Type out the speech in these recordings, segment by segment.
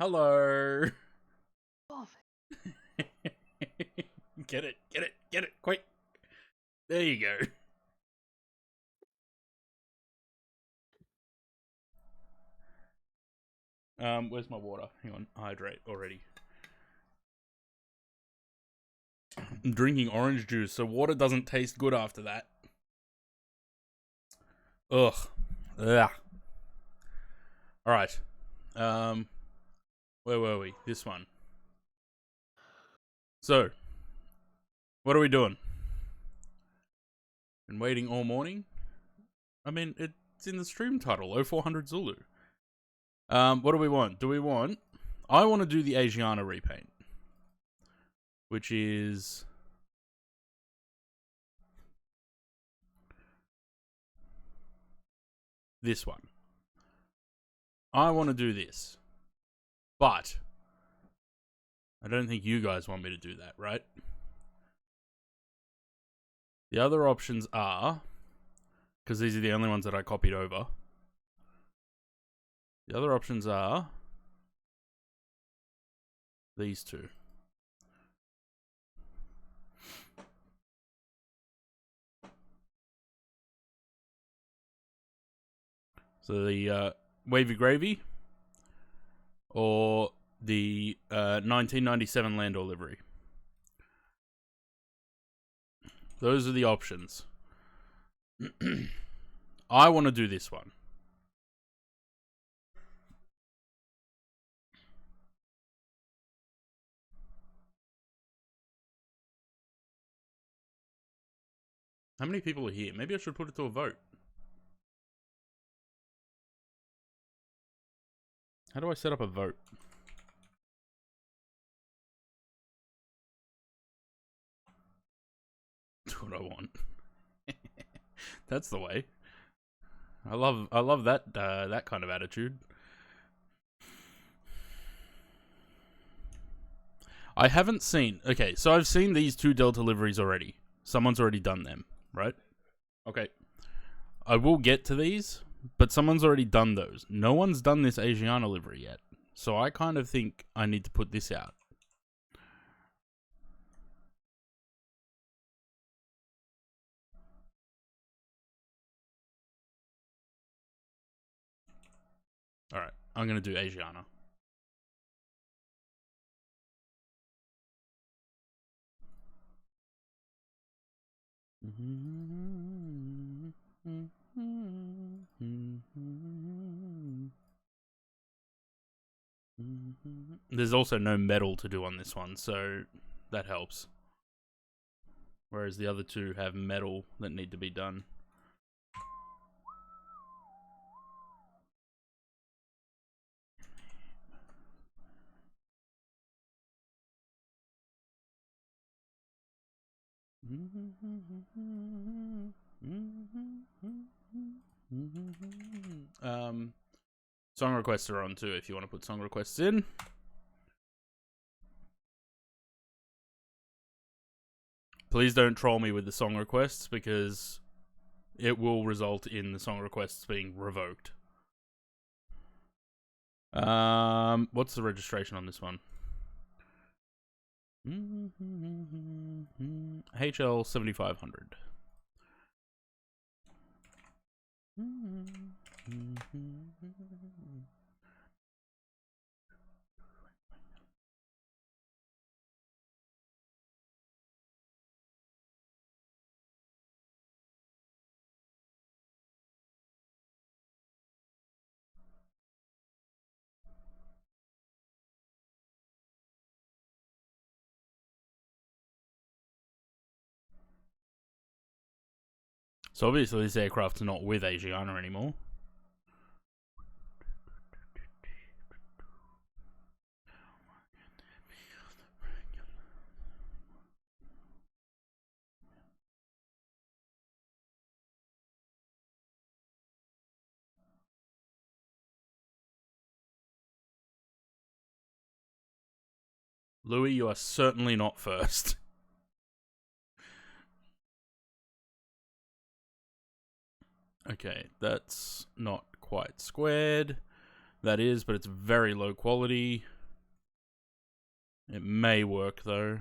Hello. Off. Get it, quick. There you go. Where's my water? Hang on, hydrate already. I'm drinking orange juice, so water doesn't taste good after that. Ugh. Ugh. Alright. Where were we? This one. So, what are we doing? Been waiting all morning? I mean, it's in the stream title, 0400 Zulu. What do we want? I want to do the Asiana repaint. Which is... this one. I want to do this. But... I don't think you guys want me to do that, right? The other options are... because these are the only ones that I copied over. The other options are... these two. So the Wavy Gravy or the 1997 Landor livery. Those are the options. I want to do this one. How many people are here? Maybe I should put it to a vote. How do I set up a vote? That's what I want. That's the way. I love that that kind of attitude. I haven't seen... okay, so I've seen these two Delta liveries already. Someone's already done them, right? Okay. I will get to these, but someone's already done those. No one's done this Asiana livery yet. So I kind of think I need to put this out. Alright, I'm going to do Asiana. There's also no metal to do on this one, so that helps. Whereas the other two have metal that need to be done. Song requests are on too if you want to put song requests in. Please don't troll me with the song requests because it will result in the song requests being revoked. What's the registration on this one? HL 7500. So obviously this aircraft's not with Asiana anymore. Louis, you are certainly not first. Okay, that's not quite squared. That is, but it's very low quality. It may work though.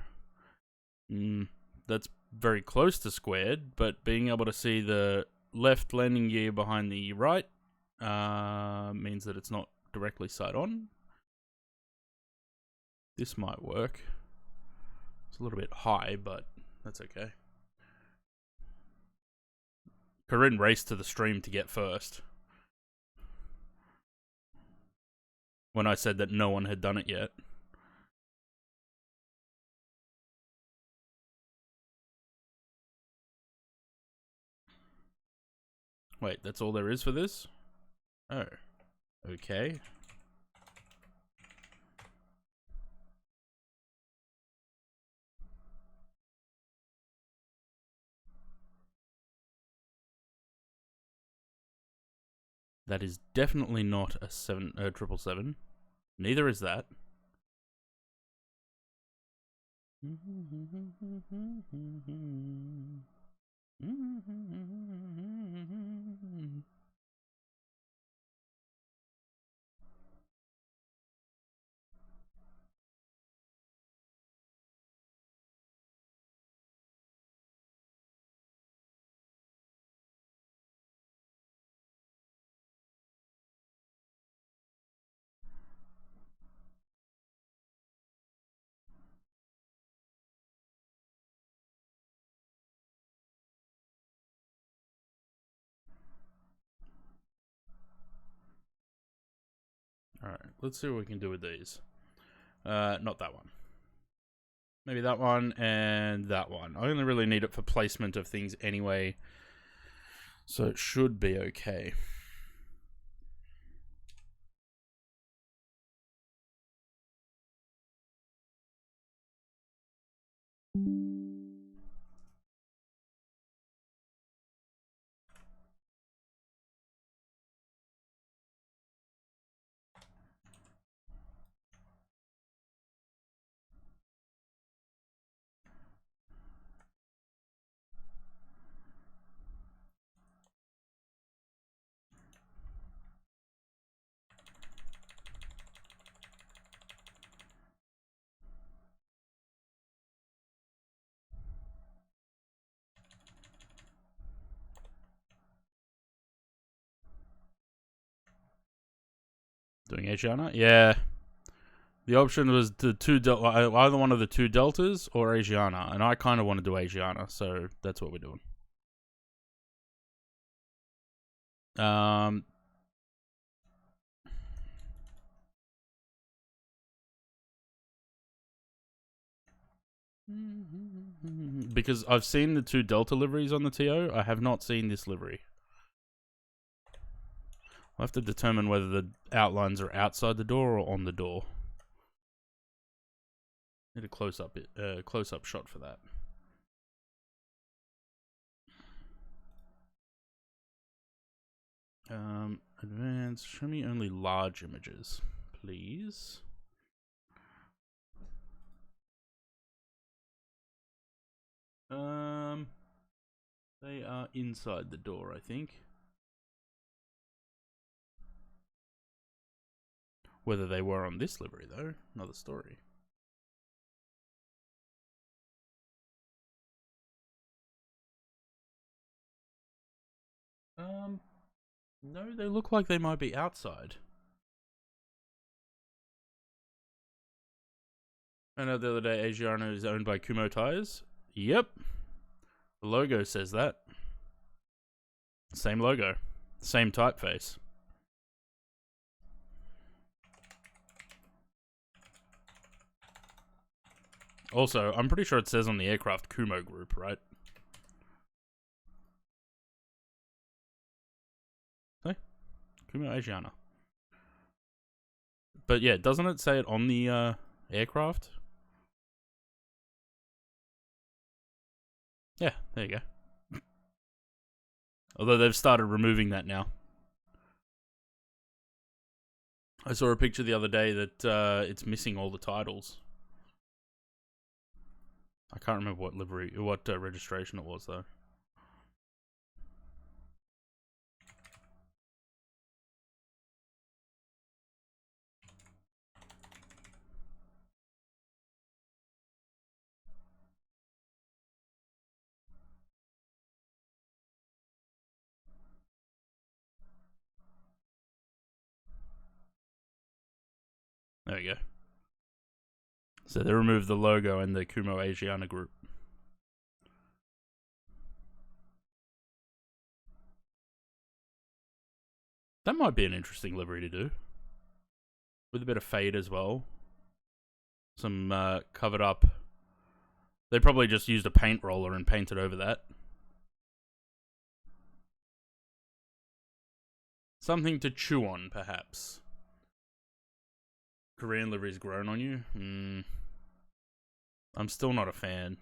That's very close to squared, but being able to see the left landing gear behind the right means that it's not directly side on. This might work. It's a little bit high, but that's okay. Corinne raced to the stream to get first when I said that no one had done it yet. Wait, that's all there is for this? Oh, okay. That is definitely not a 777. Neither is that. Alright, let's see what we can do with these. Not that one. Maybe that one and that one. I only really need it for placement of things anyway, so it should be okay. Doing Asiana? Yeah. The option was the either one of the two deltas or Asiana, and I kind of want to do Asiana, so that's what we're doing. Because I've seen the two delta liveries on the TO, I have not seen this livery. I'll have to determine whether the outlines are outside the door or on the door. Need a close-up shot for that. Advanced. Show me only large images, please. They are inside the door, I think. Whether they were on this livery, though, another story. No, they look like they might be outside. I know the other day Asiana is owned by Kumo Tires. Yep. The logo says that. Same logo. Same typeface. Also, I'm pretty sure it says on the aircraft Kumo Group, right? Hey? Kumo Asiana. But yeah, doesn't it say it on the aircraft? Yeah, there you go. Although they've started removing that now. I saw a picture the other day that it's missing all the titles. I can't remember what registration it was though. There we go. So they removed the logo and the Kumo Asiana group. That might be an interesting livery to do. With a bit of fade as well. Some covered up. They probably just used a paint roller and painted over that. Something to chew on, perhaps. Korean livery's grown on you? I'm still not a fan.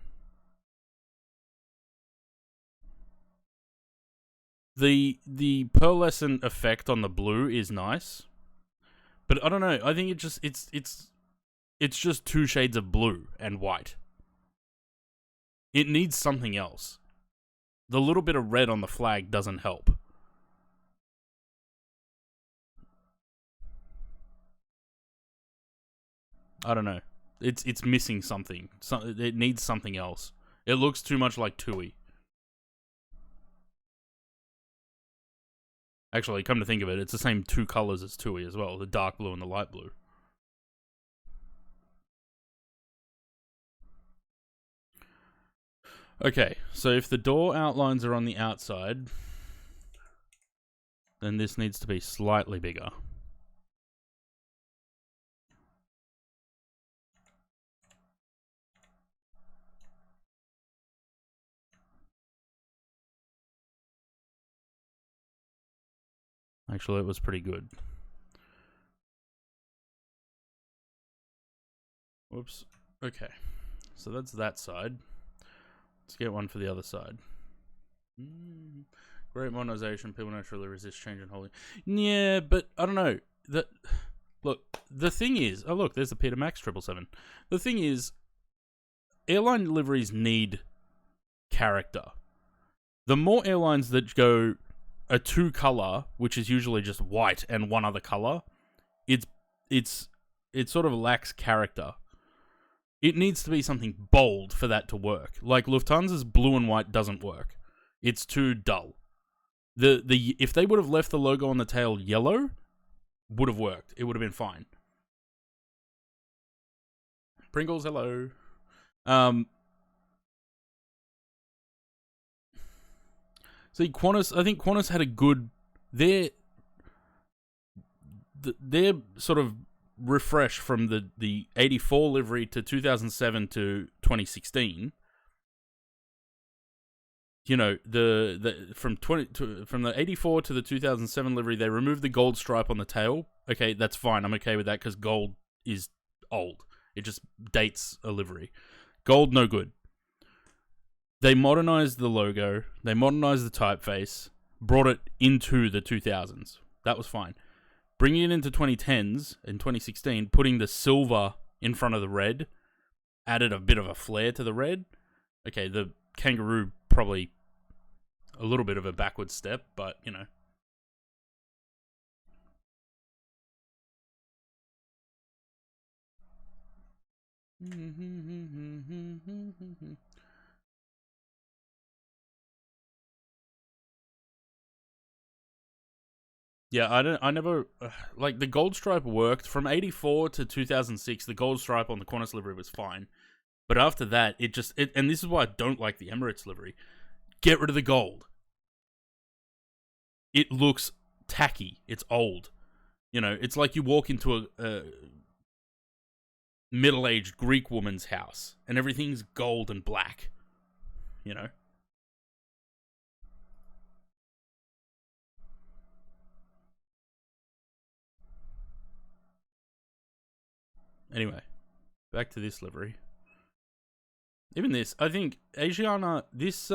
The pearlescent effect on the blue is nice. But I don't know, I think it's just 2 shades of blue and white. It needs something else. The little bit of red on the flag doesn't help. I don't know. It's missing something. It needs something else. It looks too much like Tui. Actually, come to think of it, it's the same 2 colors as Tui as well. The dark blue and the light blue. Okay, so if the door outlines are on the outside, then this needs to be slightly bigger. Actually, it was pretty good. Whoops. Okay. So that's that side. Let's get one for the other side. Great modernization. People naturally resist change and holding. Yeah, but I don't know. Look, the thing is... Oh, look, there's the Peter Max 777. The thing is, airline liveries need character. The more airlines that go a 2-color, which is usually just white and one other color, it sort of lacks character. It needs to be something bold for that to work. Like Lufthansa's blue and white doesn't work. It's too dull. If they would have left the logo on the tail yellow, would have worked. It would have been fine. Pringles, hello. See, Qantas, I think Qantas had a good... Their sort of refresh from the 84 livery to 2007 to 2016... You know, from the 84 to the 2007 livery, they removed the gold stripe on the tail. Okay, that's fine. I'm okay with that because gold is old. It just dates a livery. Gold, no good. They modernized the logo. They modernized the typeface. Brought it into the 2000s. That was fine. Bringing it into 2010s in 2016, putting the silver in front of the red, added a bit of a flair to the red. Okay, the kangaroo probably a little bit of a backward step, but you know. Yeah, I never like the gold stripe worked from 84 to 2006. The gold stripe on the Qantas livery was fine. But after that, and this is why I don't like the Emirates livery. Get rid of the gold. It looks tacky. It's old. You know, it's like you walk into a middle-aged Greek woman's house and everything's gold and black. You know? Anyway, back to this livery. Even this, I think Asiana, this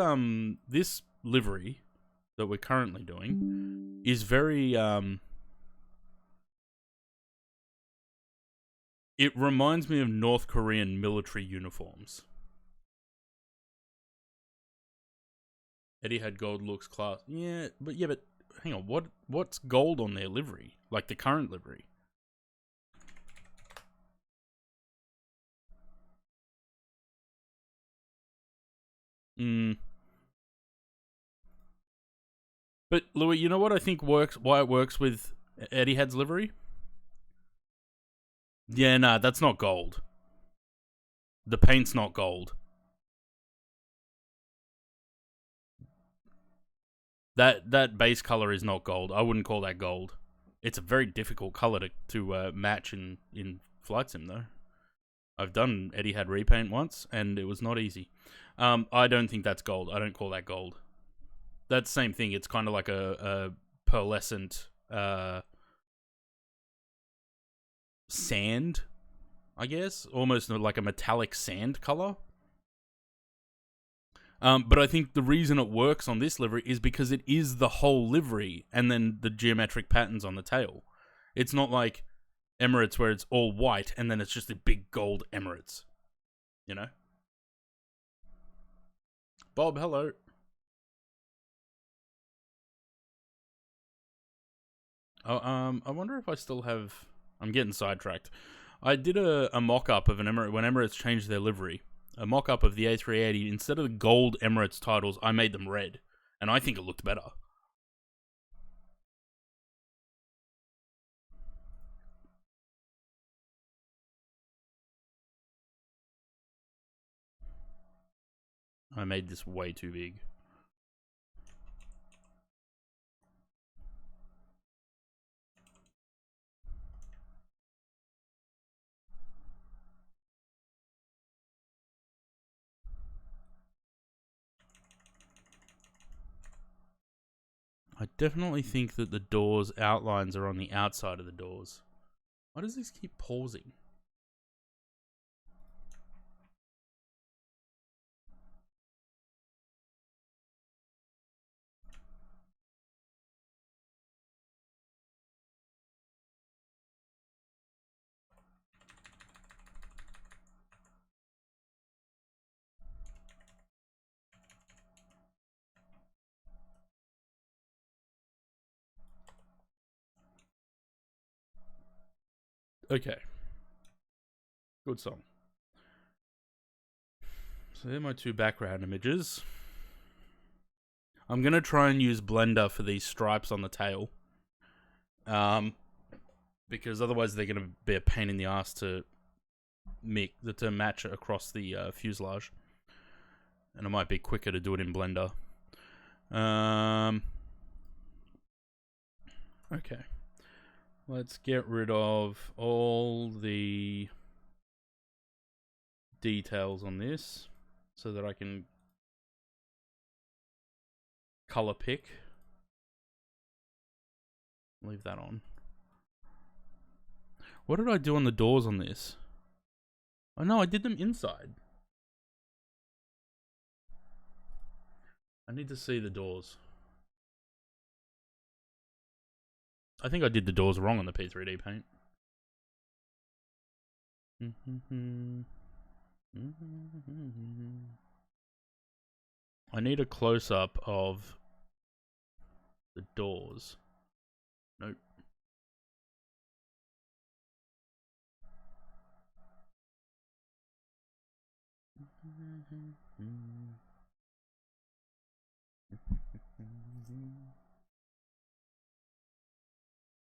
livery that we're currently doing is very it reminds me of North Korean military uniforms. Etihad gold looks class. Yeah, but hang on, what's gold on their livery? Like the current livery? But Louis, you know what I think works? Why it works with Etihad's livery? Yeah, nah, that's not gold. The paint's not gold. That base color is not gold. I wouldn't call that gold. It's a very difficult color to match in Flight Sim, though. I've done Etihad Repaint once, and it was not easy. I don't think that's gold. I don't call that gold. That's the same thing. It's kind of like a pearlescent sand, I guess. Almost like a metallic sand color. But I think the reason it works on this livery is because it is the whole livery and then the geometric patterns on the tail. It's not like Emirates where it's all white and then it's just a big gold Emirates. You know? Bob, hello. Oh, I wonder if I still have... I'm getting sidetracked. I did a mock-up of an Emirates when Emirates changed their livery. A mock-up of the A380. Instead of the gold Emirates titles, I made them red. And I think it looked better. I made this way too big. I definitely think that the doors outlines are on the outside of the doors. Why does this keep pausing? Okay. Good song. So they're my two background images. I'm going to try and use Blender for these stripes on the tail. Because otherwise they're going to be a pain in the ass to match it across the fuselage. And it might be quicker to do it in Blender. Okay. Let's get rid of all the details on this so that I can color pick. Leave that on. What did I do on the doors on this? Oh no, I did them inside. I need to see the doors. I think I did the doors wrong on the P3D paint. I need a close-up of the doors.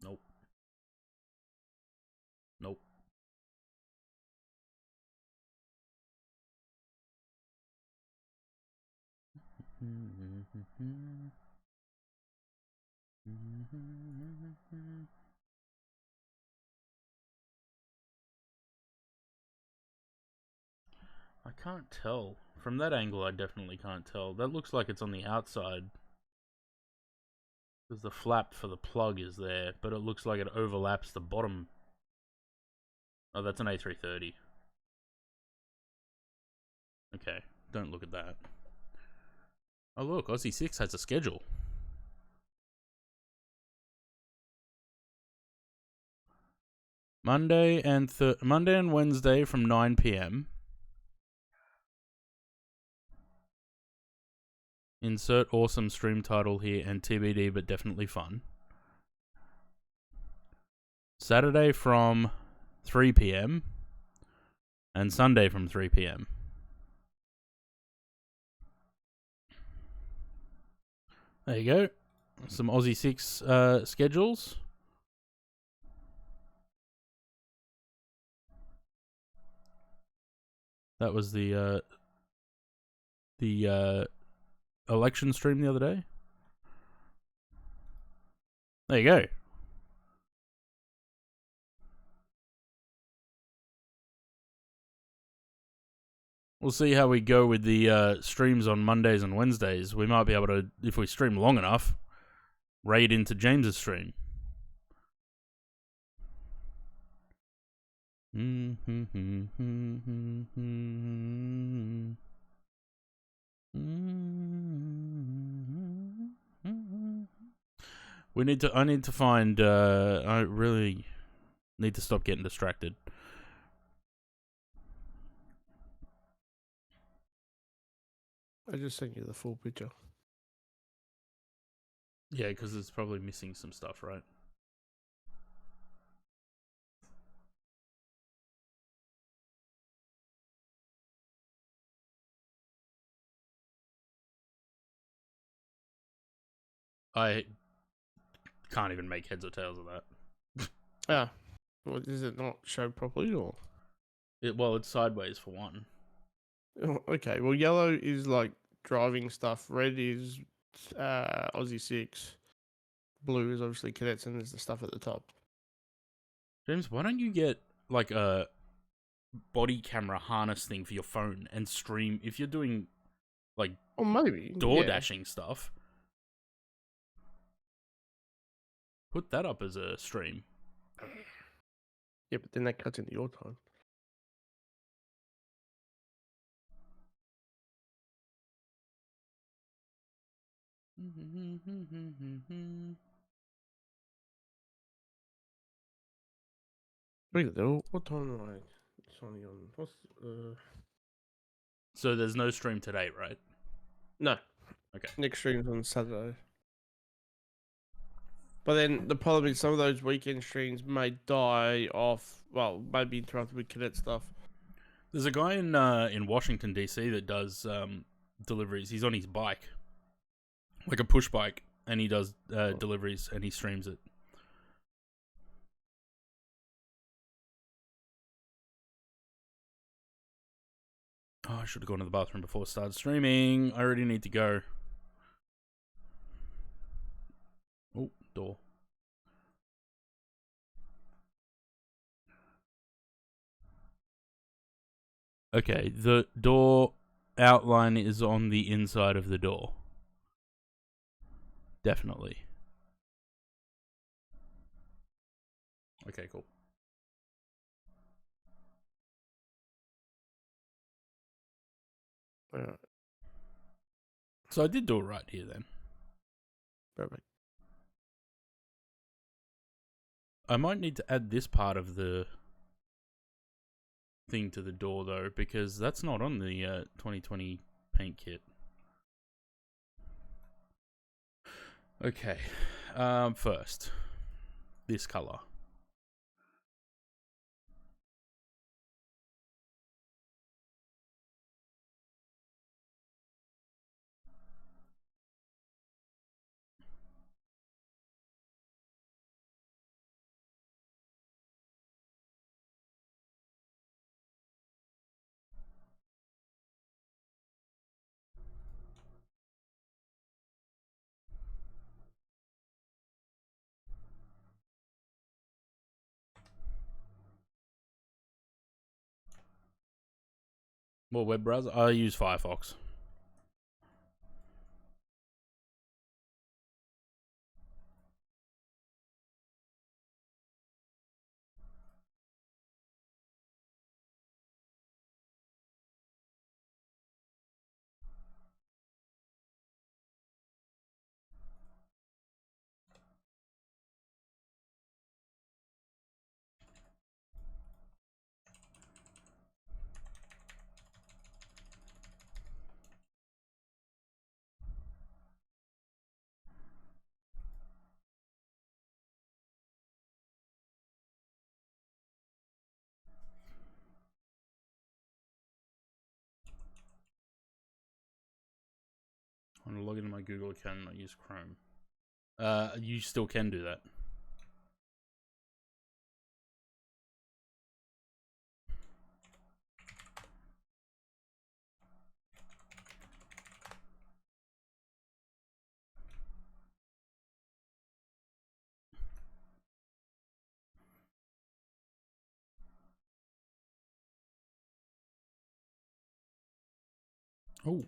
Nope. Nope. Nope. I can't tell. From that angle, I definitely can't tell. That looks like it's on the outside. Because the flap for the plug is there, but it looks like it overlaps the bottom. Oh, that's an A330. Okay, don't look at that. Oh look, Aussie 6 has a schedule. Monday and Wednesday from 9 p.m. Insert awesome stream title here and TBD, but definitely fun. Saturday from 3 p.m. and Sunday from 3 p.m. There you go. Some Aussie 6 schedules. That was the election stream the other day. There you go. We'll see how we go with the streams on Mondays and Wednesdays. We might be able to, if we stream long enough, raid into James's stream. I need to find. I really need to stop getting distracted. I just sent you the full picture. Yeah, because it's probably missing some stuff, right? I can't even make heads or tails of that. Ah, well, is it not shown properly or? It's sideways for one. Oh, okay, well, yellow is like driving stuff. Red is Aussie 6. Blue is obviously cadets, and there's the stuff at the top. James, why don't you get like a body camera harness thing for your phone and stream if you're doing like maybe door dashing stuff? Put that up as a stream. Yeah, but then that cuts into your time. What time am I signing on? What's So there's no stream today, right? No. Okay. Next stream's on Saturday. But then the problem is some of those weekend streams may die off. Well, maybe interrupted with cadet stuff. There's a guy in Washington DC that does deliveries. He's on his bike, like a push bike, and he does deliveries and he streams it. Oh, I should have gone to the bathroom before I started streaming. I already need to go. Oh, door. Okay, the door outline is on the inside of the door. Definitely. Okay, cool. Alright. So I did do it right here then. Perfect. I might need to add this part of the thing to the door though, because that's not on the 2020 paint kit. Okay, first, this color. What web browser? I use Firefox. I'm gonna log into my Google account and not use Chrome. You still can do that. Oh.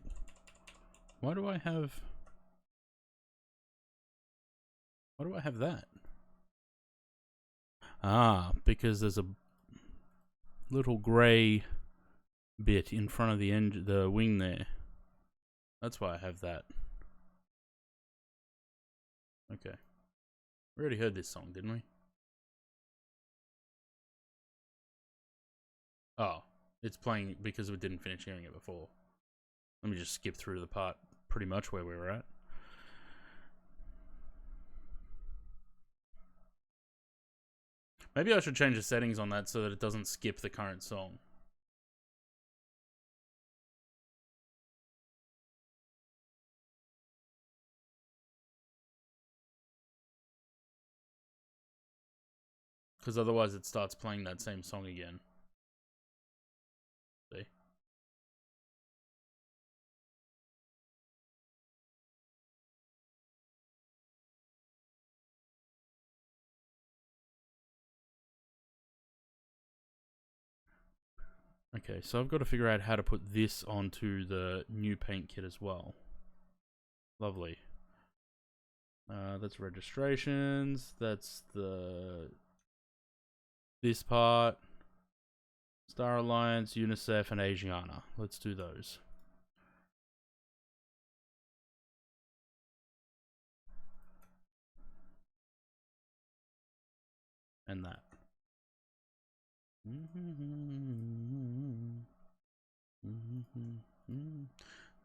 Why do I have that? Ah, because there's a little grey bit in front of the wing there. That's why I have that. Okay. We already heard this song, didn't we? Oh, it's playing because we didn't finish hearing it before. Let me just skip through to the part pretty much where we were at. Maybe I should change the settings on that so that it doesn't skip the current song. Because otherwise it starts playing that same song again. See? Okay, so I've got to figure out how to put this onto the new paint kit as well. Lovely. That's registrations. That's this part. Star Alliance, UNICEF, and Asiana. Let's do those. And that.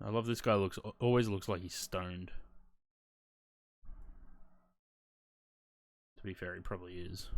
I love this guy. Always looks like he's stoned. To be fair, he probably is.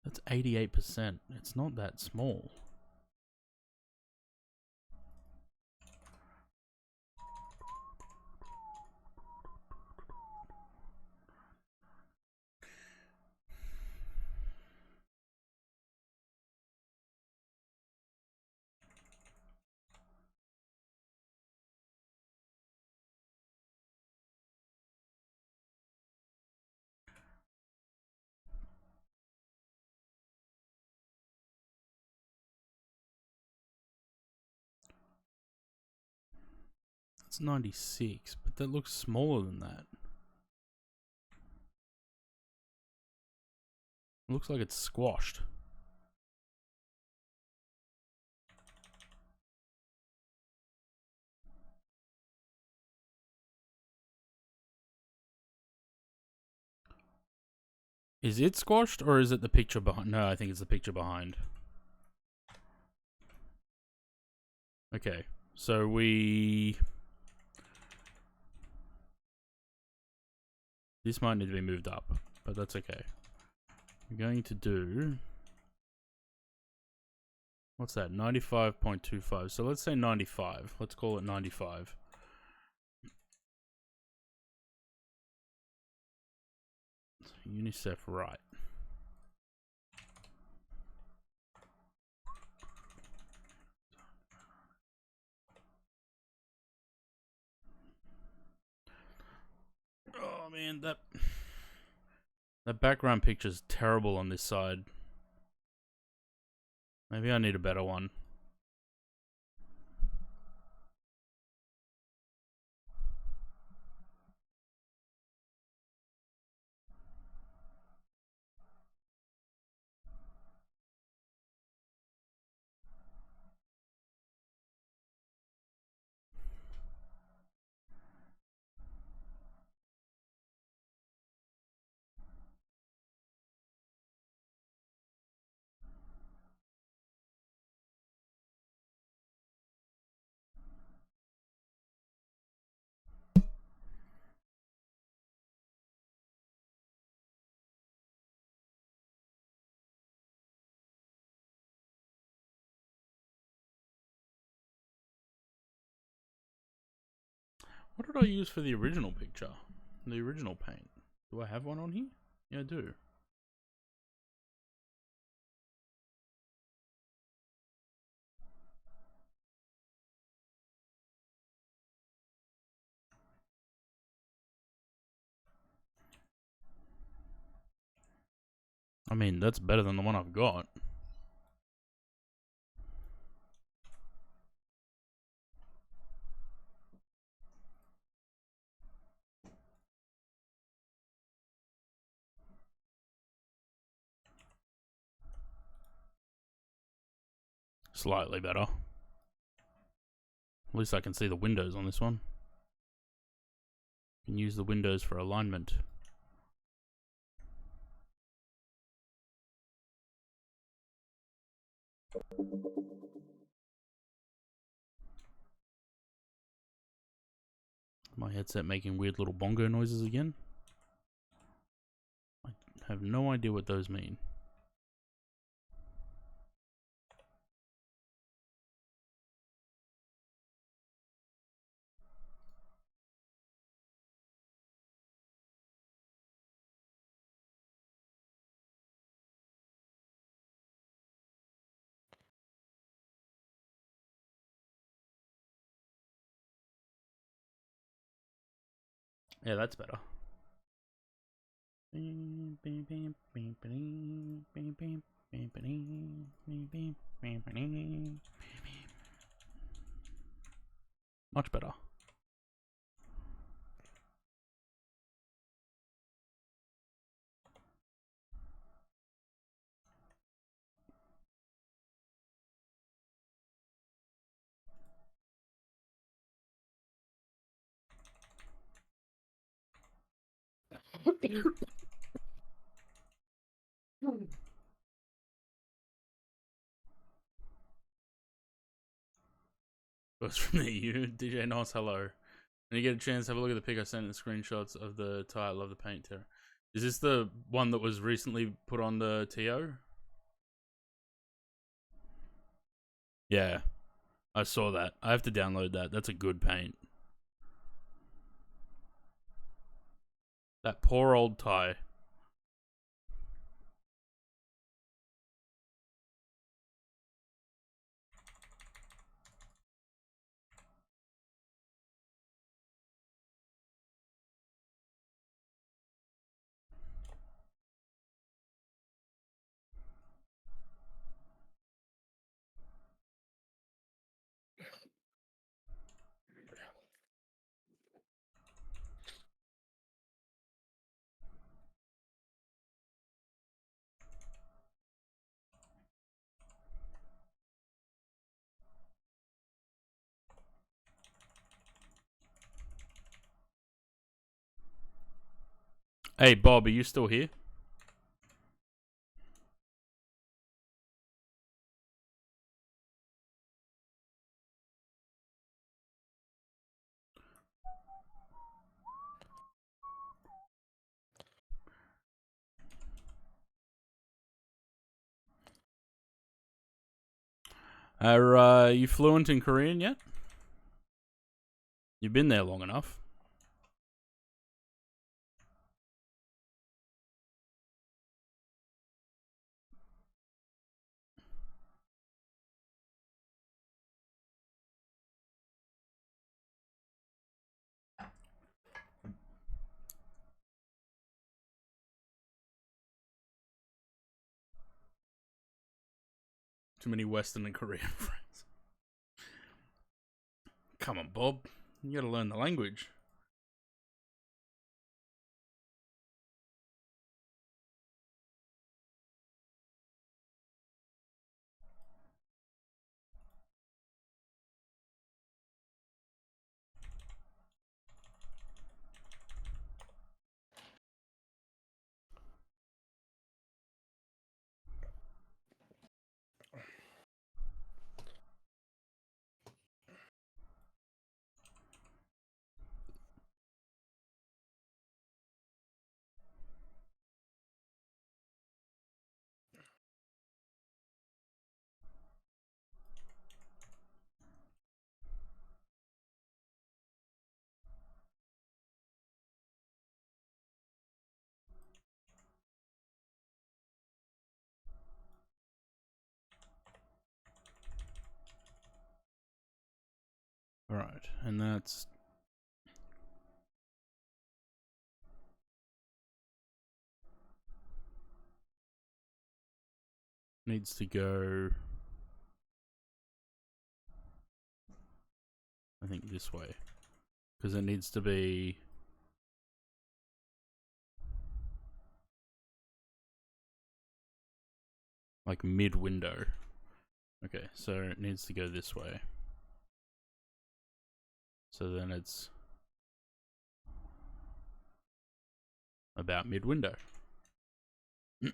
That's 88%. It's not that small. It's 96, but that looks smaller than that. It looks like it's squashed. Is it squashed or is it the picture behind? No, I think it's the picture behind. Okay, so this might need to be moved up, but that's okay. We're going to do, what's that? 95.25. So let's say 95. Let's call it 95. UNICEF right. Oh man, that background picture's terrible on this side. Maybe I need a better one. What did I use for the original picture? The original paint. Do I have one on here? Yeah, I do. I mean, that's better than the one I've got. Slightly better. At least I can see the windows on this one. You can use the windows for alignment. My headset making weird little bongo noises again. I have no idea what those mean. Yeah, that's better. Much better. Goes from the EU. DJ Nos, hello. When you get a chance, have a look at the pic I sent in the screenshots of the title of the paint terror. Is this the one that was recently put on the TO? Yeah, I saw that. I have to download that. That's a good paint. That poor old tie. Hey, Bob, are you still here? Are you fluent in Korean yet? You've been there long enough. Too many Western and Korean friends. Come on, Bob. You gotta learn the language. Alright, and that's... needs to go... I think this way. Because it needs to be... like mid-window. Okay, so it needs to go this way. So then it's... about mid-window. There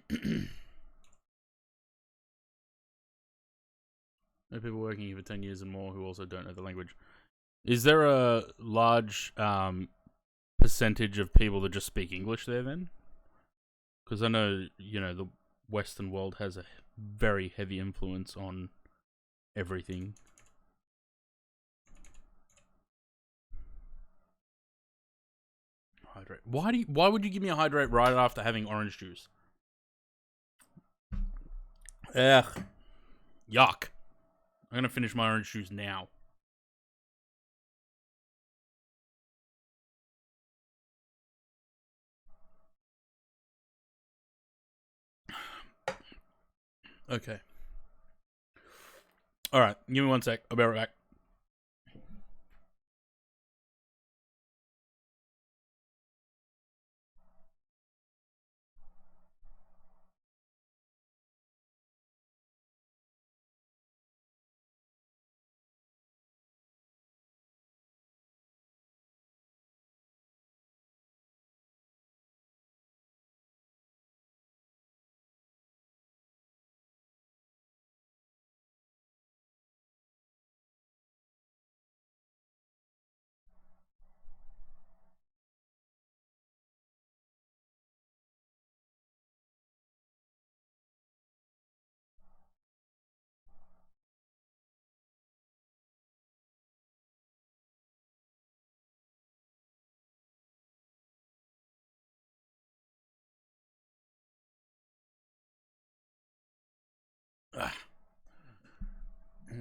are people working here for 10 years and more who also don't know the language. Is there a large percentage of people that just speak English there then? Because I know, you know, the Western world has a very heavy influence on everything. Hydrate. Why would you give me a hydrate right after having orange juice? Ugh. Yuck. I'm gonna finish my orange juice now. Okay. Alright, give me 1 sec. I'll be right back.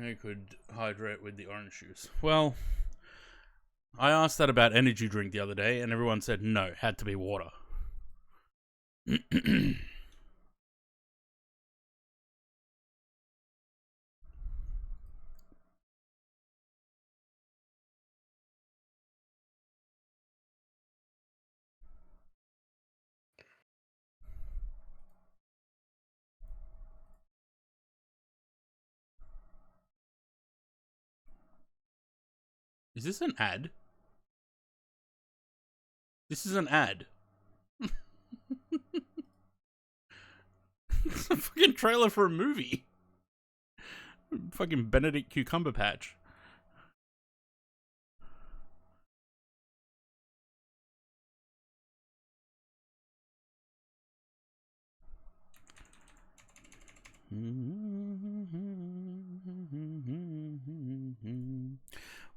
I could hydrate with the orange juice. Well, I asked that about energy drink the other day, and everyone said no, had to be water. Is this an ad? This is an ad. It's a fucking trailer for a movie. Fucking Benedict Cucumber Patch.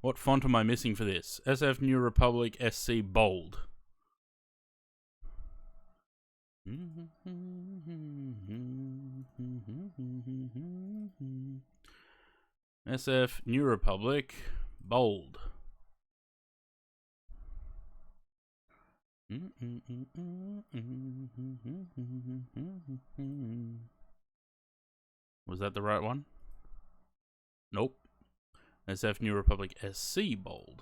What font am I missing for this? SF New Republic SC Bold. SF New Republic Bold. Was that the right one? Nope. SF New Republic SC Bold.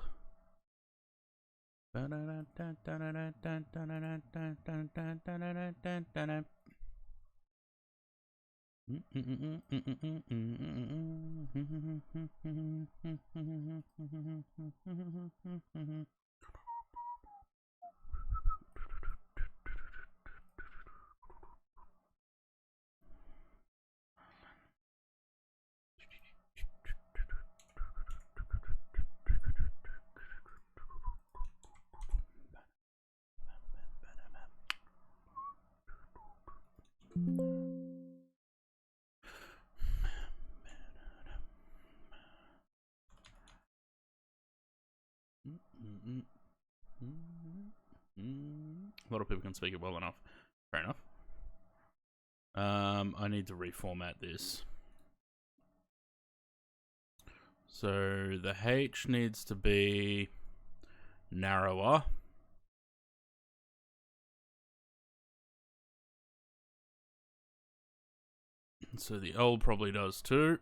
A lot of people can speak it well enough. Fair enough. I need to reformat this. So the H needs to be narrower. So the L probably does too.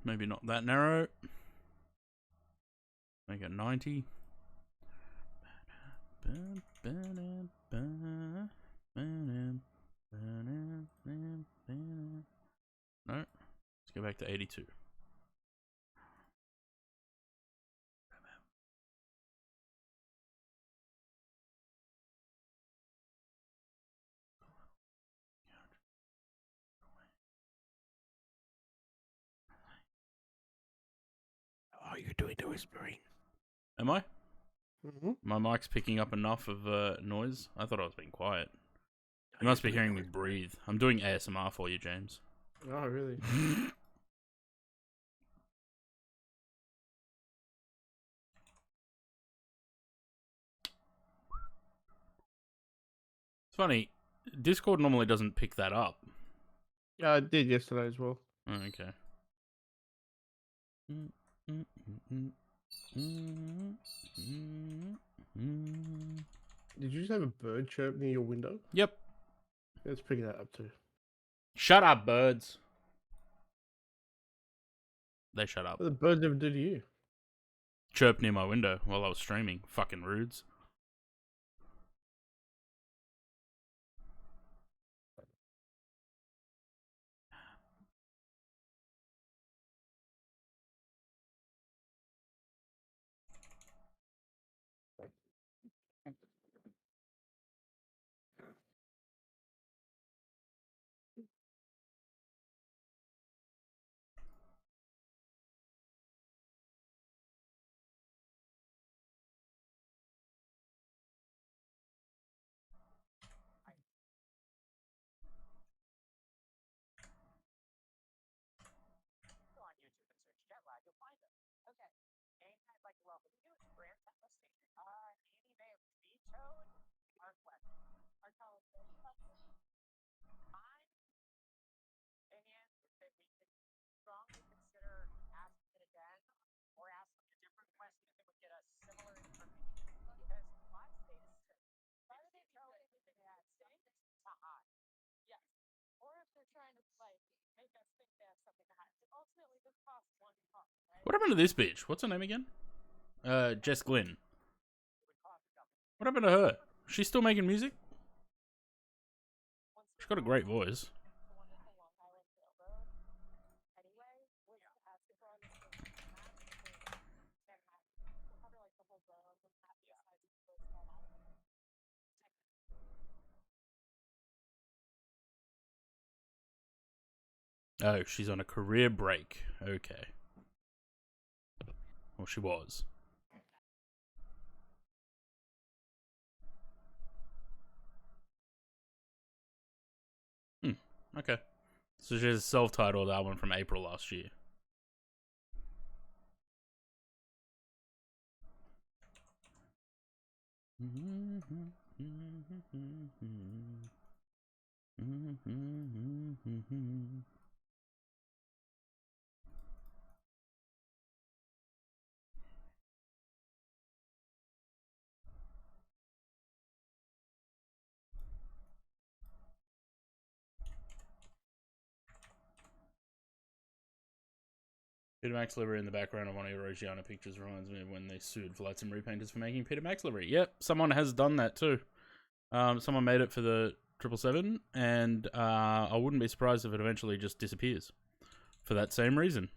Maybe not that narrow. Make it 90. No. Let's go back to 82. Oh, you're doing the whispering. Am I? Mm-hmm. My mic's picking up enough of noise. I thought I was being quiet. You must be hearing me breathe. I'm doing ASMR for you, James. Oh, really? It's funny. Discord normally doesn't pick that up. Yeah, I did yesterday as well. Oh, okay. Did you just have a bird chirp near your window? Yep. Yeah, it's picking that up too. Shut up, birds. They shut up. What the birds ever do to you? Chirped near my window while I was streaming. Fucking rudes. What happened to this bitch? What's her name again? Jess Glynn. What happened to her? She's still making music? She's got a great voice. Oh, she's on a career break. Okay. Well, she was. Okay. So she has a self-titled album from April last year. Peter Max livery in the background of one of your Oceana pictures reminds me of when they sued Flights and Repainters for making Peter Max livery. Yep, someone has done that too. Someone made it for the 777, and I wouldn't be surprised if it eventually just disappears for that same reason.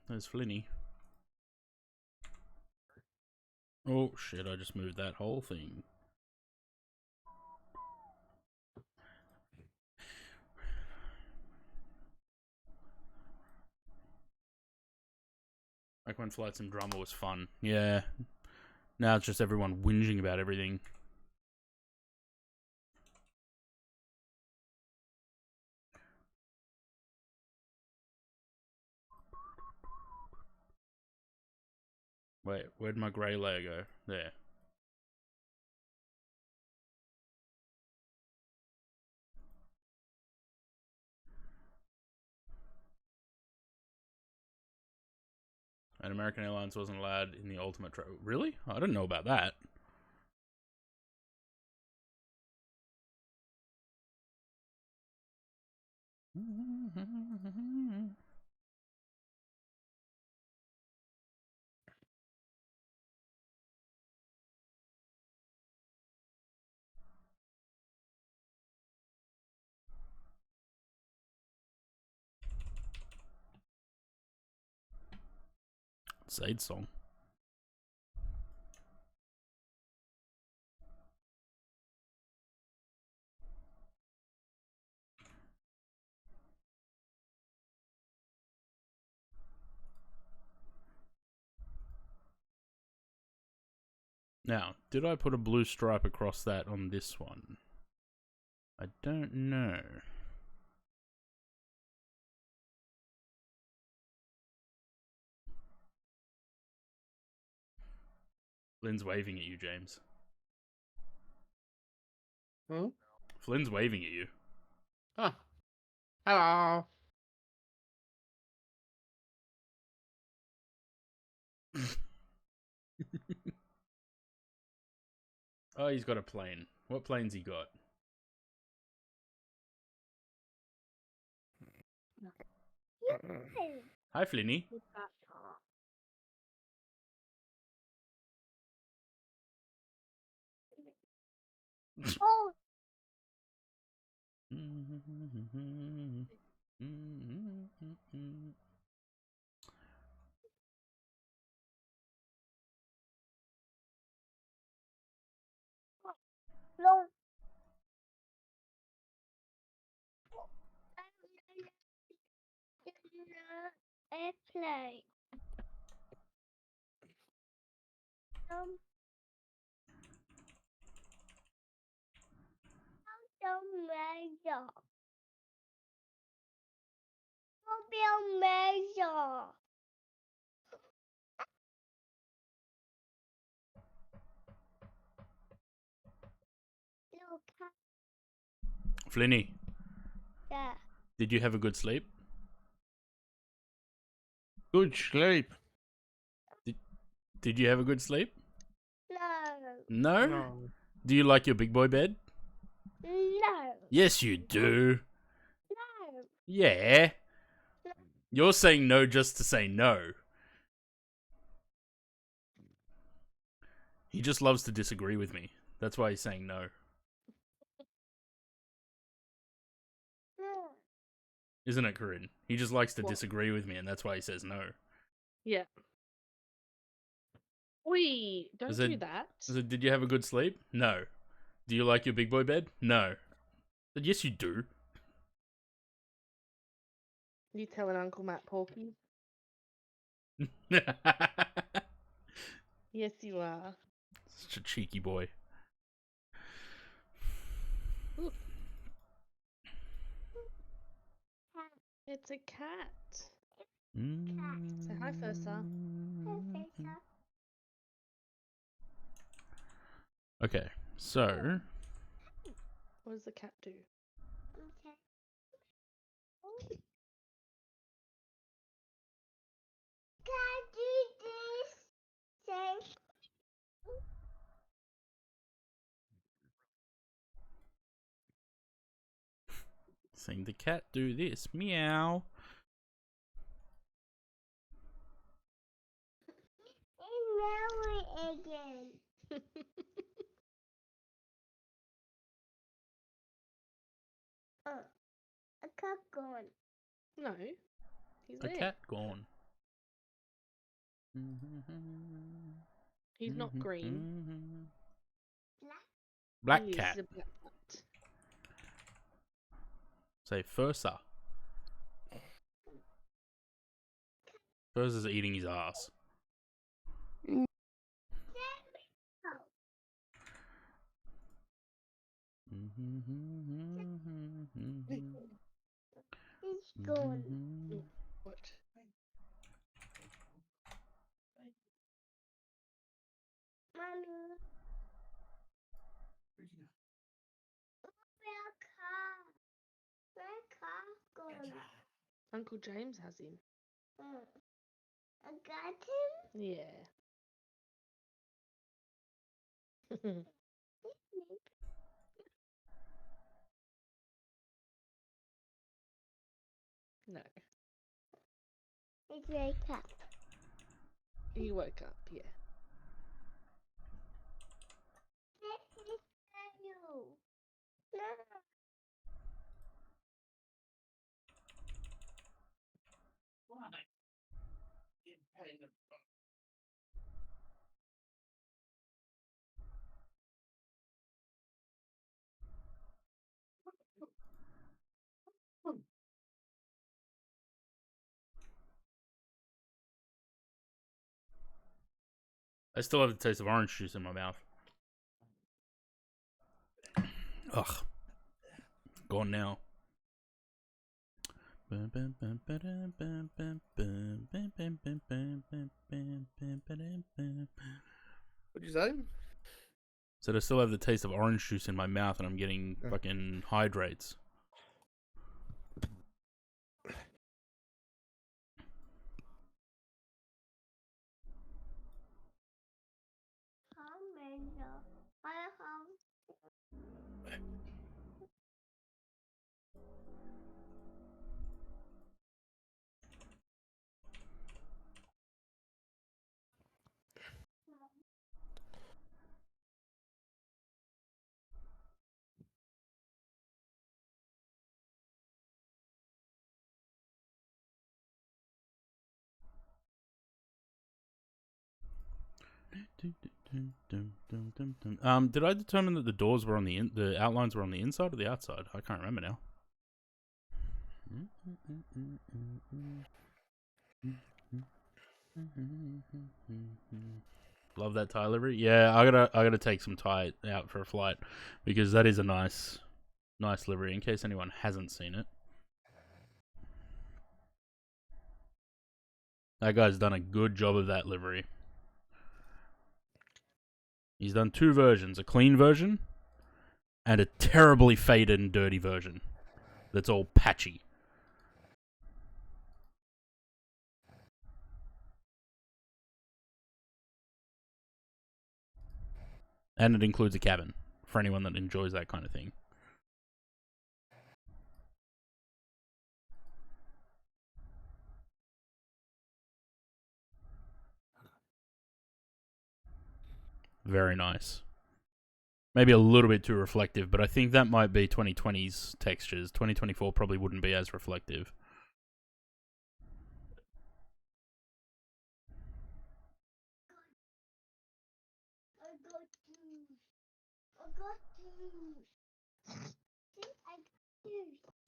There's Flinny. Oh shit, I just moved that whole thing. Like when Flight Sim Drama was fun. Yeah. Now it's just everyone whinging about everything. Wait, where'd my grey layer go? There. And American Airlines wasn't allowed in the Ultimate Travel. Really? I didn't know about that. Sade song. Now, did I put a blue stripe across that on this one? I don't know. Flynn's waving at you, James. Hmm? Flynn's waving at you. Ah. Hello. Oh, he's got a plane. What plane's he got? Hi, Flinny. Oh, no. Airplane. Um, measure. Mobile measure. Look at Flinny, that. did you have a good sleep? Good sleep. Did you have a good sleep? No. No? No. Do you like your big boy bed? No. Yes, you do. No. Yeah. You're saying no just to say no. He just loves to disagree with me. That's why he's saying no. No. Isn't it, Corinne? He just likes to What? disagree with me, and that's why he says no. Yeah. Oi, don't Is it- do that. I said, did you have a good sleep? No. Do you like your big boy bed? No. I said, yes, you do. You telling Uncle Matt Porky? Yes, you are. Such a cheeky boy. It's a cat. Mm. Say hi, Fosa. Okay, so What does the cat do? Okay. Can I do this? Say. seeing the cat do this. Meow. And now again. Oh, a cat gone. No, he's A there. cat gone. He's not green. Black He is cat. a black cat. Say Fursa. Fursa's eating his ass. He's gone. What? Mommy, where car? Where car gone? Uncle James has him. I got him. Yeah. No. It's wake up. He woke up, yeah. Let me tell you. No. I still have the taste of orange juice in my mouth. Ugh. Gone now. What'd you say? So I still have the taste of orange juice in my mouth and I'm getting fucking hydrates. Did I determine that the doors were on the outlines were on the inside or the outside? I can't remember now. Love that tie livery. Yeah, I gotta take some tie out for a flight because that is a nice livery. In case anyone hasn't seen it, that guy's done a good job of that livery. He's done two versions: a clean version and a terribly faded and dirty version that's all patchy. And it includes a cabin for anyone that enjoys that kind of thing. Very nice. Maybe a little bit too reflective, but I think that might be 2020's textures. 2024 probably wouldn't be as reflective.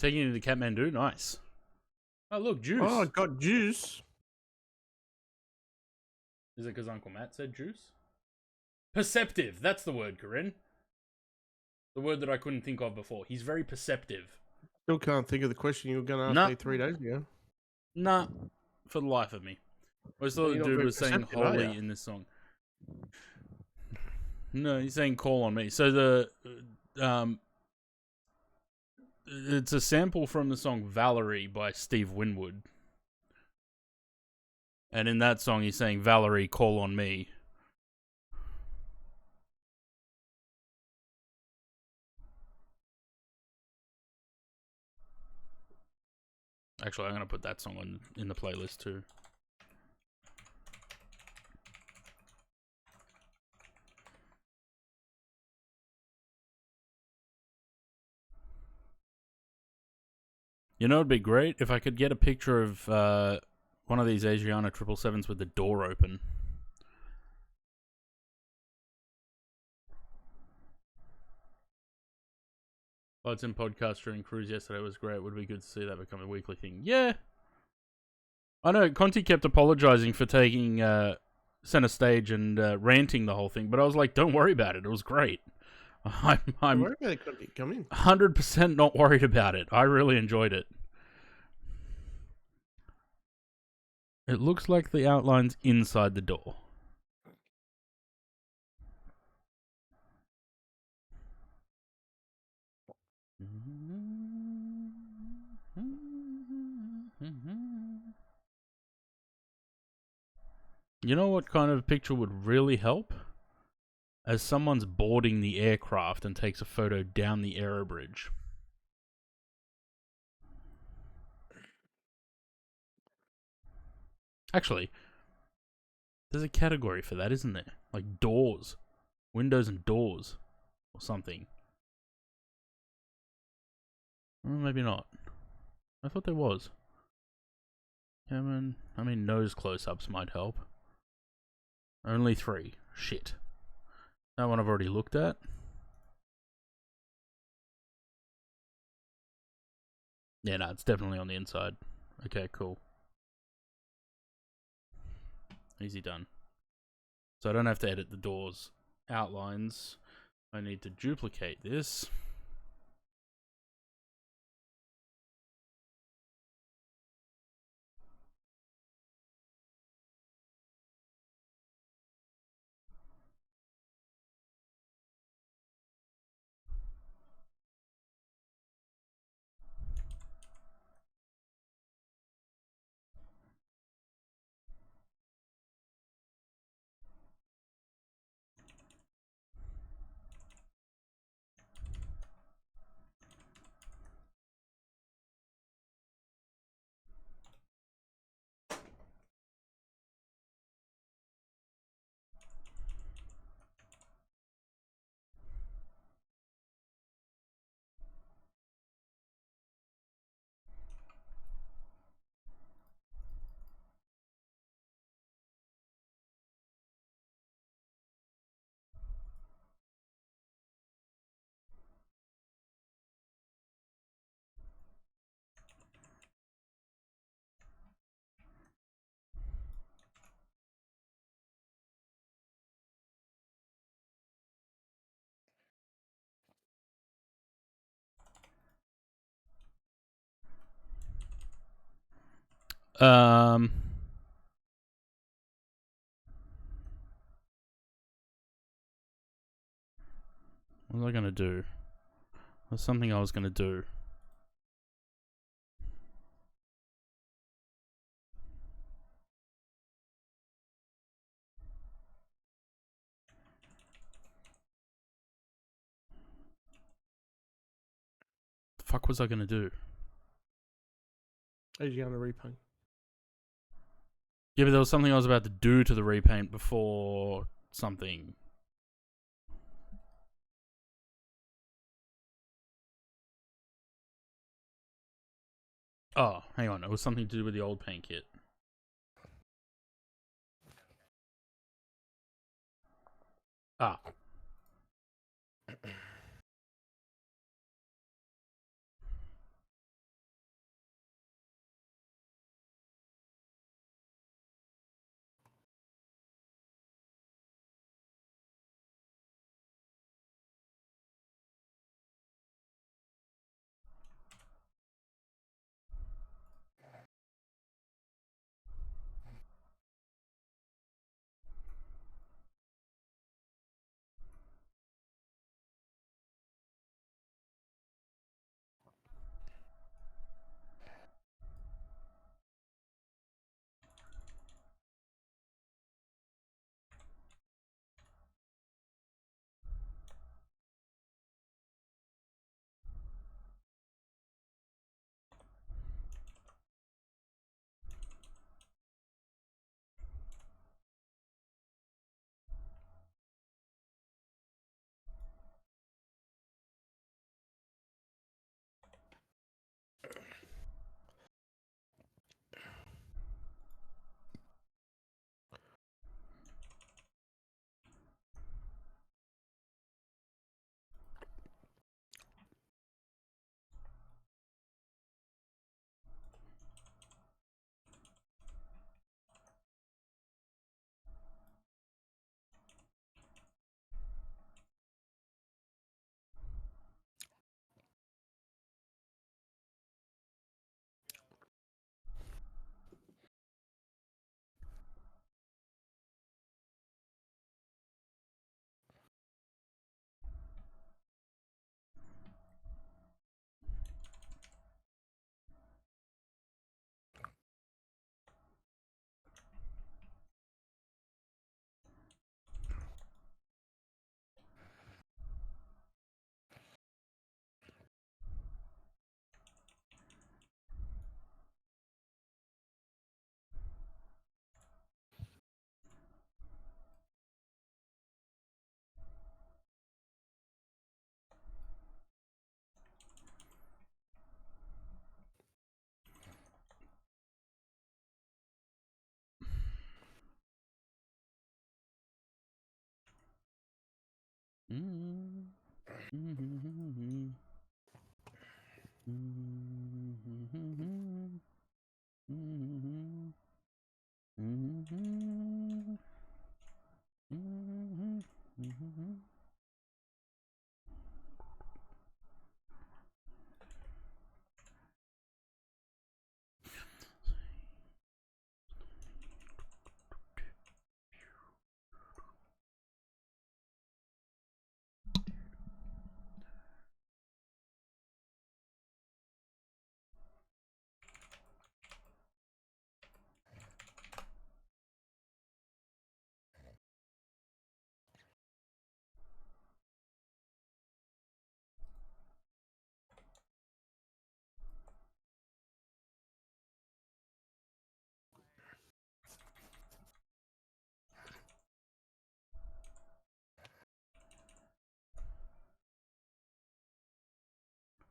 Taking it to Kathmandu, nice. Oh, look, juice. Oh, I got juice. Is it because Uncle Matt said juice? Perceptive, that's the word, Corinne. The word that I couldn't think of before. He's very perceptive. Still can't think of the question you were going to ask Nah. me 3 days ago. Nah, for the life of me. I just thought the You're not dude very was saying perceptive, are holy ya? in this song. No, he's saying call on me. So the it's a sample from the song Valerie by Steve Winwood. And in that song he's saying Valerie, call on me. Actually, I'm going to put that song in the playlist too. You know, it'd be great if I could get a picture of one of these Adriana 777s with the door open. Oh, it's in podcast during cruise yesterday. It was great. Would be good to see that become a weekly thing. Yeah. I know Conti kept apologizing for taking center stage and ranting the whole thing, but I was like, don't worry about it. It was great. I'm Where about it could be come in? 100% not worried about it. I really enjoyed it. It looks like the outline's inside the door. You know what kind of picture would really help? As someone's boarding the aircraft and takes a photo down the aero bridge. Actually, there's a category for that, isn't there? Like doors. Windows and doors. Or something. Well, maybe not. I thought there was. I mean, nose close-ups might help. Only 3. Shit. That one I've already looked at. Yeah, no, it's definitely on the inside. Okay, cool. Easy done. So I don't have to edit the doors outlines. I need to duplicate this. Um, what was I gonna do? There's something I was gonna do. The fuck was I gonna do? Are you going to repaint? Yeah, but there was something I was about to do to the repaint before something. Oh, hang on. It was something to do with the old paint kit. Ah.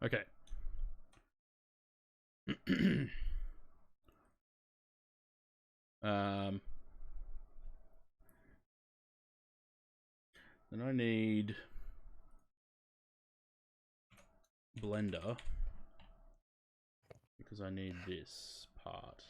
Okay. Then I need blender because I need this part.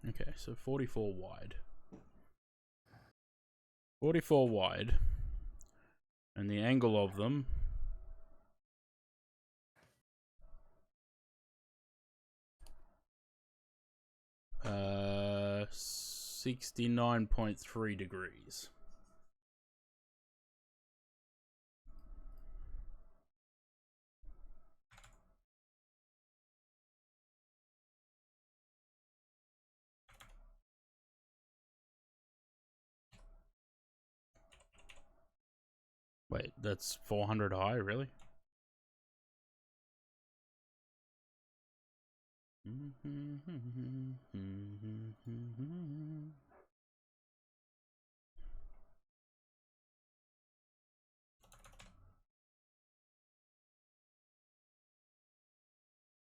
Okay, so 44 wide. 44 wide. And the angle of them uh 69.3 degrees. Wait, that's 400 high, really?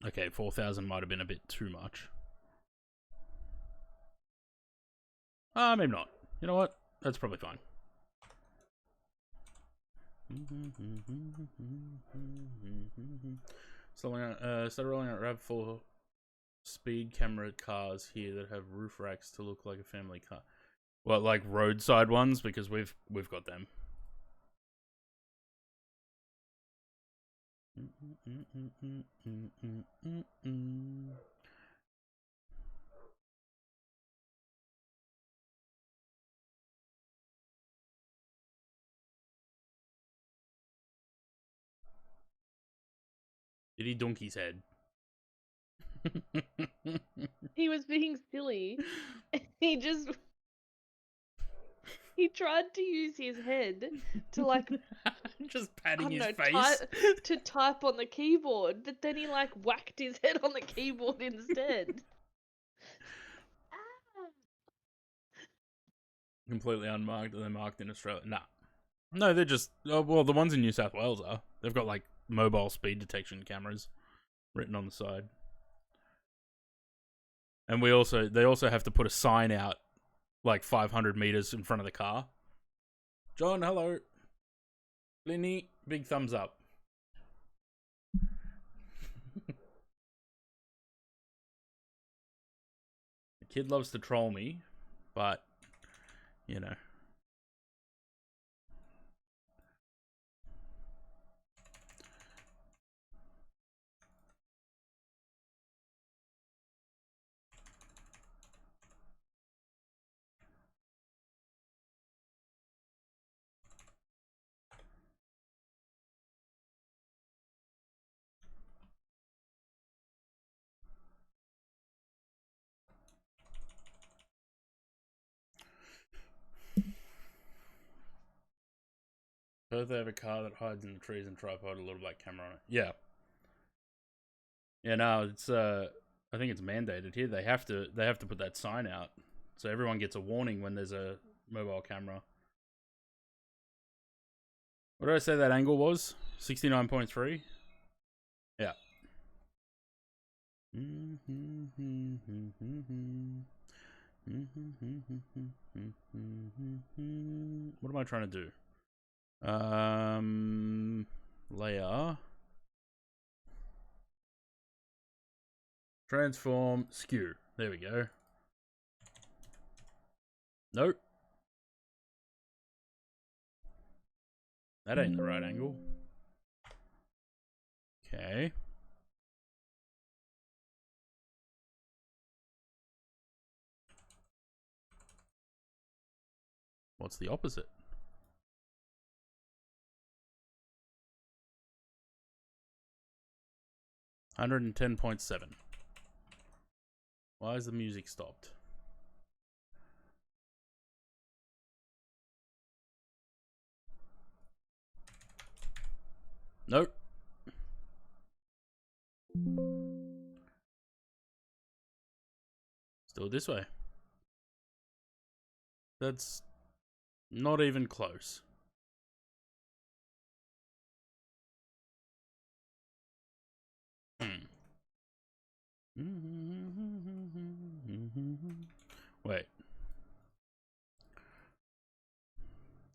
Okay, 4,000 might have been a bit too much. Maybe not. You know what? That's probably fine. Start rolling out RAV4 speed camera cars here that have roof racks to look like a family car. Well, like roadside ones, because we've got them. Did he dunk his head? He was being silly. He just he tried to use his head to like just I patting don't his know, face. to type on the keyboard, but then he like whacked his head on the keyboard instead. Ah, Completely unmarked, and they're marked in Australia. Nah. No, they're just well, the ones in New South Wales are. They've got like mobile speed detection cameras written on the side. And they also have to put a sign out like 500 meters in front of the car. John, hello. Lenny, big thumbs up. The kid loves to troll me, but you know. Both have a car that hides in the trees and tripod, a little black camera on it. Yeah. Yeah, no, it's I think it's mandated here. They have to put that sign out. So everyone gets a warning when there's a mobile camera. What did I say that angle was? 69.3? Yeah. What am I trying to do? Layer. Transform, skew. There we go. Nope. That ain't the right angle. Okay. What's the opposite? $110.7. Why is the music stopped? Nope. Still this way. That's not even close. Wait.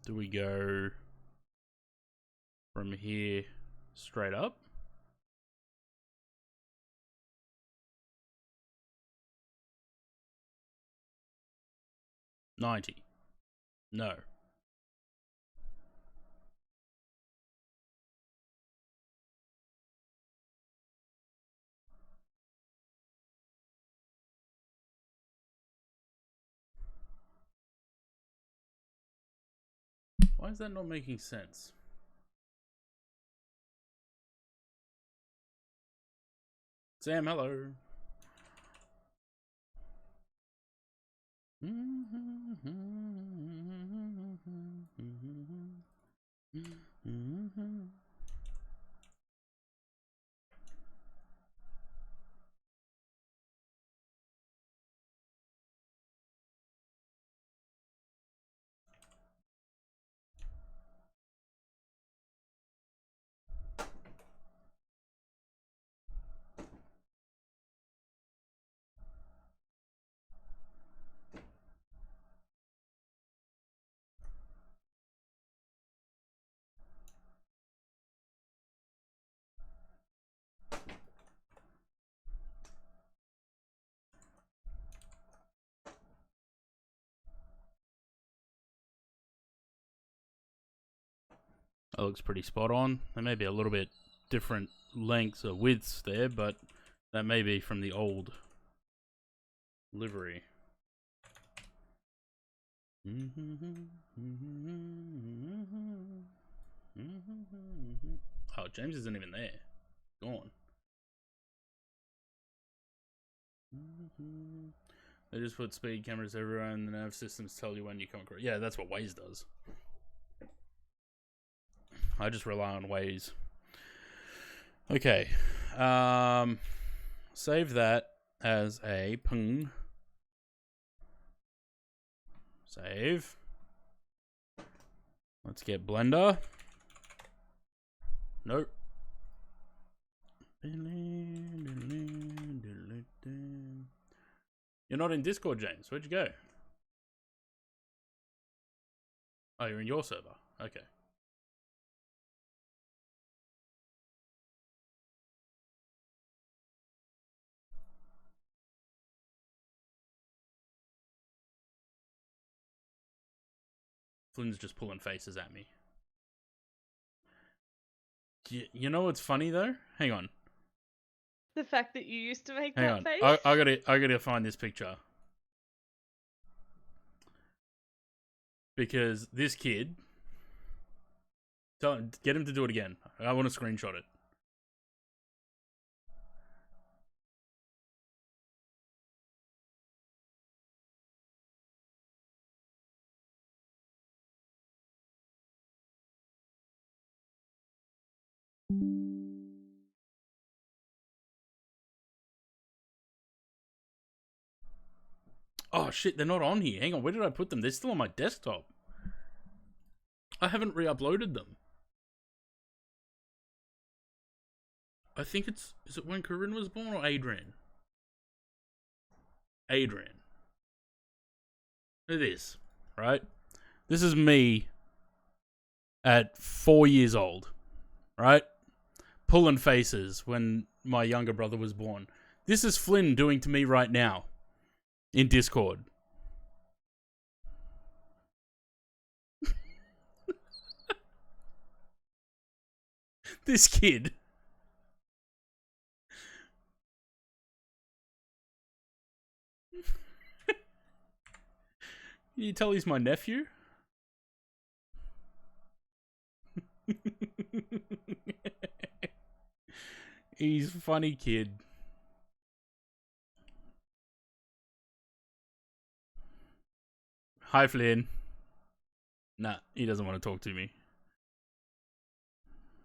Do we go from here straight up? $90. No. Why is that not making sense? Sam, hello. That looks pretty spot on. There may be a little bit different lengths or widths there, but that may be from the old livery. Oh, James isn't even there. Gone. They just put speed cameras everywhere and the nav systems tell you when you come across. Yeah, that's what Waze does. I just rely on Waze. Okay. Save that as a png. Save. Let's get Blender. Nope. You're not in Discord, James. Where'd you go? Oh, you're in your server. Okay. Flynn's just pulling faces at me. You know what's funny though? Hang on. The fact that you used to make Hang that on. face. I gotta find this picture. Because this kid, get him to do it again. I want to screenshot it. Oh shit, they're not on here. Hang on, where did I put them? They're still on my desktop. I haven't re-uploaded them. I think is it when Corinne was born or Adrian? Adrian. Look at this, right? This is me at 4 years old, right? Pulling faces when my younger brother was born. This is Flynn doing to me right now in Discord. This kid. Can you tell he's my nephew? He's a funny kid. Hi, Flynn. Nah, he doesn't want to talk to me.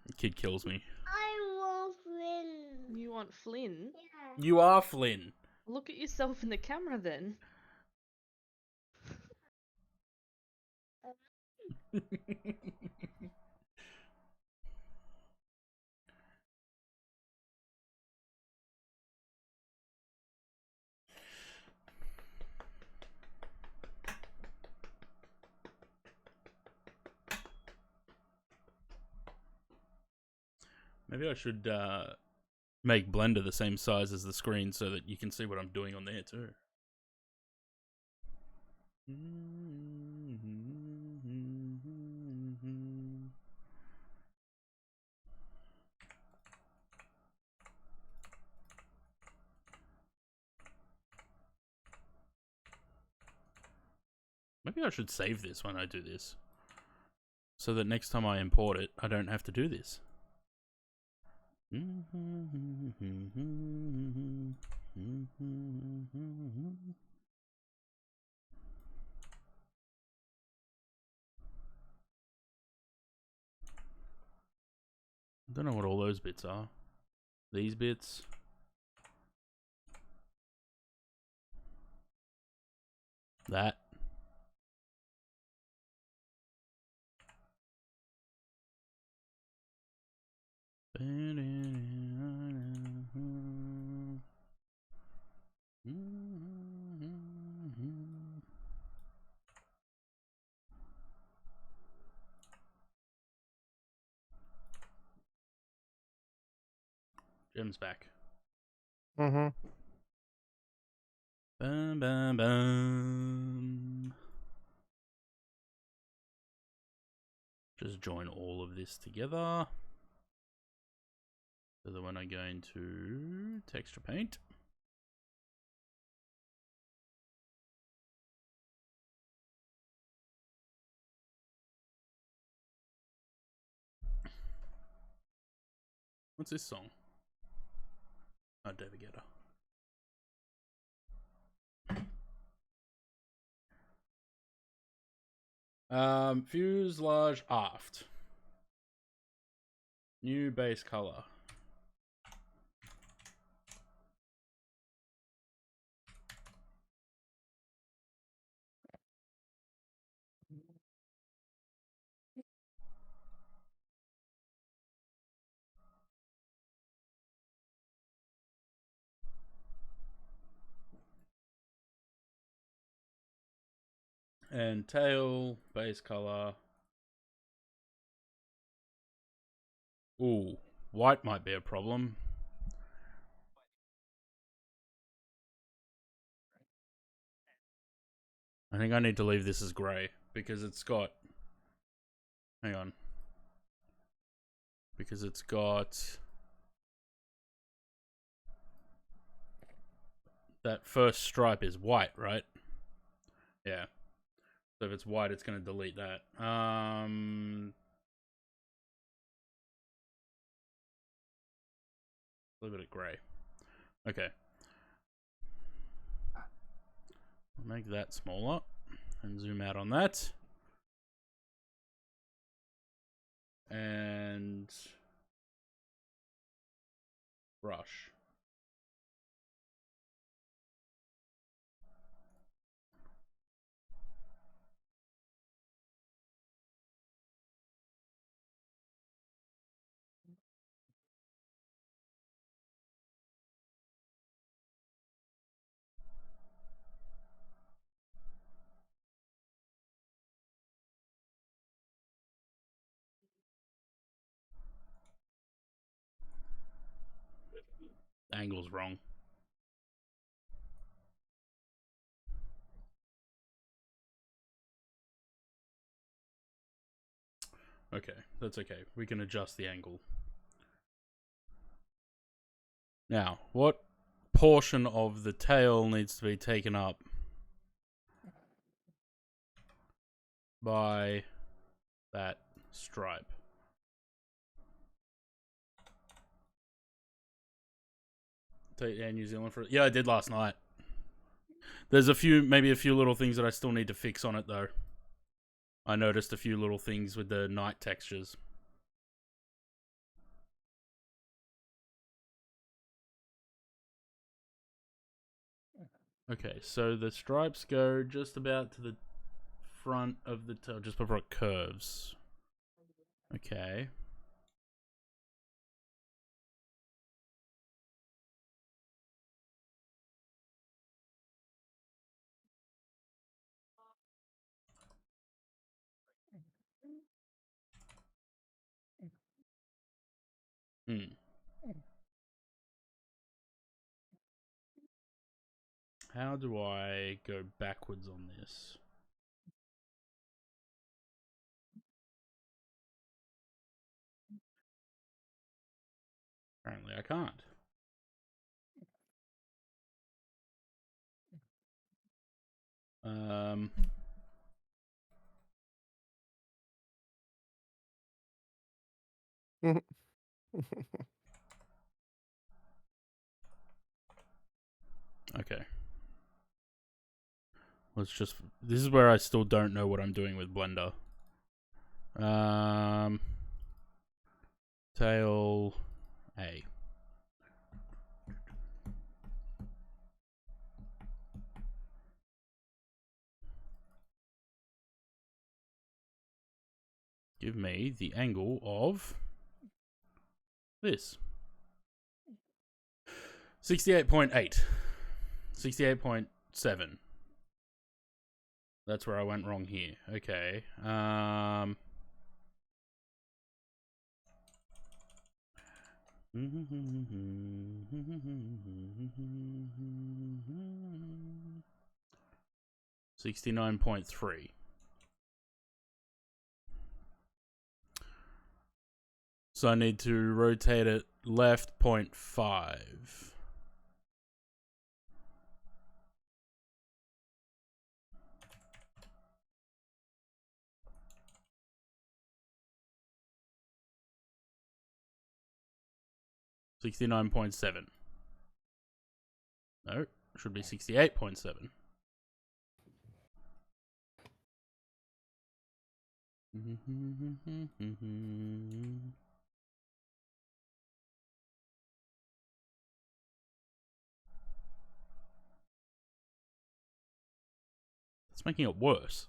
The kid kills me. I want Flynn. You want Flynn? Yeah. You are Flynn. Look at yourself in the camera then. Maybe I should make Blender the same size as the screen so that you can see what I'm doing on there too. Maybe I should save this when I do this, so that next time I import it, I don't have to do this. I don't know what all those bits are. These bits. That. Jim's back. Mm-hmm. Bum, bum, bum. Just join all of this together. So that when I go into texture paint, what's this song? Oh, David Guetta. Fuselage aft. New base color. And tail, base color. Ooh, white might be a problem. I think I need to leave this as grey because it's got. Hang on. Because it's got. That first stripe is white, right? Yeah. So if it's white, it's going to delete that. Leave it at grey. Okay. I'll make that smaller and zoom out on that. And brush. Angle's wrong. Okay, that's okay. We can adjust the angle. Now, what portion of the tail needs to be taken up by that stripe? Take Air New Zealand for it. Yeah, I did last night. There's maybe a few little things that I still need to fix on it though. I noticed a few little things with the night textures. Okay, so the stripes go just about to the front of the tail, just before it curves. Okay. Hmm. How do I go backwards on this? Apparently I can't. Okay. This is where I still don't know what I'm doing with Blender. Tail A. Give me the angle of this. 68.8. 68.7. That's where I went wrong here. Okay. 69.3. So I need to rotate it left 0.5. $69.7. No, should be 68.7. It's making it worse.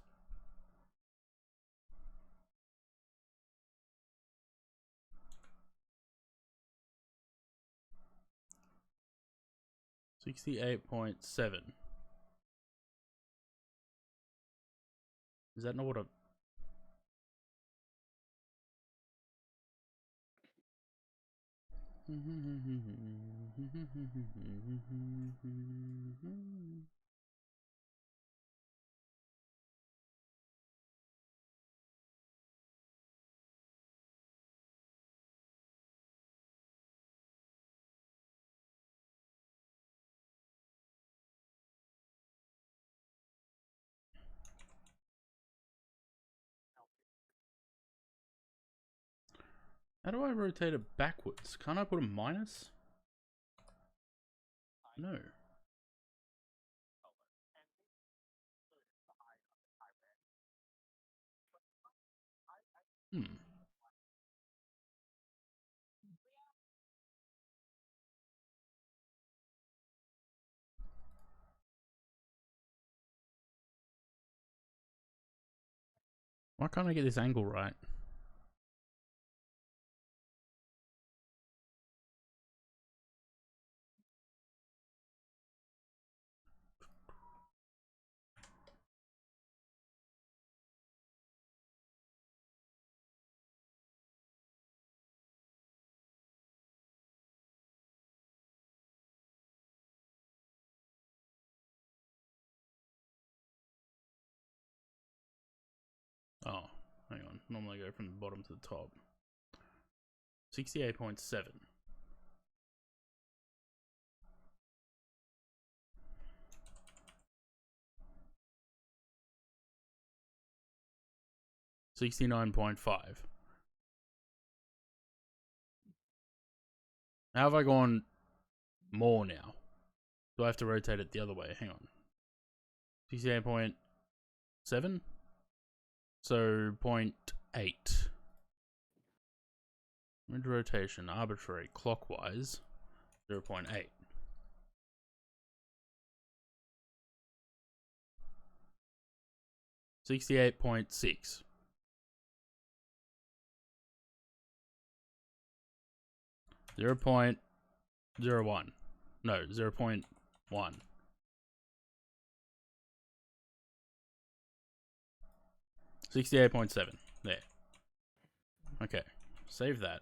$68.7. Is that not what I... How do I rotate it backwards? Can't I put a minus? No. Hmm. Why can't I get this angle right? Hang on. Normally I go from the bottom to the top. 68.7. $69.5. How have I gone more now? Do I have to rotate it the other way? Hang on. 68.7? So 0.8. Mid rotation, arbitrary, clockwise, 0.8. $68.6. 0.01. No, 0.1. $68.7. There. Okay. Save that.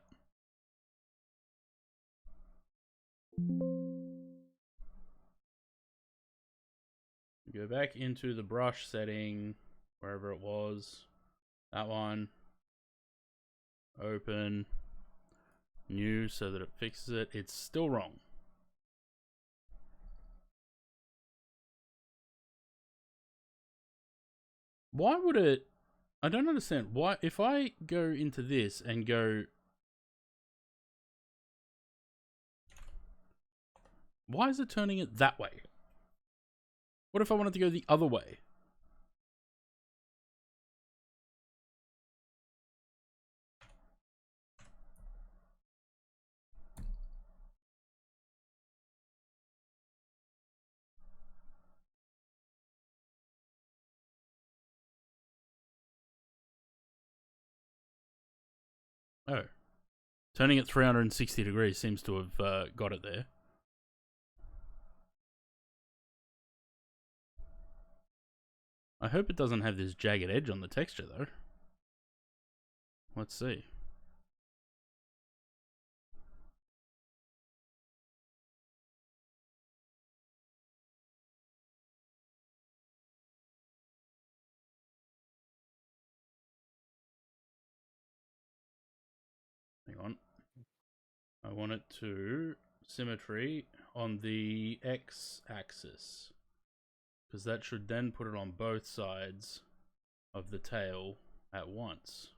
Go back into the brush setting, wherever it was. That one. Open. New, so that it fixes it. It's still wrong. Why would it... I don't understand. Why, if I go into this and go... Why is it turning it that way? What if I wanted to go the other way? Oh. Turning it 360 degrees seems to have got it there. I hope it doesn't have this jagged edge on the texture though. Let's see. Hang on. I want it to symmetry on the x-axis, because that should then put it on both sides of the tail at once.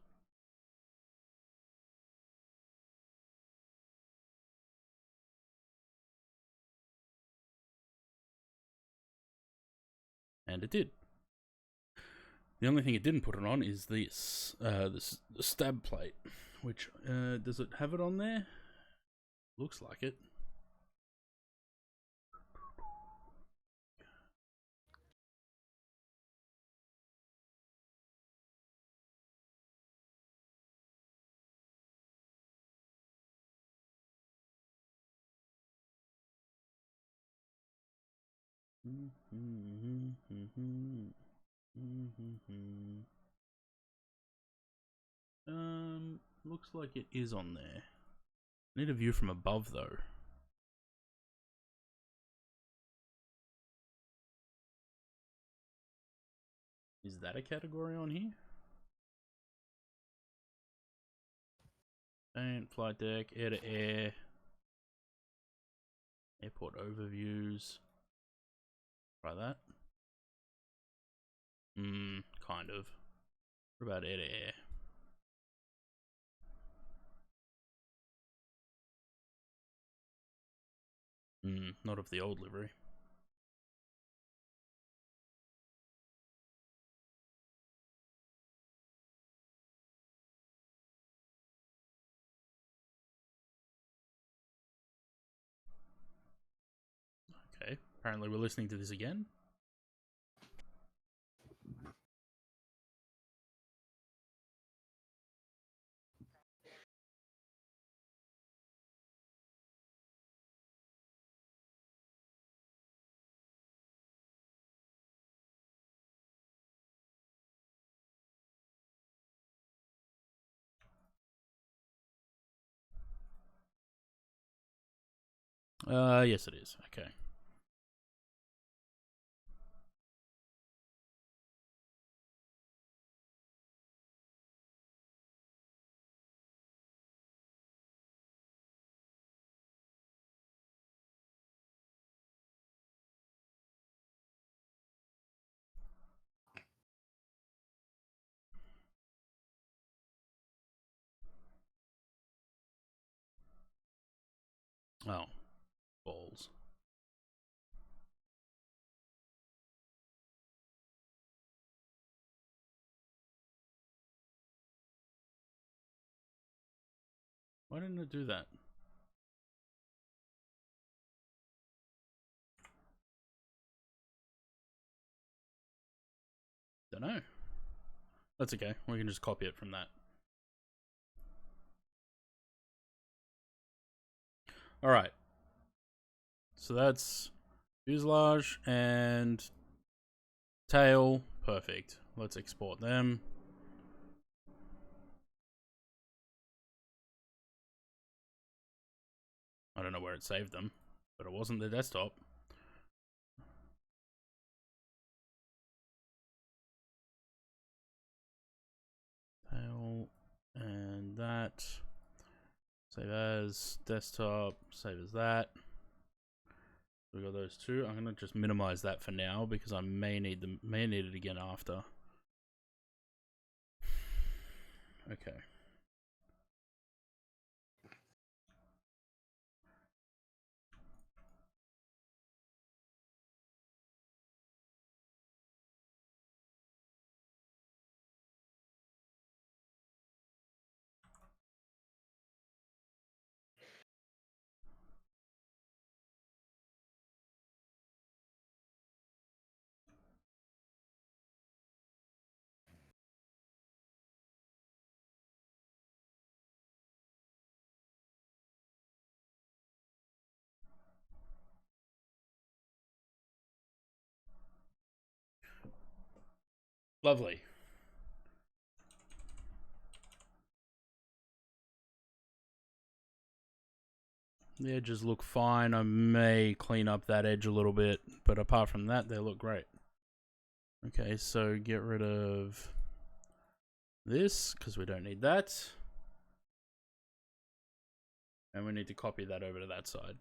And it did. The only thing it didn't put it on is this, the stab plate, which, does it have it on there? Looks like it. Looks like it is on there. Need a view from above though. Is that a category on here? Paint, flight deck, air to air, airport overviews. Try that. Kind of. What about air to air? Not of the old livery. Okay, apparently we're listening to this again. Yes it is. Okay. Oh, balls. Why didn't it do that? Don't know. That's okay. We can just copy it from that. All right. So that's fuselage and tail. Perfect. Let's export them. I don't know where it saved them, but it wasn't the desktop. Tail and that. Save as desktop. Save as that. We got those two. I'm gonna just minimize that for now because I may need it again after. Okay. Lovely. The edges look fine. I may clean up that edge a little bit, but apart from that, they look great. Okay, so get rid of this because we don't need that. And we need to copy that over to that side.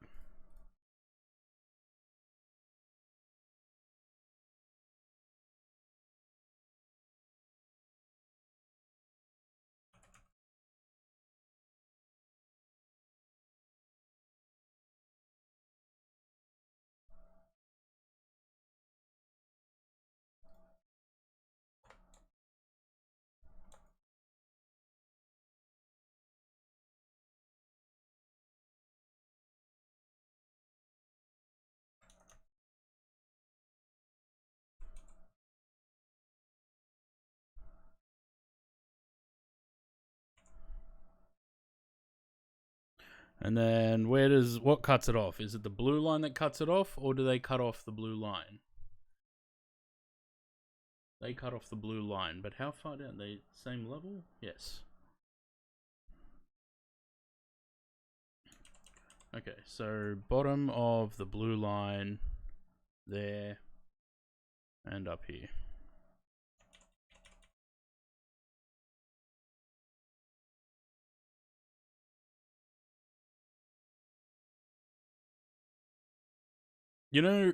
And then what cuts it off? Is it the blue line that cuts it off, or do they cut off the blue line? They cut off the blue line, but how far down? They same level? Yes. Okay, so bottom of the blue line there and up here. You know,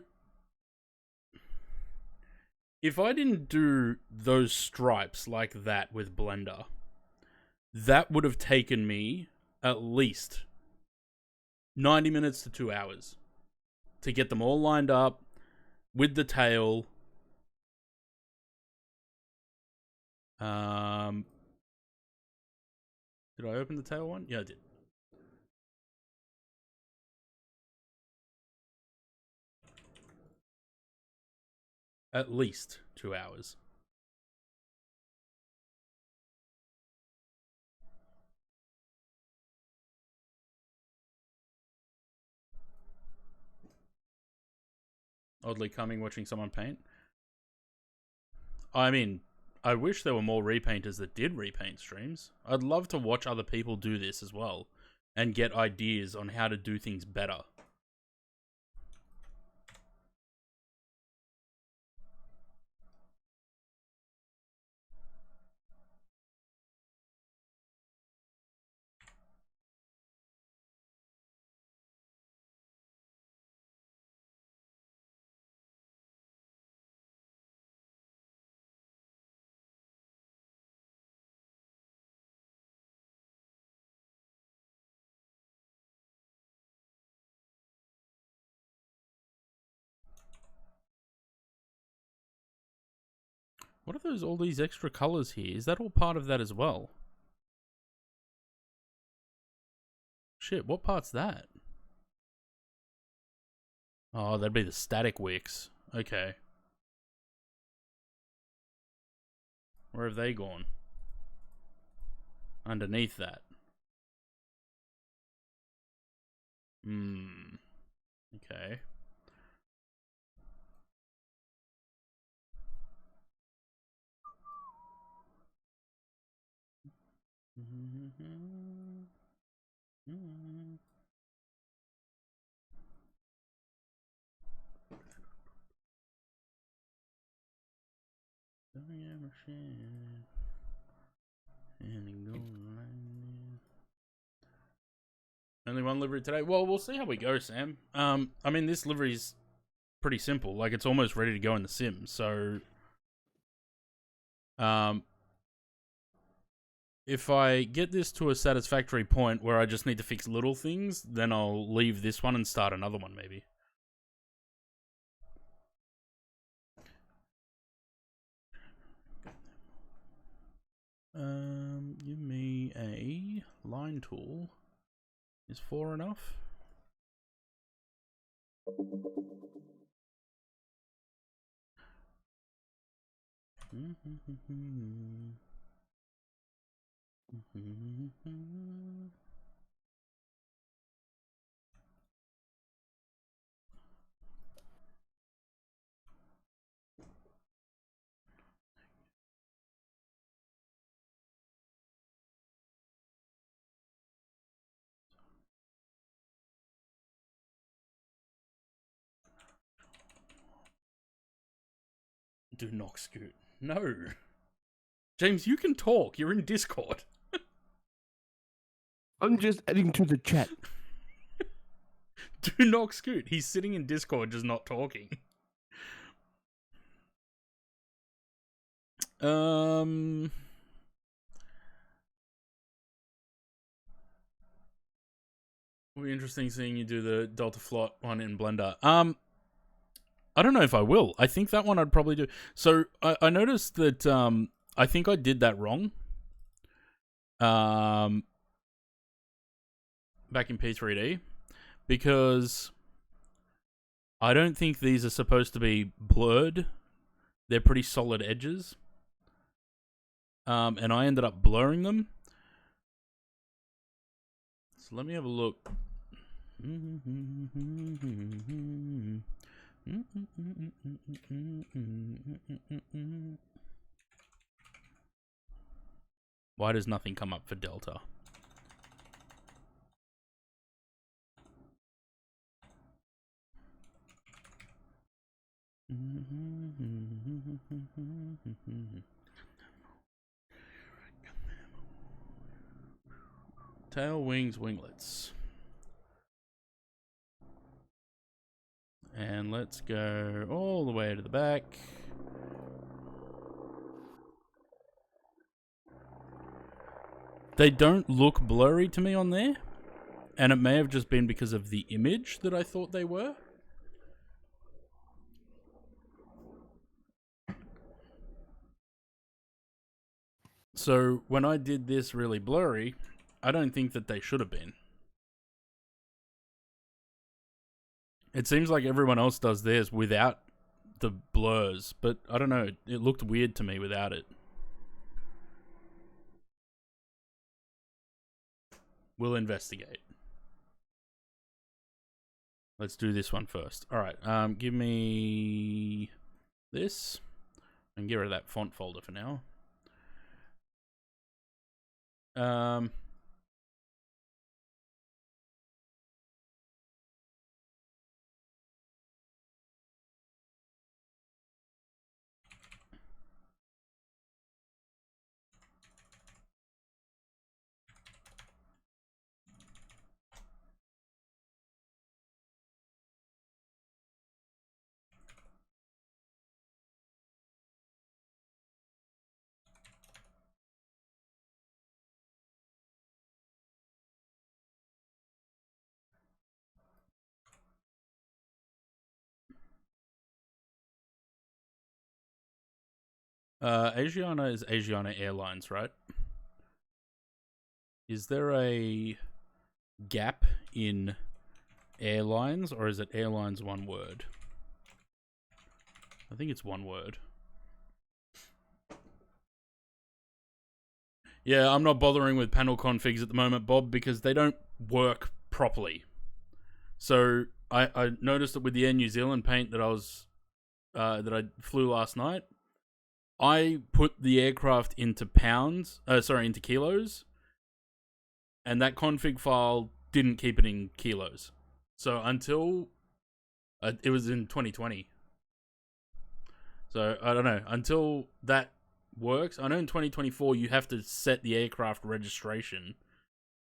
if I didn't do those stripes like that with Blender, that would have taken me at least 90 minutes to 2 hours to get them all lined up with the tail. Did I open the tail one? Yeah, I did. At least 2 hours. Oddly coming watching someone paint. I mean, I wish there were more repainters that did repaint streams. I'd love to watch other people do this as well and get ideas on how to do things better. What are those, all these extra colors here? Is that all part of that as well? Shit, what part's that? Oh, that'd be the static wicks. Okay. Where have they gone? Underneath that. Okay. Only one livery today. Well, we'll see how we go, Sam. I mean, this livery's pretty simple. Like, it's almost ready to go in the sim. So, if I get this to a satisfactory point where I just need to fix little things, then I'll leave this one and start another one, maybe. Give me a line tool. Is 4 enough? Do knock scoot. No. James, you can talk. You're in Discord. I'm just adding to the chat. Do knock scoot. He's sitting in Discord just not talking. It'll be interesting seeing you do the Delta Flot one in Blender. I don't know if I will. I think that one I'd probably do. So I noticed that I think I did that wrong. Back in P3D, because I don't think these are supposed to be blurred. They're pretty solid edges. And I ended up blurring them. So let me have a look. Why does nothing come up for Delta? Tail, wings, winglets. And let's go all the way to the back. They don't look blurry to me on there. And it may have just been because of the image that I thought they were. So when I did this really blurry, I don't think that they should have been. It seems like everyone else does theirs without the blurs, but I don't know, it looked weird to me without it. We'll investigate. Let's do this one first. Alright, give me this. And get rid of that font folder for now. Asiana is Asiana Airlines, right? Is there a gap in airlines, or is it airlines one word? I think it's one word. Yeah, I'm not bothering with panel configs at the moment, Bob, because they don't work properly. So I noticed that with the Air New Zealand paint that I flew last night, I put the aircraft into into kilos, and that config file didn't keep it in kilos. So until it was in 2020. So I don't know, until that works. I know in 2024 you have to set the aircraft registration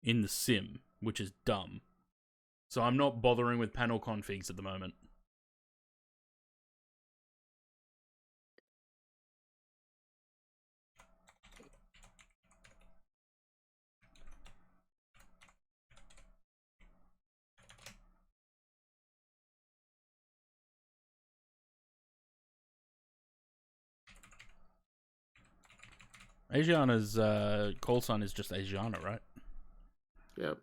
in the sim, which is dumb. So I'm not bothering with panel configs at the moment. Asiana's call sign is just Asiana, right? Yep.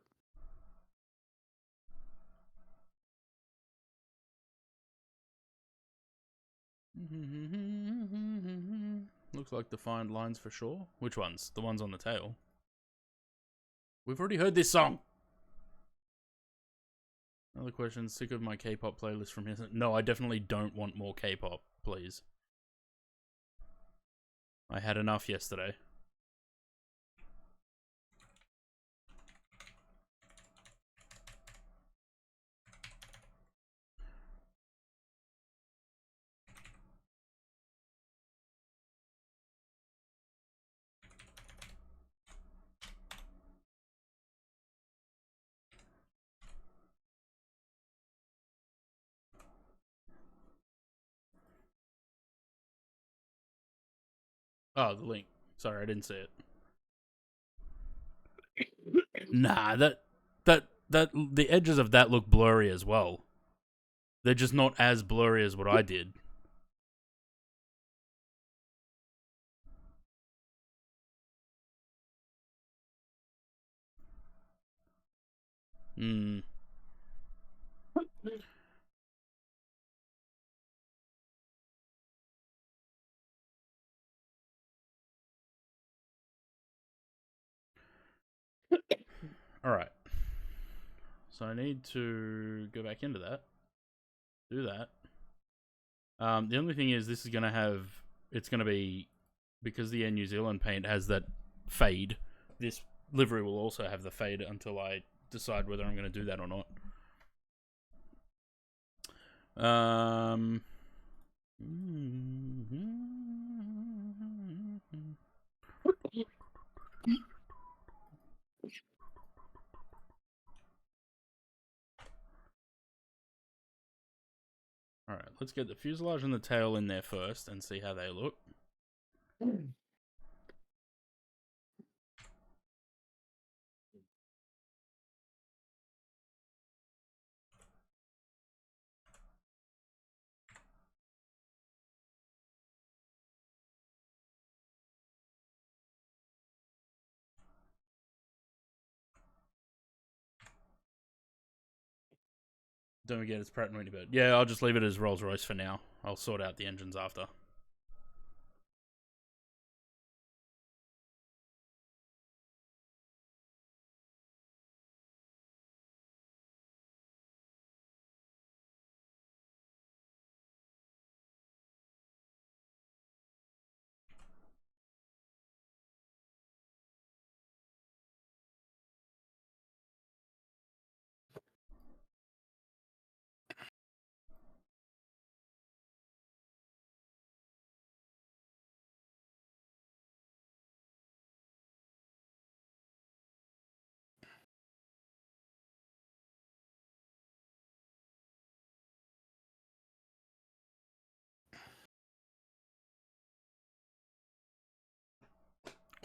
Looks like defined lines for sure. Which ones? The ones on the tail. We've already heard this song. Another question. Sick of my K-pop playlist from here. No, I definitely don't want more K-pop, please. I had enough yesterday. Oh, the link. Sorry, I didn't see it. Nah, the edges of that look blurry as well. They're just not as blurry as what I did. Hmm. Alright. So I need to go back into that. Do that. The only thing is this is going to have... It's going to be... Because the Air New Zealand paint has that fade, this livery will also have the fade until I decide whether I'm going to do that or not. Alright, let's get the fuselage and the tail in there first and see how they look. Don't forget it's Pratt & Whitney bird. Yeah, I'll just leave it as Rolls-Royce for now. I'll sort out the engines after.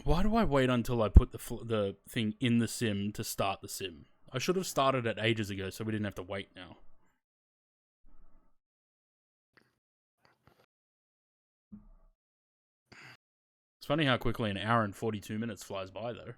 Why do I wait until I put the thing in the sim to start the sim? I should have started it ages ago so we didn't have to wait now. It's funny how quickly an hour and 42 minutes flies by, though.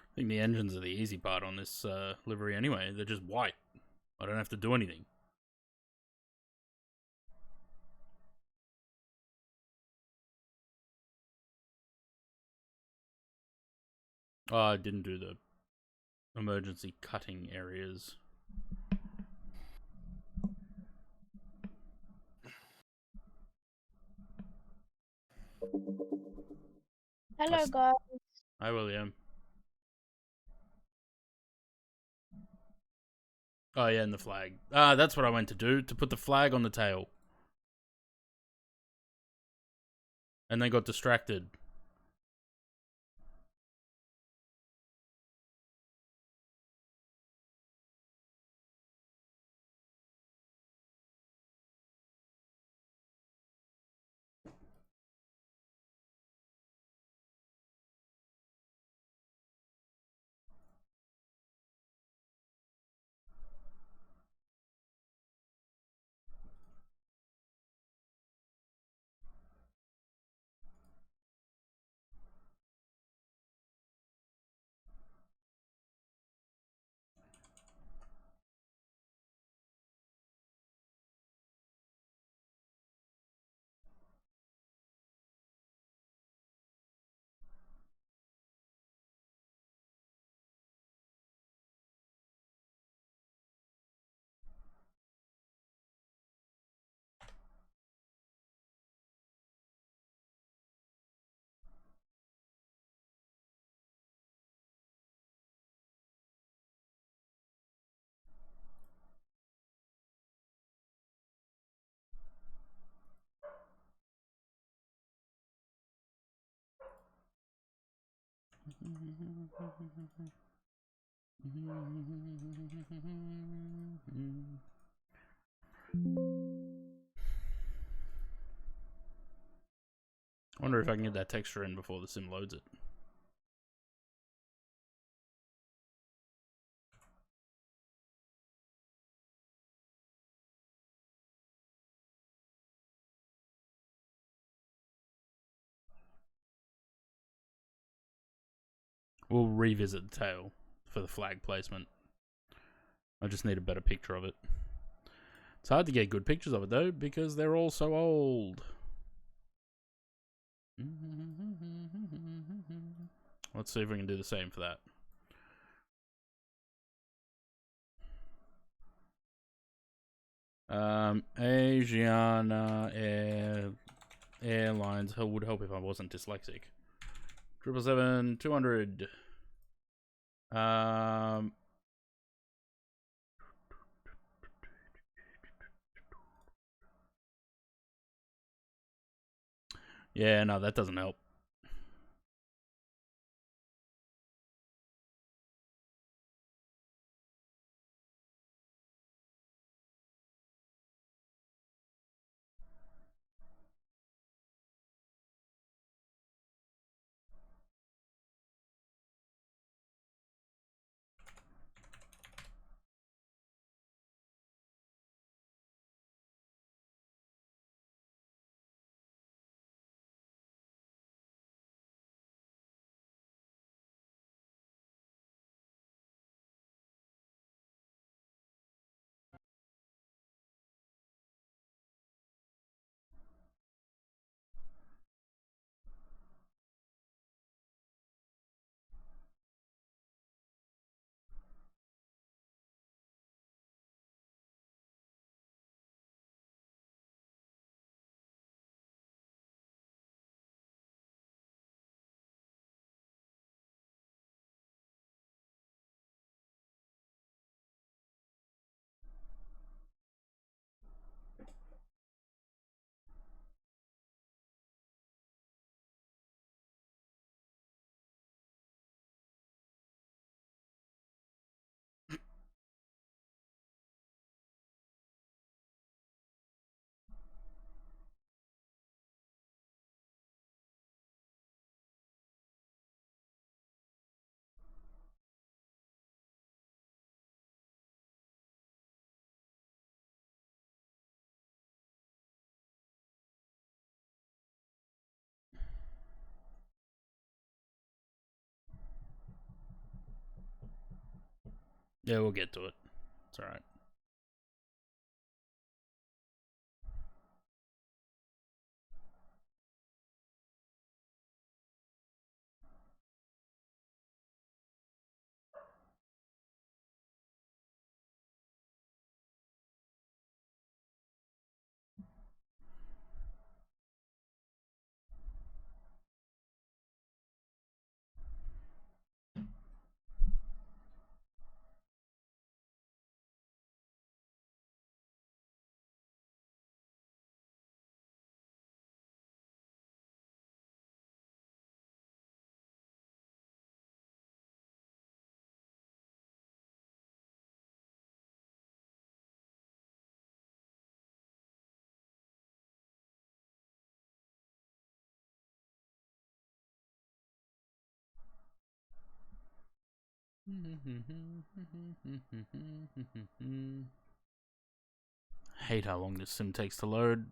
I think the engines are the easy part on this livery anyway. They're just white. I don't have to do anything. Oh, I didn't do the emergency cutting areas. Hello, guys. Hi, William. Oh, yeah, and the flag. That's what I went to do, to put the flag on the tail. And then got distracted. I wonder if I can get that texture in before the sim loads it. We'll revisit the tail for the flag placement. I just need a better picture of it. It's hard to get good pictures of it, though, because they're all so old. Let's see if we can do the same for that. Asiana Airlines would help if I wasn't dyslexic. 777 200. Yeah, no, that doesn't help. Yeah, we'll get to it. It's alright. Hate how long this sim takes to load.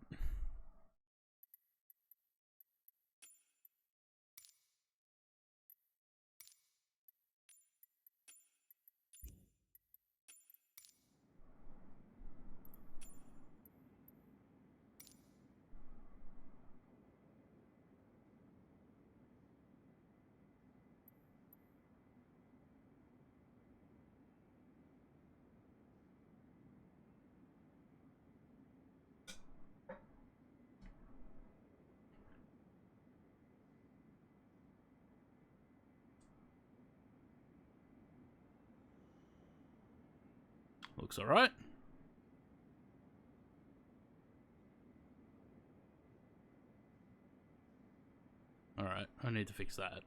Looks alright. Alright, I need to fix that.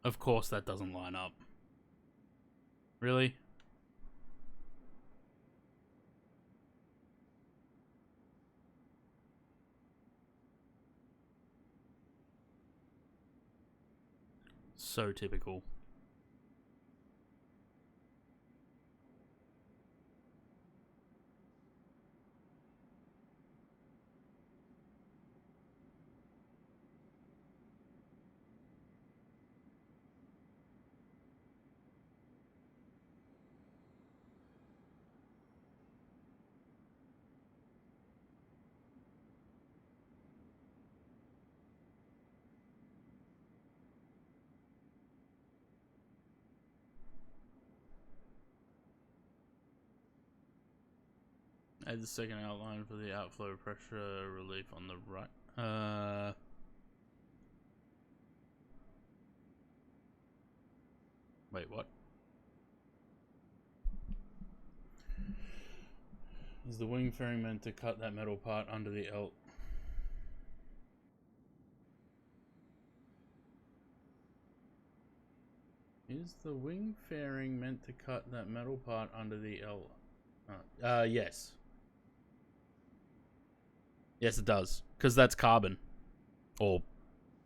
Of course that doesn't line up. Really? So typical. Add the second outline for the outflow pressure relief on the right. Wait, what? Is the wing fairing meant to cut that metal part under the L? Is the wing fairing meant to cut that metal part under the L? Yes. Yes, it does. Because that's carbon. Or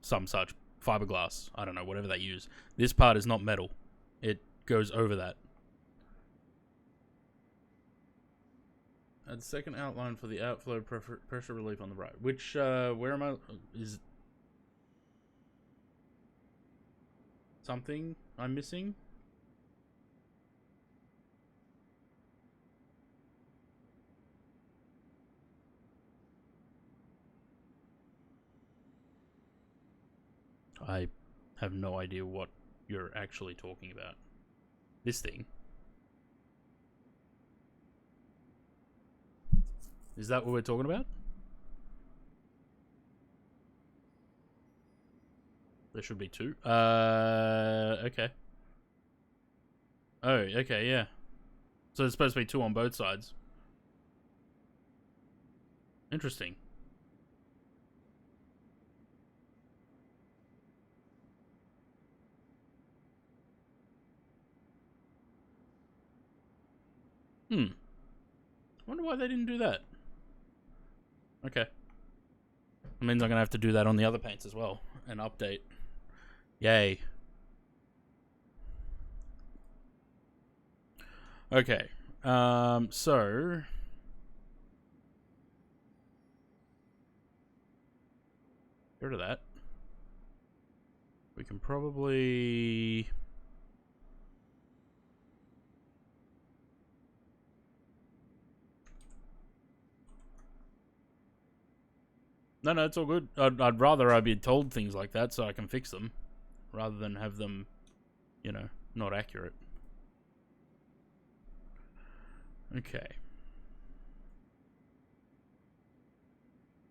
some such. Fiberglass. I don't know, whatever they use. This part is not metal. It goes over that. Add second outline for the outflow pressure relief on the right. Which, where am I? Is something I'm missing? I have no idea what you're actually talking about. This thing. Is that what we're talking about? There should be two. Okay. Oh, okay, yeah. So there's supposed to be two on both sides. Interesting. Wonder why they didn't do that. Okay. That means I'm gonna have to do that on the other paints as well. And update. Yay. Okay. So get rid of that. We can probably No, it's all good. I'd rather I be told things like that so I can fix them, rather than have them, you know, not accurate. Okay.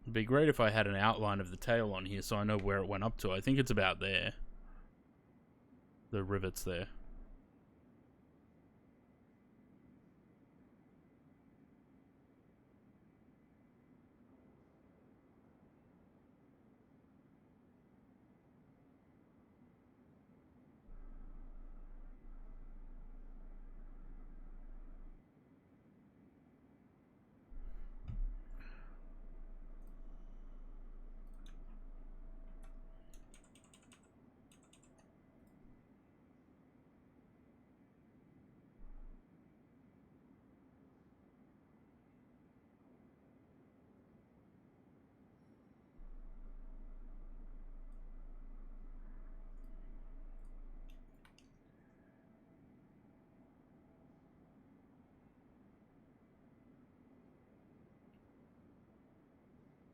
It'd be great if I had an outline of the tail on here so I know where it went up to. I think it's about there. The rivets there.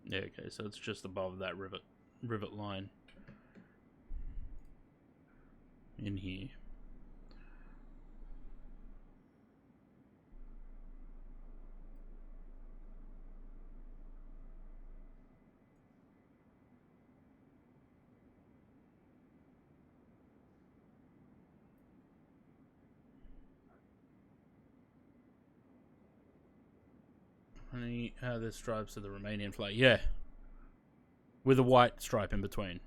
Yeah, okay, so it's just above that rivet line in here. Honey, there's stripes of the Romanian flag. Yeah. With a white stripe in between.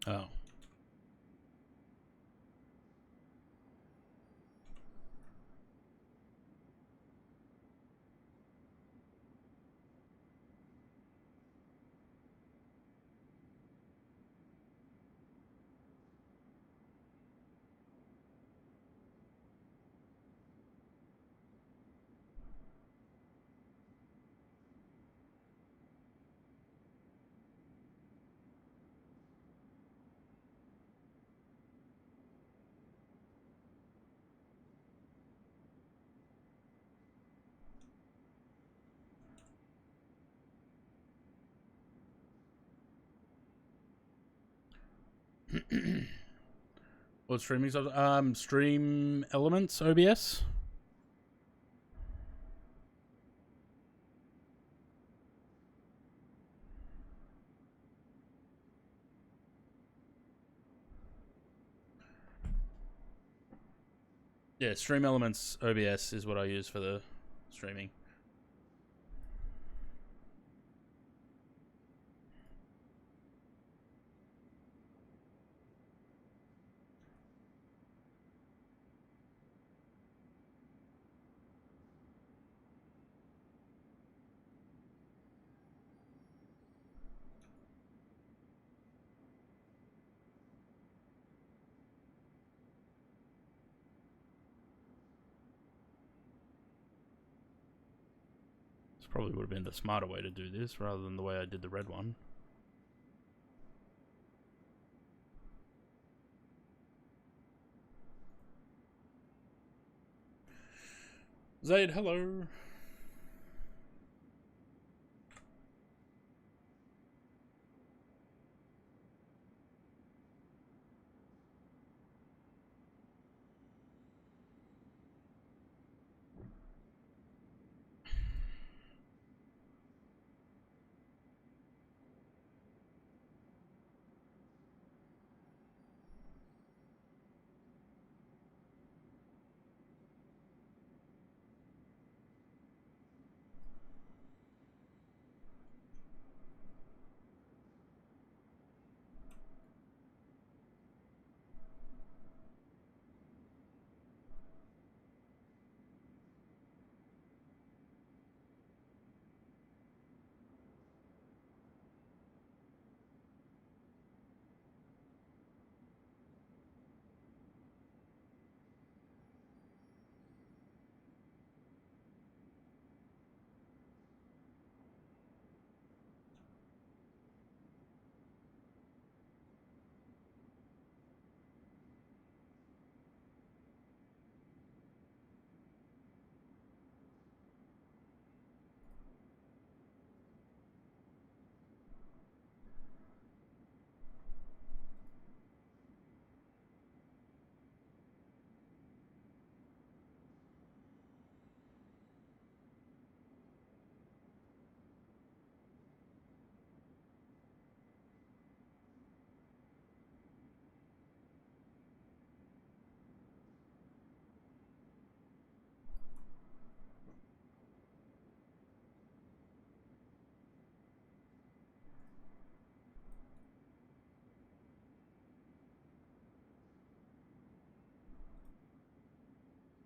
Oh. What streaming software? Stream Elements OBS. Yeah, Stream Elements OBS is what I use for the streaming. This probably would have been the smarter way to do this rather than the way I did the red one. Zaid, hello.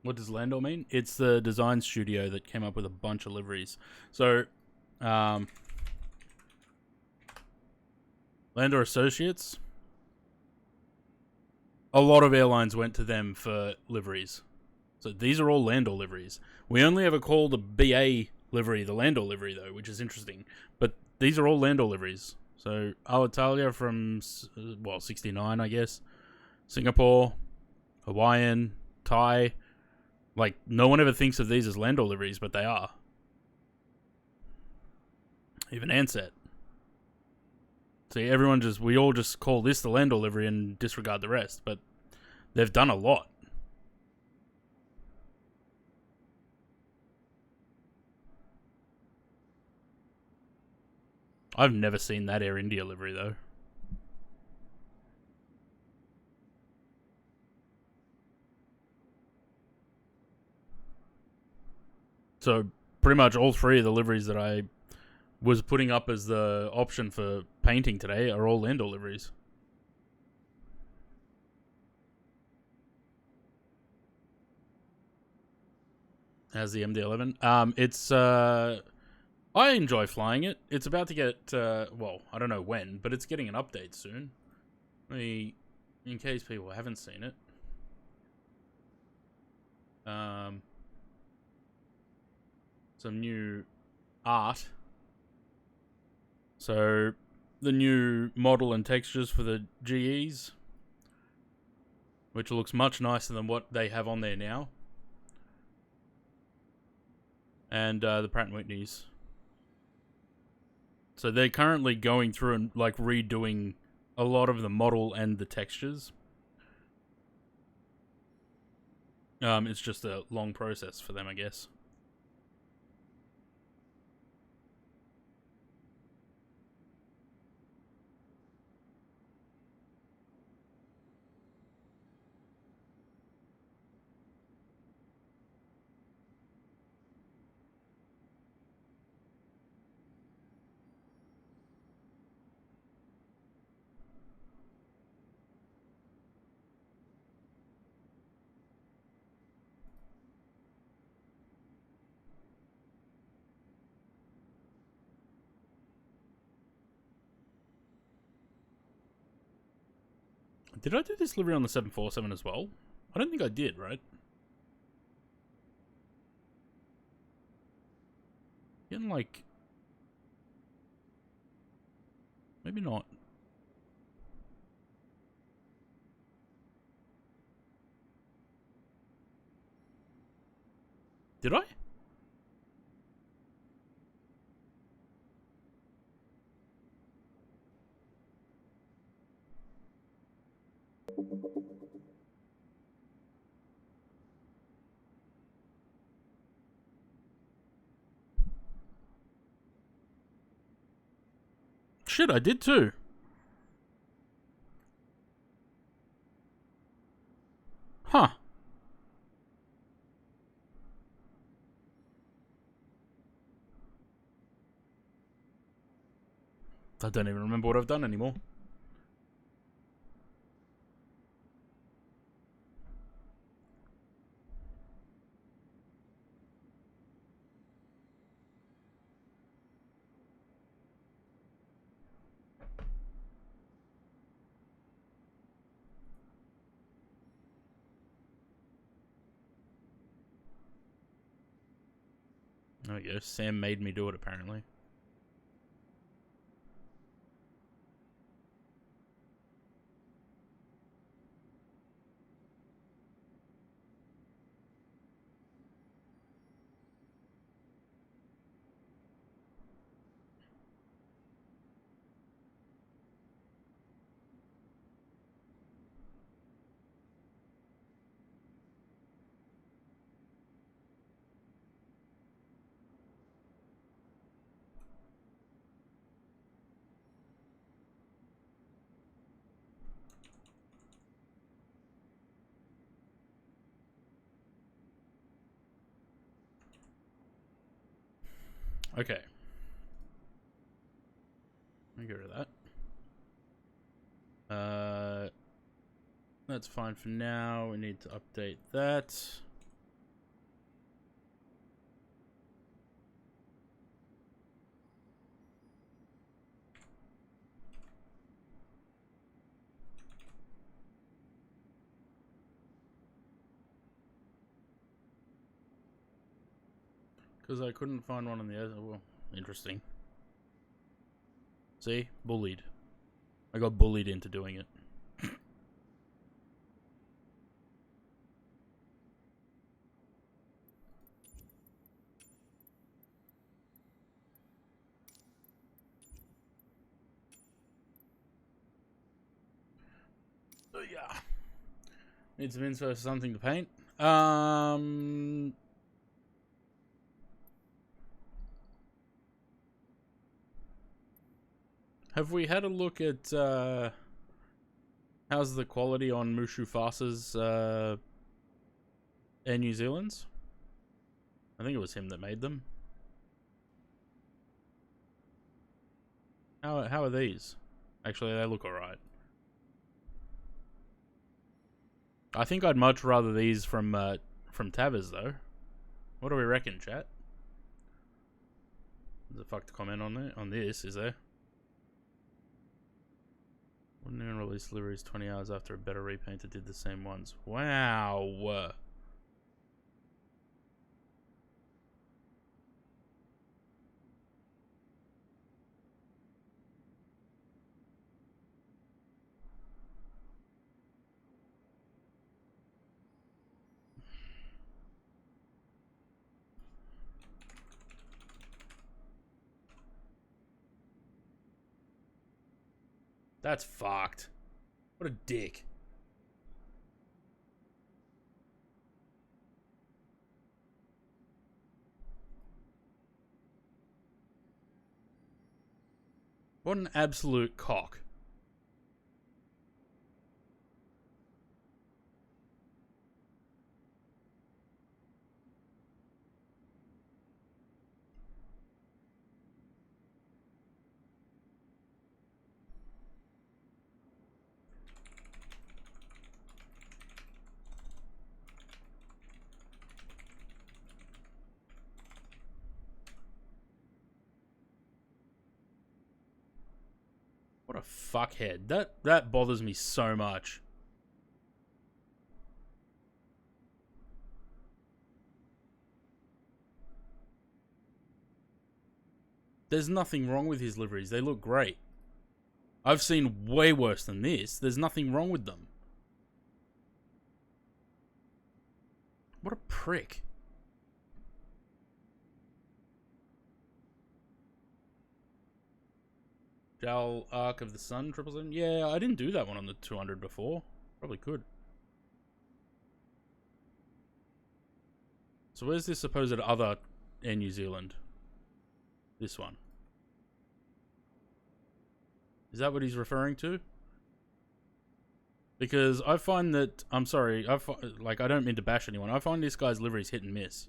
What does Landor mean? It's the design studio that came up with a bunch of liveries. So, Landor Associates, a lot of airlines went to them for liveries. So these are all Landor liveries. We only ever call the BA livery the Landor livery, though, which is interesting. But these are all Landor liveries. So Alitalia from, 69, I guess. Singapore, Hawaiian, Thai. Like, no one ever thinks of these as Landor liveries, but they are. Even Ansett. See, we all just call this the Landor livery and disregard the rest, but they've done a lot. I've never seen that Air India livery, though. So, pretty much all three of the liveries that I was putting up as the option for painting today are all Landor liveries. How's the MD-11? I enjoy flying it. It's about to get, I don't know when, but it's getting an update soon. In case people haven't seen it. Some new art. So, the new model and textures for the GEs, which looks much nicer than what they have on there now. And the Pratt & Whitneys. So they're currently going through and like redoing a lot of the model and the textures. It's just a long process for them, I guess. Did I do this delivery on the 747 as well? I don't think I did, right? Getting like... Maybe not. Did I? Shit, I did too. Huh. I don't even remember what I've done anymore. There we go. Sam made me do it, apparently. Okay. Let me get rid of that. That's fine for now. We need to update that. Because I couldn't find one on the other. Well, interesting. See? Bullied. I got bullied into doing it. So yeah. Need some info for something to paint. Have we had a look at how's the quality on Mushu Fasa's Air New Zealand's? I think it was him that made them. How are these? Actually, they look alright. I think I'd much rather these from Tavers though. What do we reckon, chat? There's a fuck to comment on this, is there? Wouldn't even release deliveries 20 hours after a better repainter did the same ones. Wow. That's fucked. What a dick. What an absolute cock. What a fuckhead. That bothers me so much. There's nothing wrong with his liveries. They look great. I've seen way worse than this. There's nothing wrong with them. What a prick. Jal Arc of the Sun, 777. Yeah, I didn't do that one on the 200 before. Probably could. So where's this supposed other Air New Zealand? This one. Is that what he's referring to? Because I find that... I'm sorry, I don't mean to bash anyone. I find this guy's liveries hit and miss.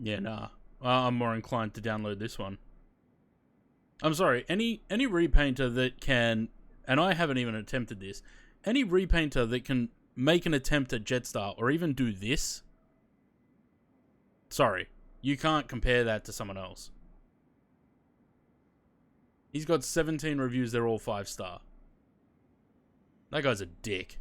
Yeah, nah. I'm more inclined to download this one. I'm sorry, any repainter that can, and I haven't even attempted this, any repainter that can make an attempt at Jetstar or even do this, sorry, you can't compare that to someone else. He's got 17 reviews, they're all 5-star. That guy's a dick.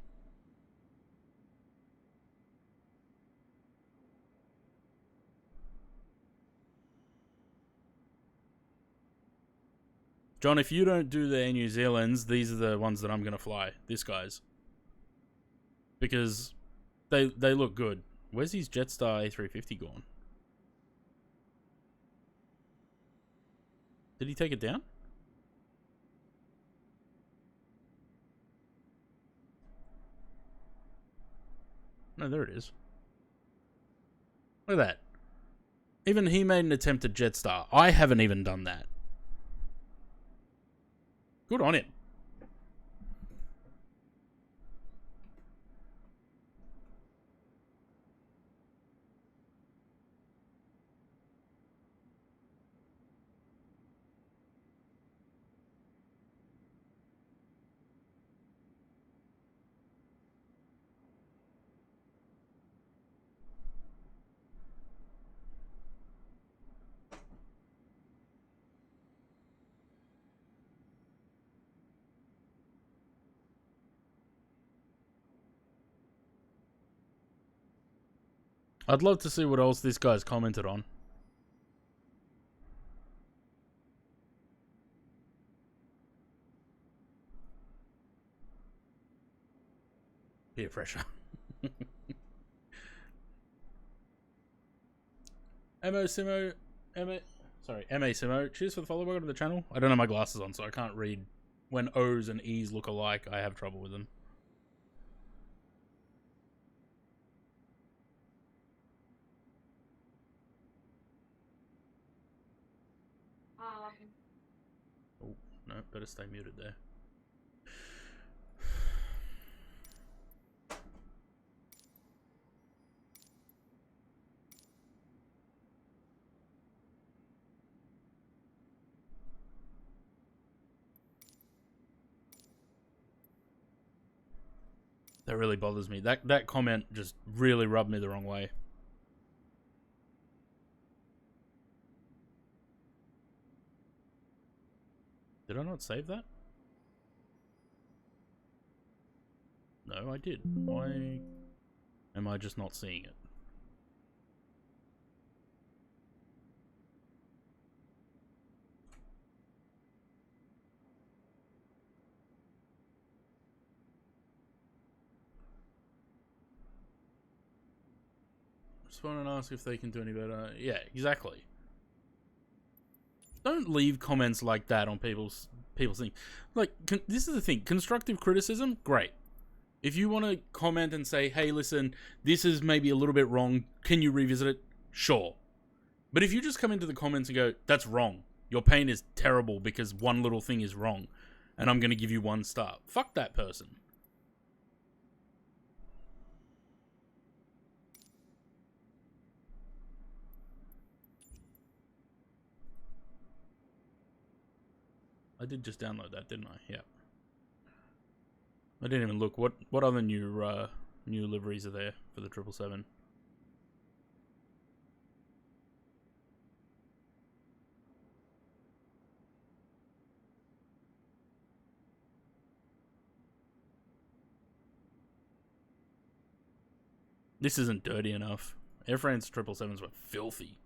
John, if you don't do the Air New Zealands, these are the ones that I'm going to fly. This guy's. Because they look good. Where's his Jetstar A350 gone? Did he take it down? No, there it is. Look at that. Even he made an attempt at Jetstar. I haven't even done that. Good on him. I'd love to see what else this guy's commented on. Peer pressure. MA Simo. Cheers for the follow. Welcome to the channel. I don't have my glasses on, so I can't read. When O's and E's look alike, I have trouble with them. Oh, no, better stay muted there. That really bothers me. That comment just really rubbed me the wrong way. Did I not save that? No, I did. Why am I just not seeing it? Just want to ask if they can do any better. Yeah, exactly. Don't leave comments like that on people's things. Like, this is the thing. Constructive criticism, great. If you want to comment and say, hey, listen, this is maybe a little bit wrong, can you revisit it? Sure. But if you just come into the comments and go, that's wrong, your paint is terrible because one little thing is wrong, and I'm going to give you 1 star. Fuck that person. I did just download that, didn't I? Yeah. I didn't even look. What other new liveries are there for the 777? This isn't dirty enough. Air France 777s were filthy.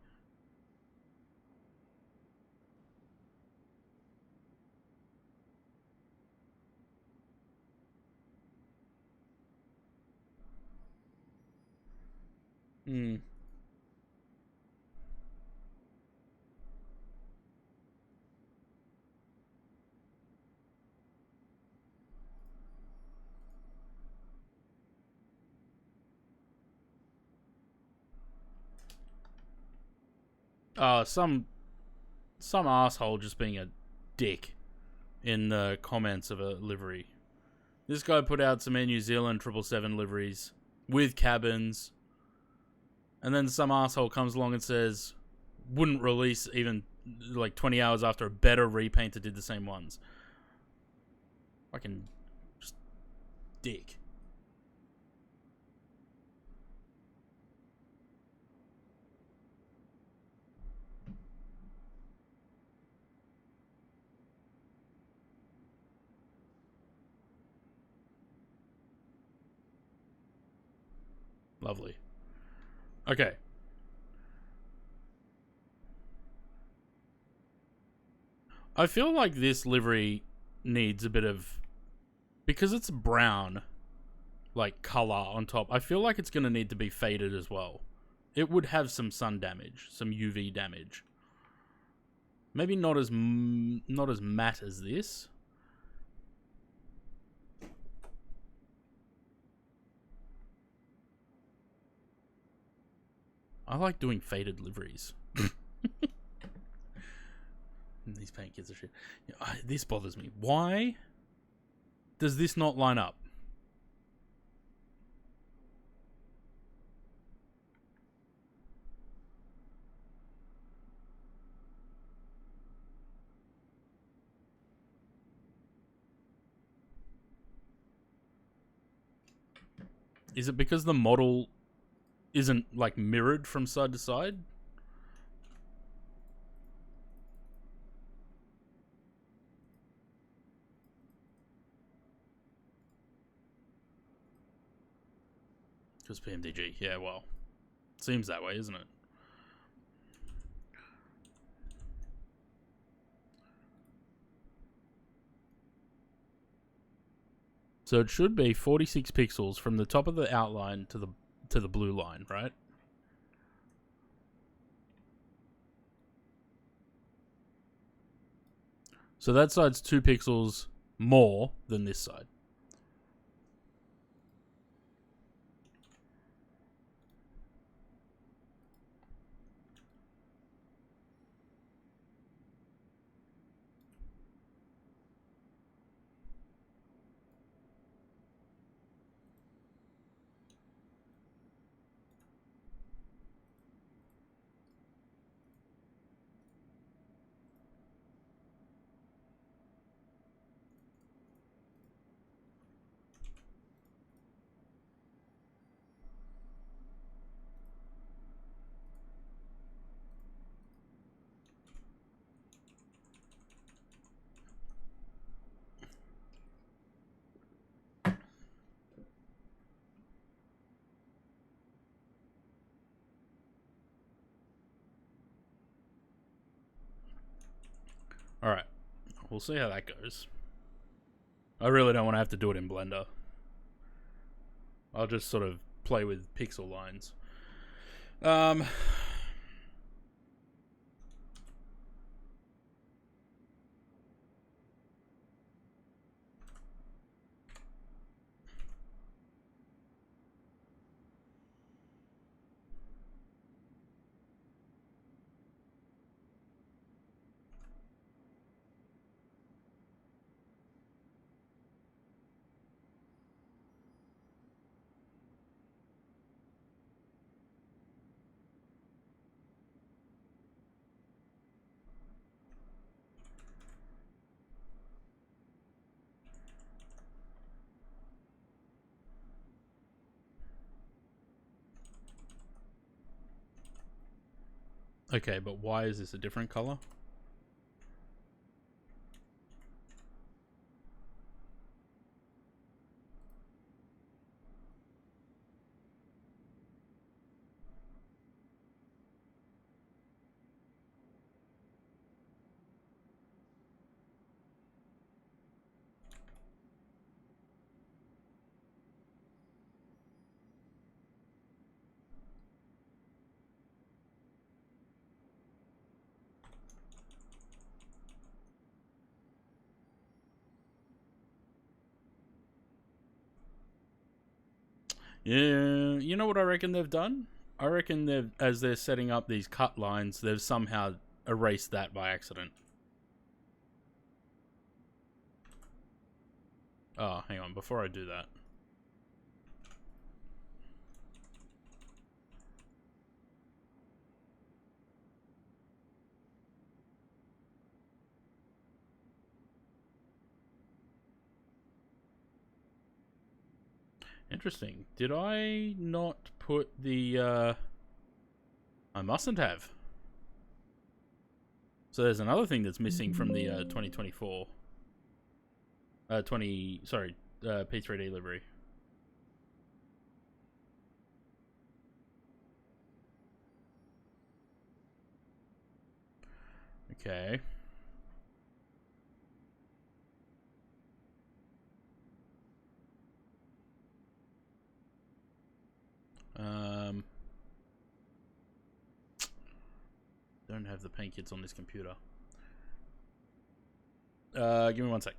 Hmm. Some asshole just being a dick in the comments of a livery. This guy put out some Air New Zealand 777 liveries with cabins, and then some asshole comes along and says, wouldn't release even like 20 hours after a better repainter did the same ones. Fucking just dick. Lovely. Okay. I feel like this livery needs a bit of... Because it's brown, like, color on top, I feel like it's going to need to be faded as well. It would have some sun damage, some UV damage. Maybe not as matte as this. I like doing faded liveries. These paint kids are shit. This bothers me. Why does this not line up? Is it because the model isn't like mirrored from side to side? Because PMDG, yeah, well, seems that way, isn't it? So it should be 46 pixels from the top of the outline to the blue line, right? So that side's 2 pixels more than this side. Alright, we'll see how that goes. I really don't want to have to do it in Blender. I'll just sort of play with pixel lines. Okay, but why is this a different color? Yeah, you know what I reckon they've done? I reckon they've, as they're setting up these cut lines, they've somehow erased that by accident. Oh, hang on, before I do that. Interesting. Did I not put the, I mustn't have. So there's another thing that's missing from the 2024. P3D livery. Okay. Don't have the paint kits on this computer. Give me one sec.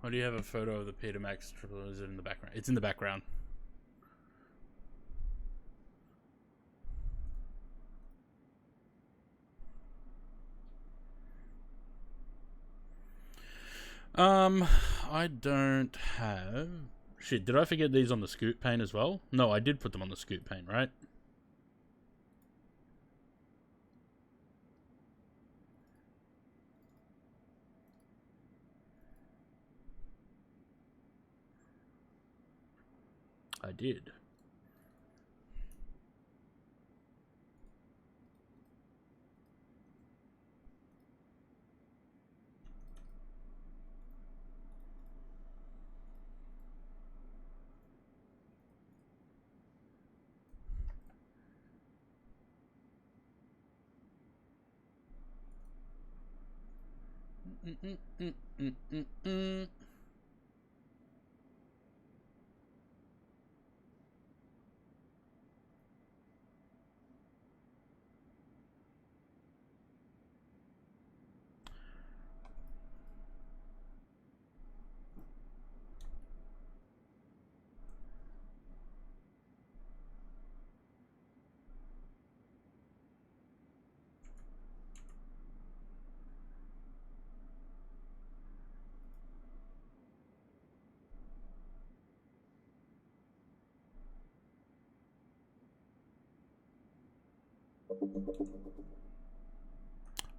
Why do you have a photo of the Peter Max triple? Is it in the background? It's in the background. I don't have... Shit, did I forget these on the scoop paint as well? No, I did put them on the scoop paint, right? I did.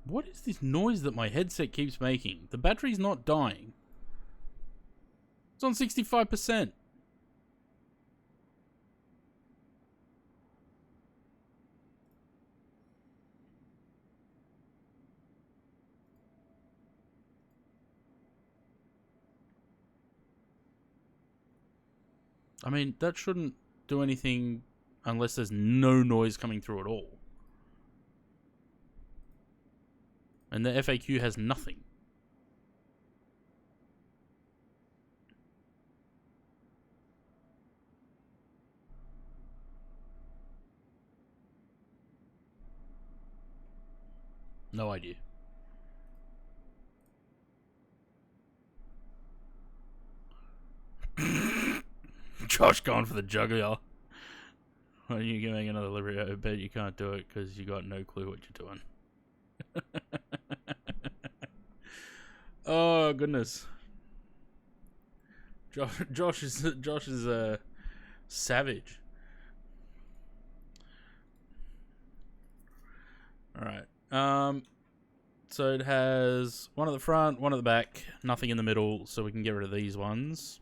What is this noise that my headset keeps making? The battery's not dying. It's on 65%. I mean, that shouldn't do anything unless there's no noise coming through at all. And the FAQ has nothing. No idea. Josh going for the jugular. When you can make another delivery, I bet you can't do it because you got no clue what you're doing. Oh goodness. Josh is a savage. All right. So it has one at the front, one at the back, nothing in the middle, so we can get rid of these ones.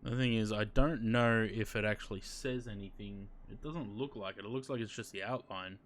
The thing is, I don't know if it actually says anything. It doesn't look like it. It looks like it's just the outline.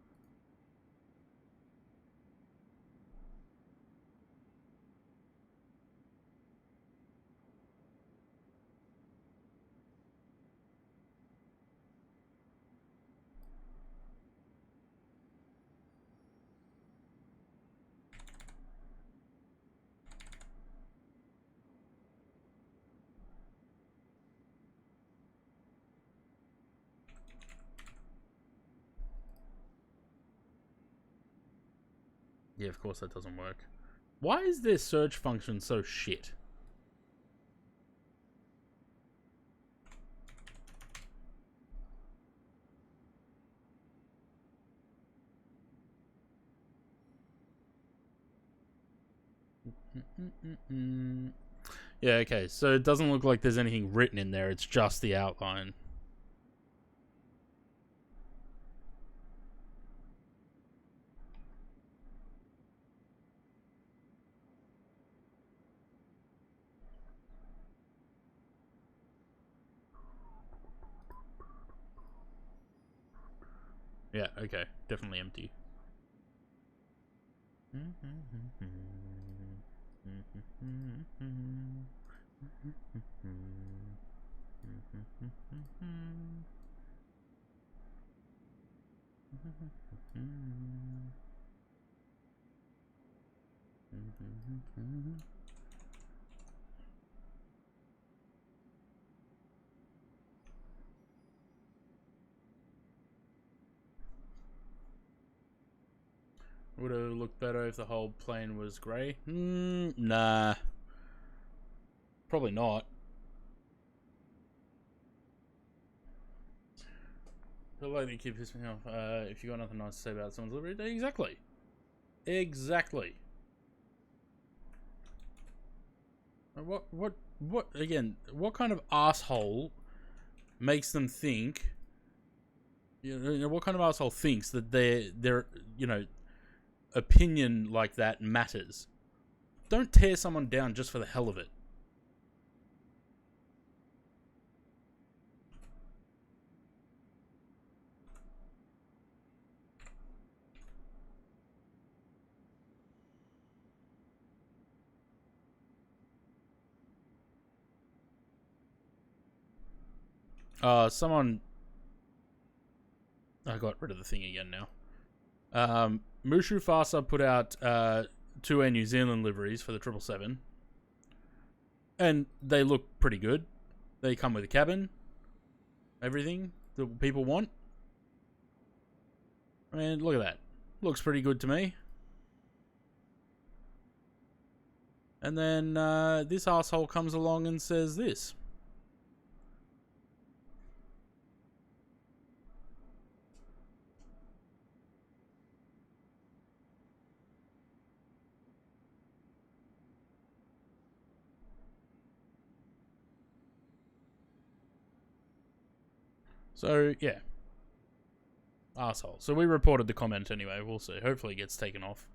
Yeah, of course that doesn't work. Why is their search function so shit? Yeah, okay, so it doesn't look like there's anything written in there, it's just the outline. Yeah, okay, definitely empty. Would it look better if the whole plane was grey? Nah. Probably not. The lady keep pissing me off. If you got nothing nice to say about someone's delivery day, exactly. Exactly. What again, what kind of asshole makes them think, you know, what kind of asshole thinks that their you know, opinion like that matters? Don't tear someone down just for the hell of it. Someone. I got rid of the thing again now. Mushu Fasa put out 2 Air New Zealand liveries for the 777. And they look pretty good. They come with a cabin. Everything that people want. I mean, look at that. Looks pretty good to me. And then this asshole comes along and says this. So, yeah. Asshole. So we reported the comment anyway. We'll see. Hopefully it gets taken off.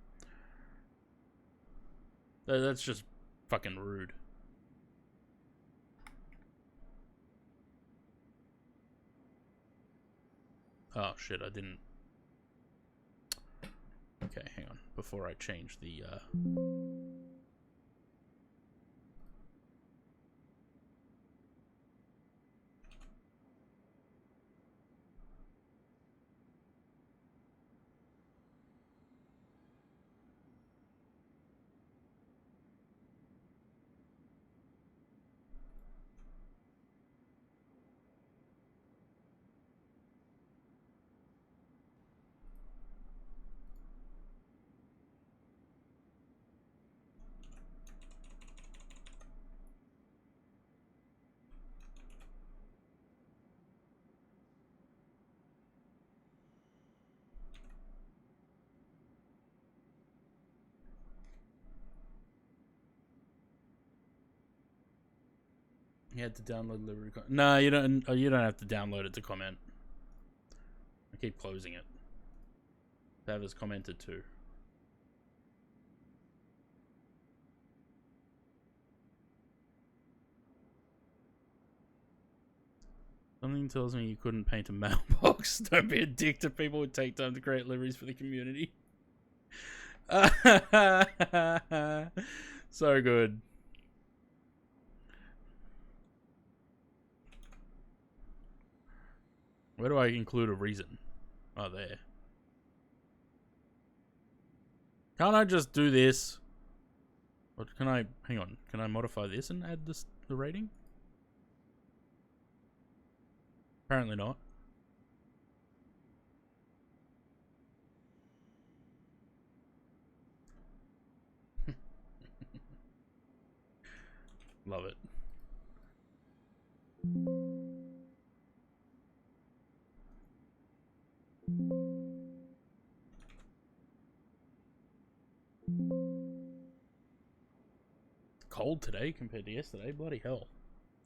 That's just fucking rude. Oh, shit. I didn't... Okay, hang on. Before I change the... You had to download livery. No, you don't. You don't have to download it to comment. I keep closing it. That has commented too. Something tells me you couldn't paint a mailbox. Don't be a dick to people who take time to create liveries for the community. So good. Where do I include a reason? Oh, there. Can't I just do this? Or can I... Hang on. Can I modify this and add this the rating? Apparently not. Love it. Cold today compared to yesterday. Bloody hell.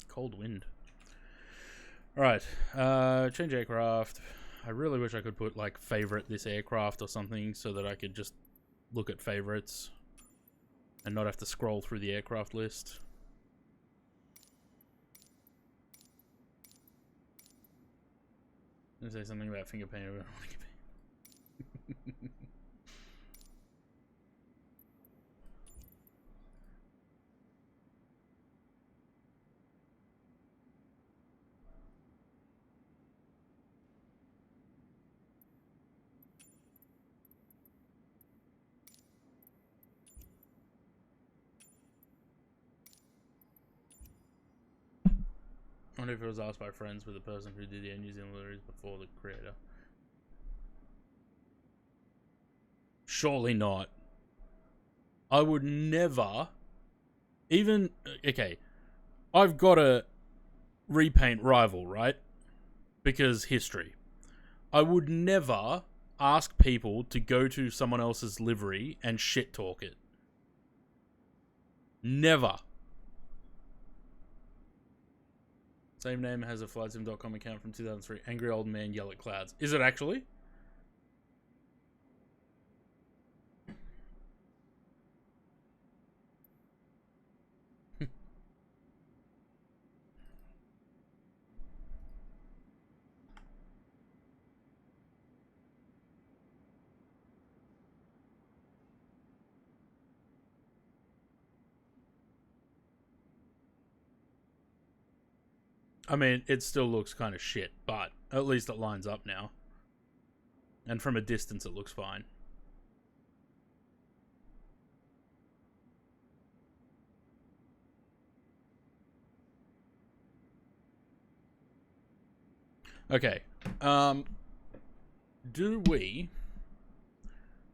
Cold wind. Alright. Change aircraft. I really wish I could put, like, favorite this aircraft or something so that I could just look at favorites and not have to scroll through the aircraft list. I'm gonna say something about finger paint. I wonder if it was asked by friends with the person who did the New Zealand liveries before the creator. Surely not. I would never... Even... Okay. I've got a Repaint rival, right? Because history. I would never ask people to go to someone else's livery and shit talk it. Never. Same name has a flightsim.com account from 2003. Angry old man yell at clouds. Is it actually? I mean, it still looks kind of shit, but at least it lines up now. And from a distance, it looks fine. Okay. Do we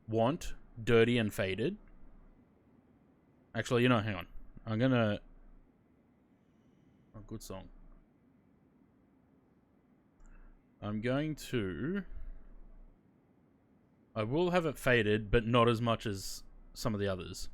want dirty and faded? Actually, hang on. I'm gonna... Oh, good song. I'm going to... I will have it faded, but not as much as some of the others.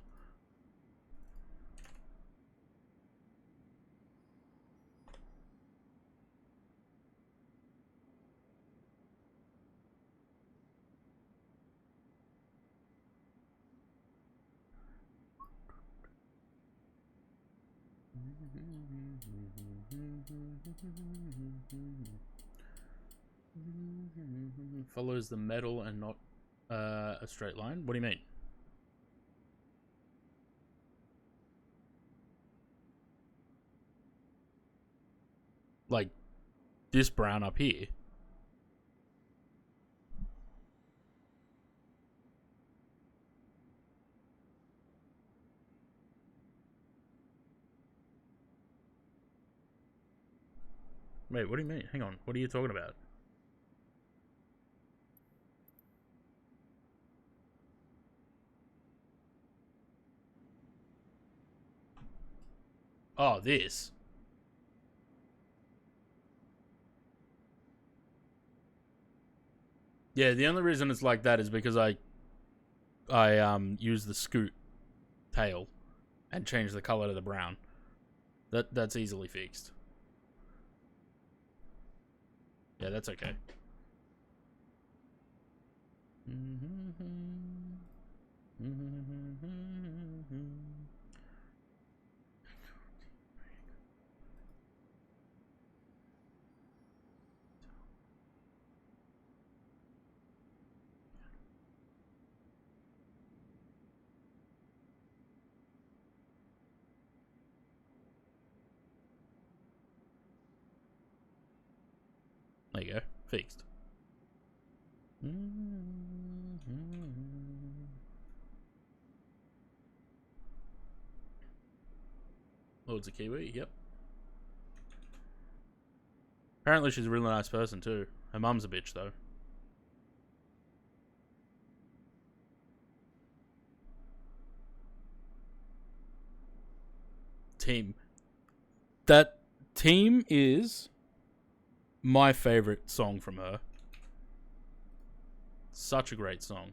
Follows the metal and not a straight line. What do you mean? Like this brown up here. Wait, what do you mean? Hang on. What are you talking about? Oh, this. Yeah, the only reason it's like that is because I use the scoot tail and change the color to the brown. That's easily fixed. Yeah, that's okay. There you go. Fixed. Lord's a Kiwi, yep. Apparently she's a really nice person too. Her mum's a bitch though. Team. That Team is my favorite song from her. Such a great song.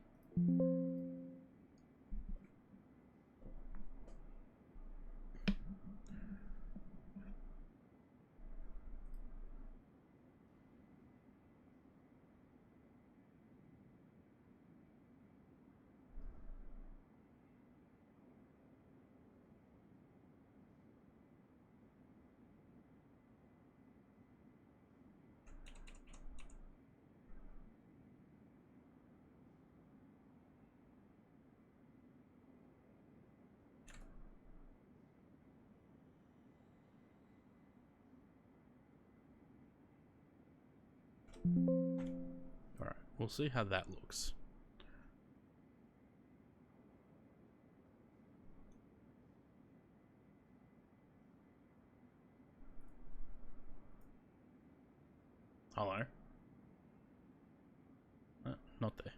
Alright, we'll see how that looks. Hello? Not there.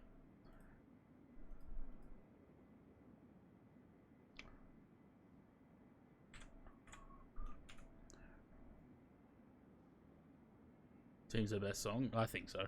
Team's the best song? I think so.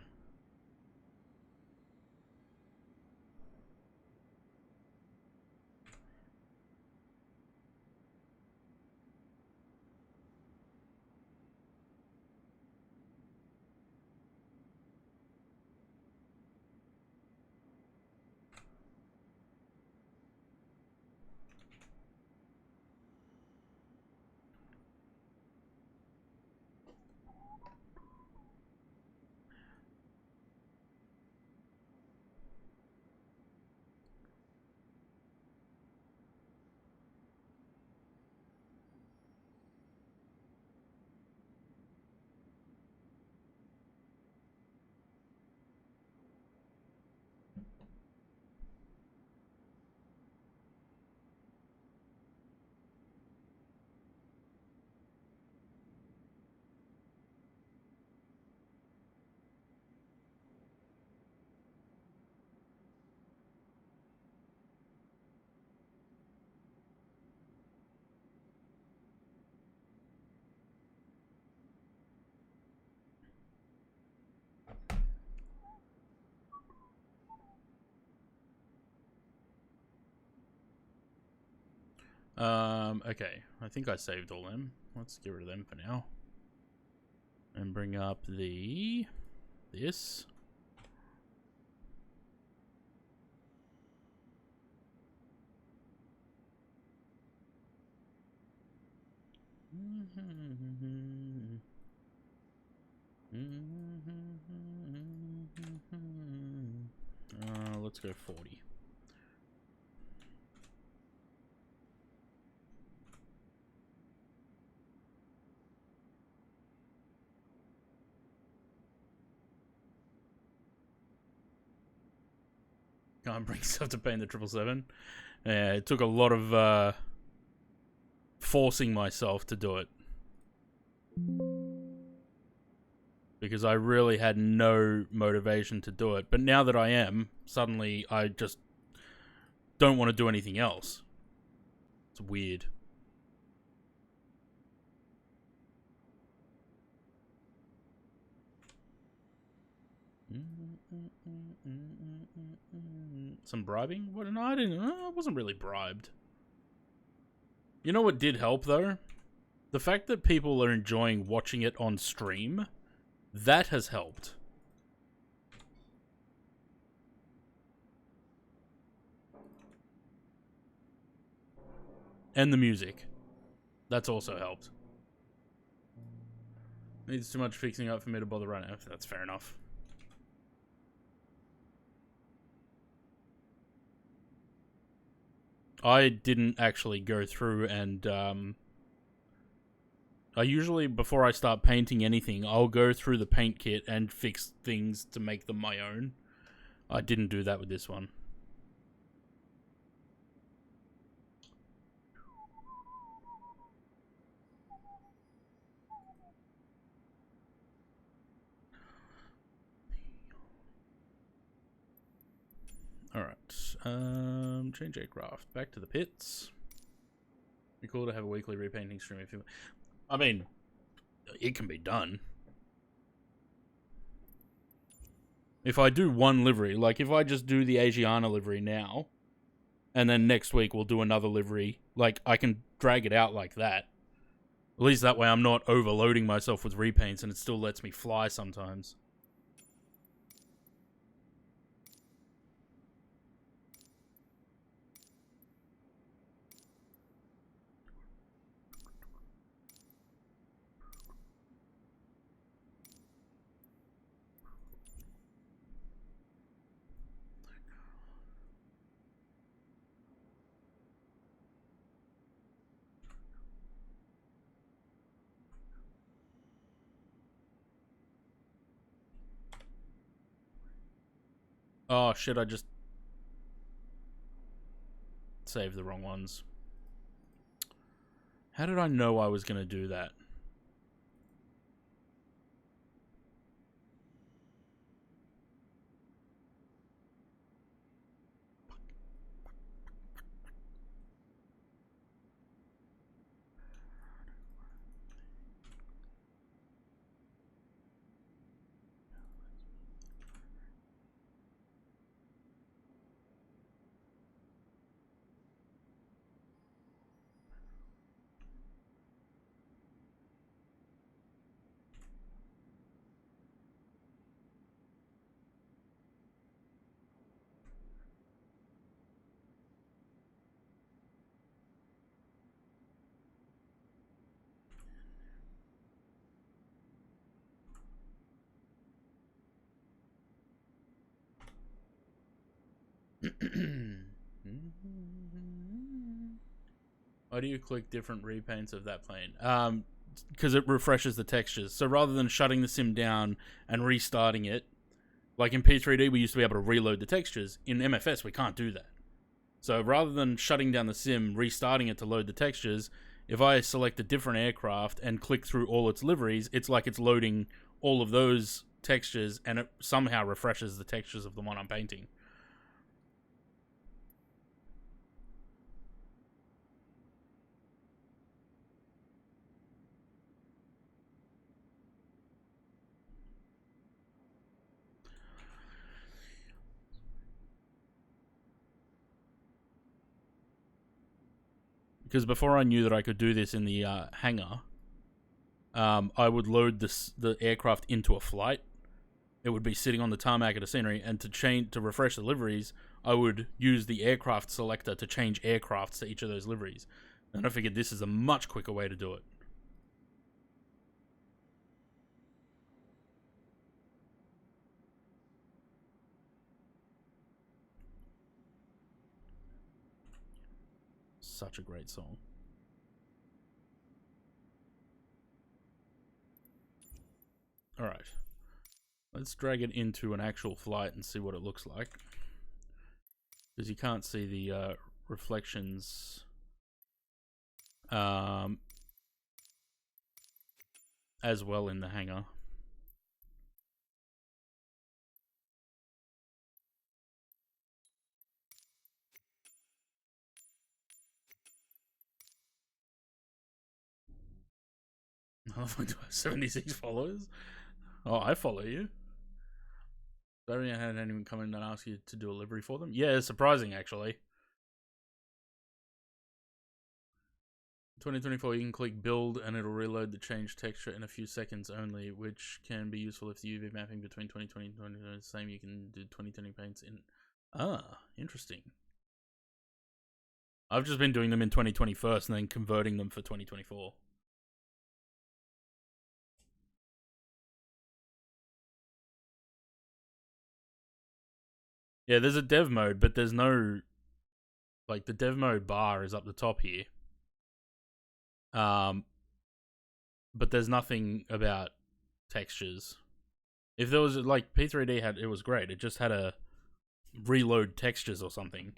Okay. I think I saved all them. Let's get rid of them for now. And bring up this. Let's go 40. Can't bring stuff to paint the 777. Yeah, it took a lot of forcing myself to do it. Because I really had no motivation to do it. But now that I am, suddenly I just don't want to do anything else. It's weird. Some bribing? What? No, I didn't. I wasn't really bribed. You know what did help, though? The fact that people are enjoying watching it on stream, that has helped. And the music. That's also helped. Needs too much fixing up for me to bother running. That's fair enough. I didn't actually go through and I usually, before I start painting anything, I'll go through the paint kit and fix things to make them my own. I didn't do that with this one. Alright, change aircraft. Back to the pits. Be cool to have a weekly repainting stream if you... I mean, it can be done. If I do one livery, like if I just do the Asiana livery now, and then next week we'll do another livery, like I can drag it out like that. At least that way I'm not overloading myself with repaints and it still lets me fly sometimes. Oh shit, I just saved the wrong ones. How did I know I was going to do that? Why do you click different repaints of that plane? Because it refreshes the textures. So rather than shutting the sim down and restarting it, like in P3D we used to be able to reload the textures. In MFS we can't do that. So rather than shutting down the sim, restarting it to load the textures, if I select a different aircraft and click through all its liveries, it's like it's loading all of those textures and it somehow refreshes the textures of the one I'm painting. because before I knew that I could do this in the hangar, I would load the aircraft into a flight. It would be sitting on the tarmac at a scenery, and to refresh the liveries, I would use the aircraft selector to change aircrafts to each of those liveries. And I figured this is a much quicker way to do it. Such a great song. Alright. Let's drag it into an actual flight and see what it looks like. Because you can't see the reflections as well in the hangar. I do have 76 followers. Oh, I follow you. I haven't had anyone come in and ask you to do a livery for them. Yeah, it's surprising actually. 2024, you can click build and it'll reload the change texture in a few seconds only, which can be useful if the UV mapping between 2020 and 2020 is the same. You can do 2020 paints in. Ah, interesting. I've just been doing them in 2020 first and then converting them for 2024. Yeah, there's a dev mode, but there's no, like, the dev mode bar is up the top here. But there's nothing about textures. If there was, like, P3D had, it was great. It just had a reload textures or something.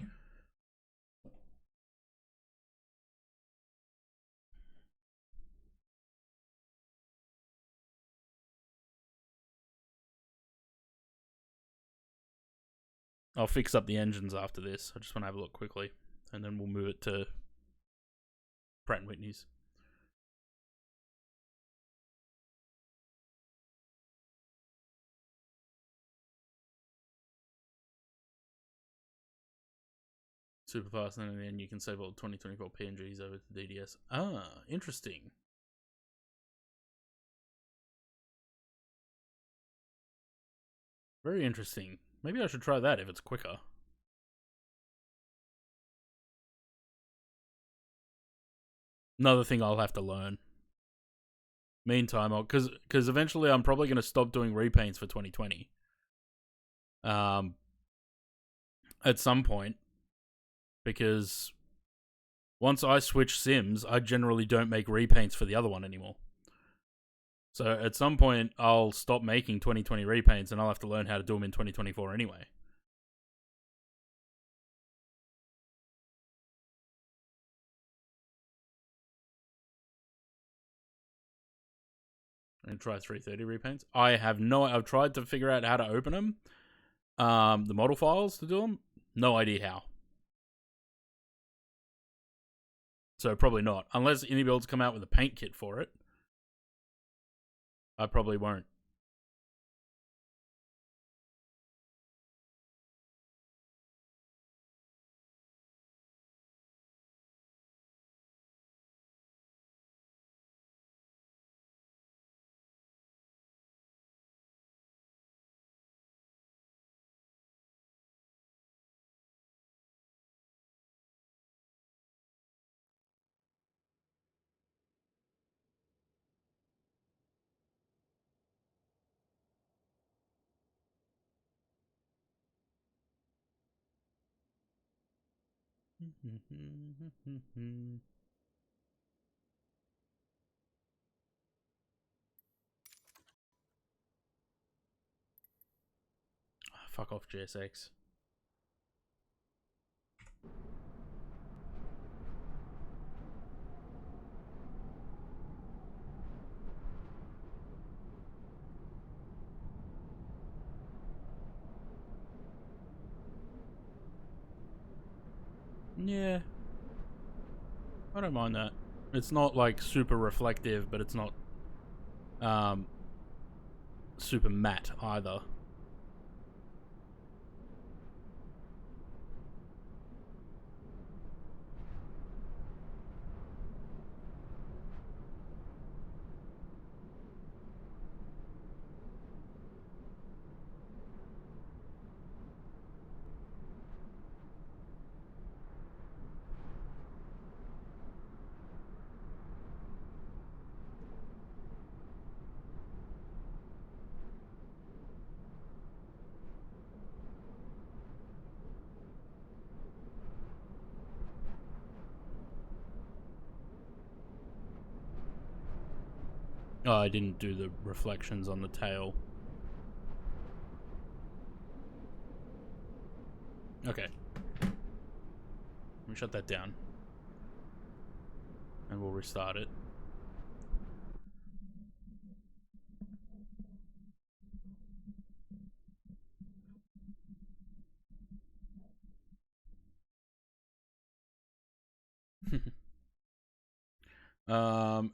I'll fix up the engines after this. I just want to have a look quickly, and then we'll move it to Pratt & Whitney's. Super fast, and then you can save all 2024 PNGs over to DDS. Ah, interesting. Very interesting. Maybe I should try that if it's quicker. Another thing I'll have to learn. Meantime, because eventually I'm probably going to stop doing repaints for 2020. At some point, because once I switch sims, I generally don't make repaints for the other one anymore. So at some point, I'll stop making 2020 repaints, and I'll have to learn how to do them in 2024 anyway. And try 330 repaints. I've tried to figure out how to open them. The model files to do them. No idea how. So probably not. Unless any builds come out with a paint kit for it. I probably won't. Fuck off, GSX. Yeah. I don't mind that. It's not like super reflective, but it's not super matte either. Oh, I didn't do the reflections on the tail. Okay. Let me shut that down. And we'll restart it.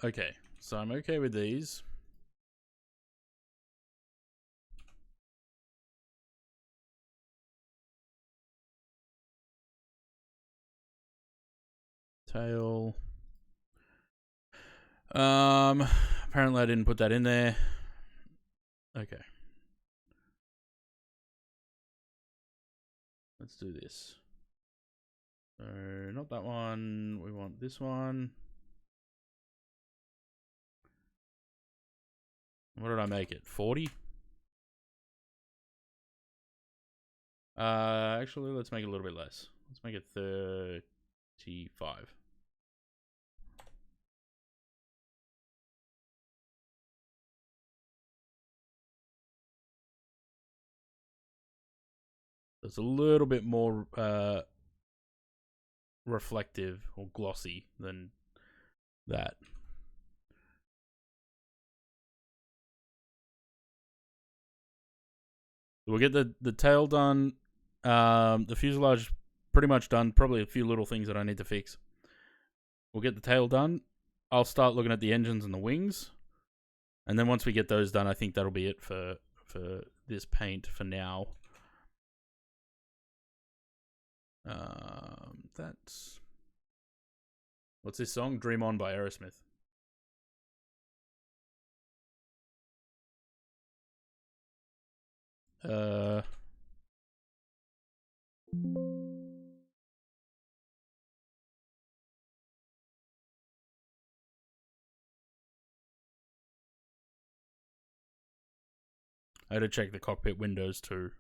Okay. So I'm okay with these. Tail. Apparently I didn't put that in there. Okay. Let's do this. So, not that one. We want this one. What did I make it? 40? Actually, let's make it a little bit less. Let's make it 35. It's a little bit more reflective or glossy than that. We'll get the tail done. The fuselage pretty much done. Probably a few little things that I need to fix. We'll get the tail done. I'll start looking at the engines and the wings. And then once we get those done, I think that'll be it for this paint for now. That's... What's this song? Dream On by Aerosmith. I had to check the cockpit windows too.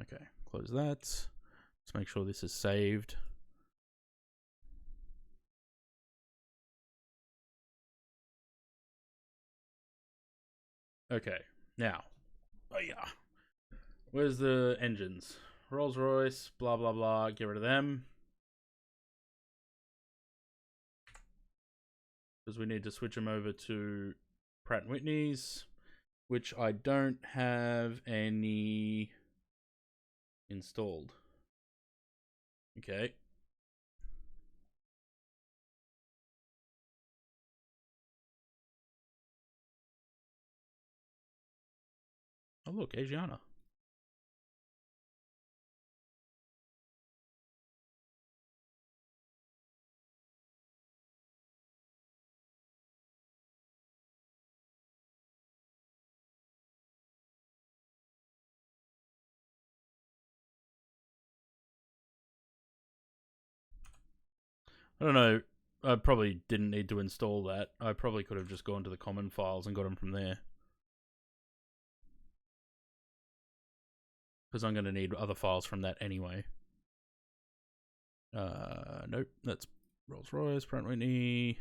Okay, close that. Let's make sure this is saved. Okay, now. Oh yeah. Where's the engines? Rolls-Royce, blah, blah, blah. Get rid of them. Because we need to switch them over to Pratt & Whitney's, which I don't have any installed. Okay. Oh look, Asiana. I don't know. I probably didn't need to install that. I probably could have just gone to the common files and got them from there. Because I'm going to need other files from that anyway. Nope. That's Rolls-Royce, Pratt & Whitney.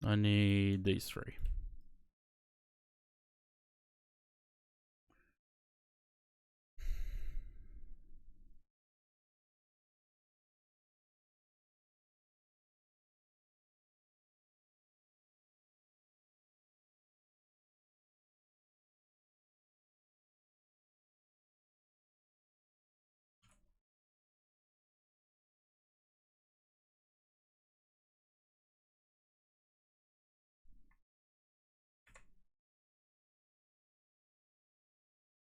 I need these three.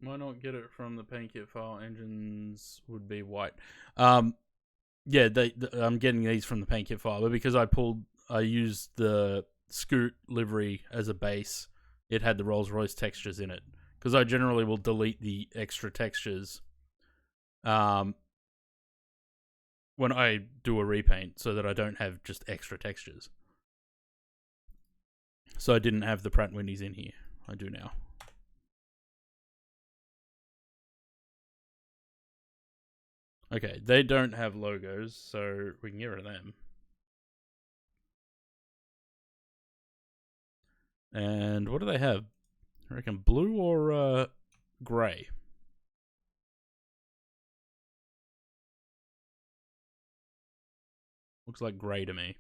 Why not get it from the paint kit file? Engines would be white. Yeah, I'm getting these from the paint kit file, but because I used the Scoot livery as a base, it had the Rolls-Royce textures in it. Because I generally will delete the extra textures when I do a repaint so that I don't have just extra textures. So I didn't have the Pratt & Whitneys in here. I do now. Okay, they don't have logos, so we can get rid of them. And what do they have? I reckon blue or grey? Looks like grey to me.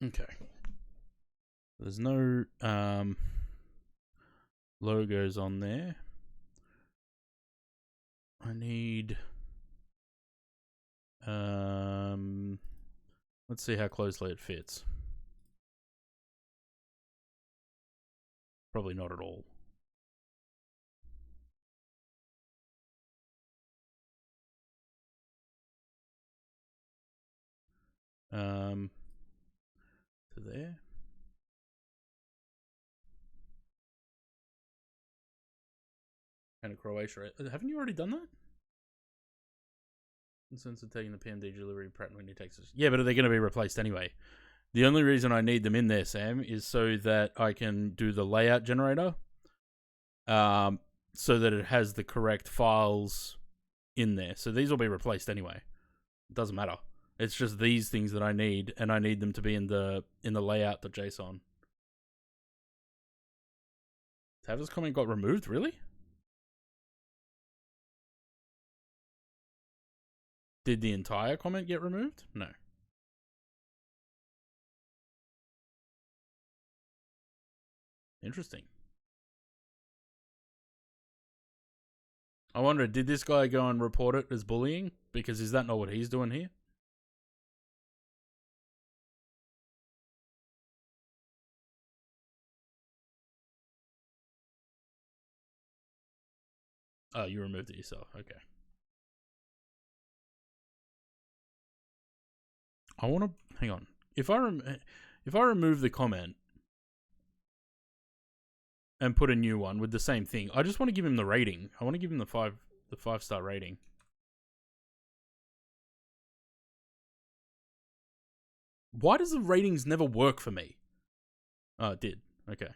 Okay. There's no logos on there. I need let's see how closely it fits. Probably not at all. To there. And a Croatia. Haven't you already done that? Since they're taking the PMD delivery, Pratt & Whitney, Texas. Yeah, but are they going to be replaced anyway? The only reason I need them in there, Sam, is so that I can do the layout generator, so that it has the correct files in there. So these will be replaced anyway. It doesn't matter. It's just these things that I need, and I need them to be in the layout.json. Tavis comment got removed, really? Did the entire comment get removed? No. Interesting. I wonder, did this guy go and report it as bullying? Because is that not what he's doing here? Oh, you removed it yourself. Okay. I want to hang on. If I remove the comment and put a new one with the same thing, I just want to give him the rating. I want to give him the 5-star rating. Why does the ratings never work for me? Oh, it did. Okay.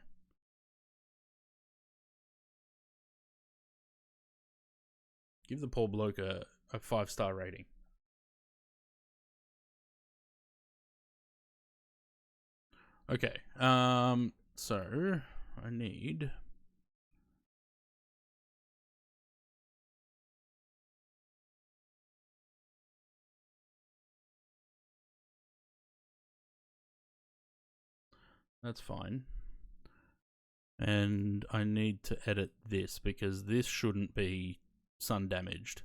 Give the poor bloke a 5-star rating. Okay. So I need. That's fine. And I need to edit this because this shouldn't be sun damaged.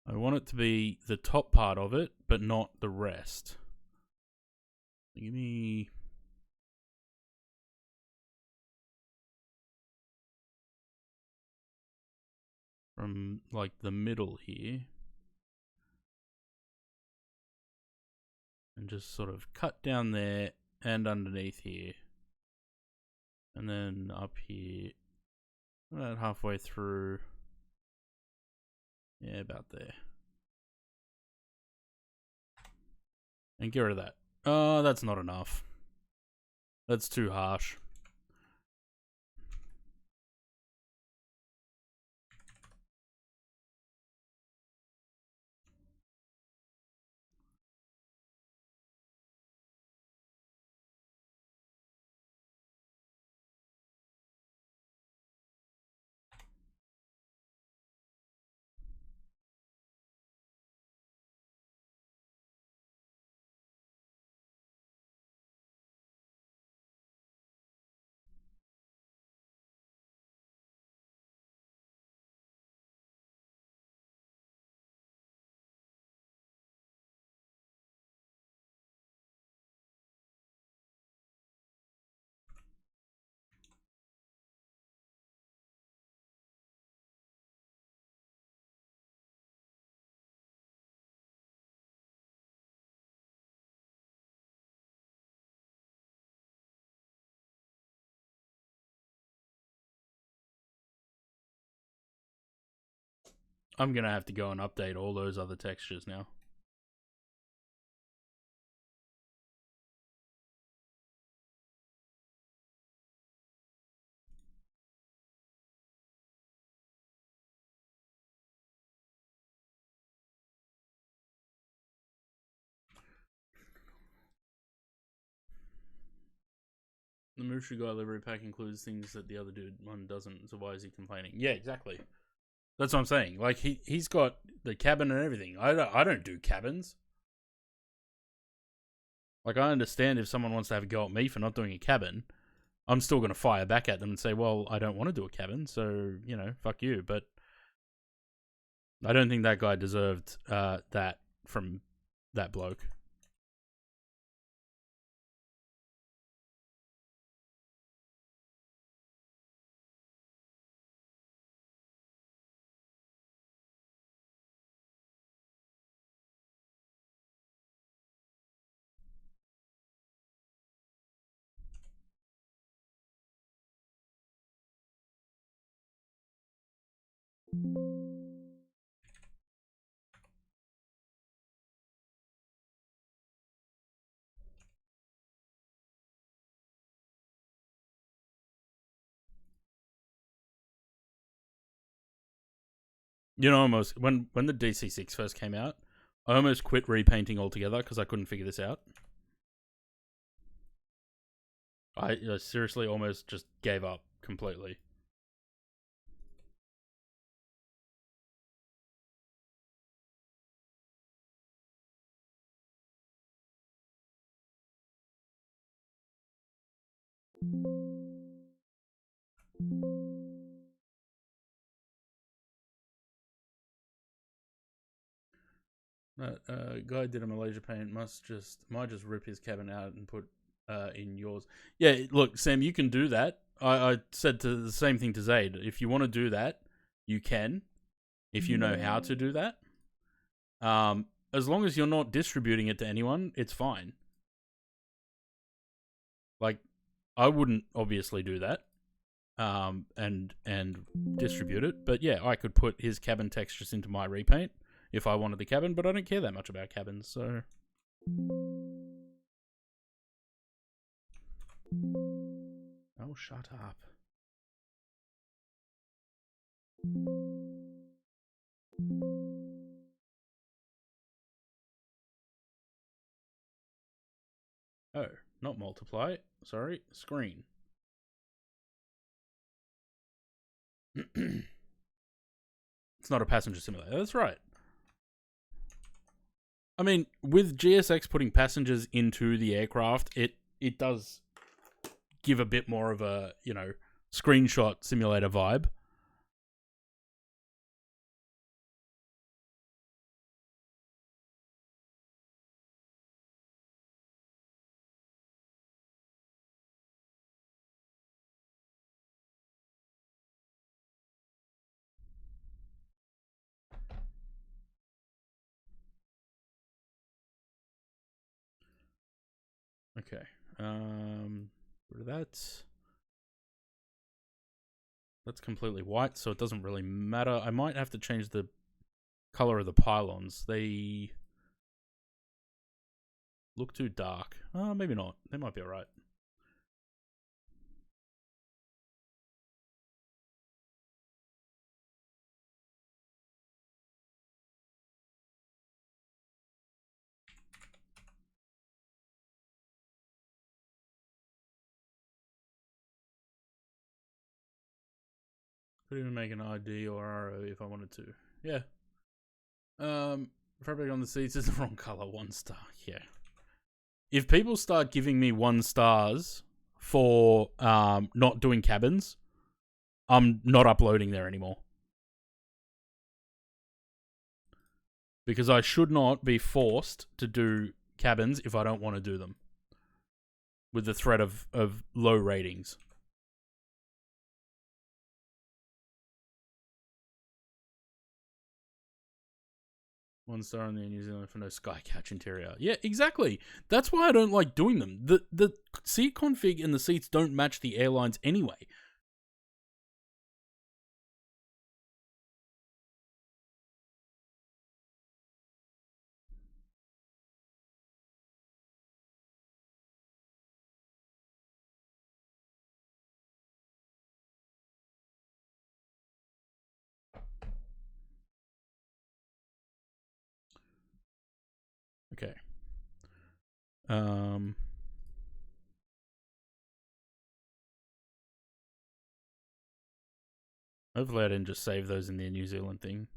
I want it to be the top part of it, but not the rest. Give me. From like the middle here. And just sort of cut down there and underneath here. And then up here. About halfway through. Yeah, about there. And get rid of that. Oh, that's not enough. That's too harsh. I'm gonna have to go and update all those other textures now. The Mushu Guy livery pack includes things that the other dude one doesn't, so why is he complaining? Yeah, exactly. That's what I'm saying. Like he's got the cabin and everything. I don't do cabins. Like I understand if someone wants to have a go at me for not doing a cabin, I'm still gonna fire back at them and say, well, I don't want to do a cabin, so fuck you. But I don't think that guy deserved that from that bloke. Almost when the DC6 first came out, I almost quit repainting altogether because I couldn't figure this out. I seriously almost just gave up completely. That guy did a Malaysia paint might just rip his cabin out and put in yours. Yeah, look, Sam, you can do that. I said the same thing to Zaid. If you want to do that, you can. If you know how to do that, as long as you're not distributing it to anyone, it's fine. Like, I wouldn't obviously do that, and distribute it. But yeah, I could put his cabin textures into my repaint if I wanted the cabin, but I don't care that much about cabins, so. Oh, shut up. Oh, not multiply. Sorry, screen. It's not a passenger simulator. That's right. I mean, with GSX putting passengers into the aircraft, it does give a bit more of a, screenshot simulator vibe. Okay. That's completely white, so it doesn't really matter. I might have to change the color of the pylons. They look too dark. Oh, maybe not. They might be alright. Could even make an ID or RO if I wanted to. Yeah. Fabric on the seats is the wrong color. 1 star. Yeah. If people start giving me 1 stars for not doing cabins, I'm not uploading there anymore. Because I should not be forced to do cabins if I don't want to do them. With the threat of low ratings. One star in the New Zealand for no sky couch interior. Yeah, exactly. That's why I don't like doing them. The seat config and the seats don't match the airlines anyway. Um, hopefully I didn't just save those in the New Zealand thing.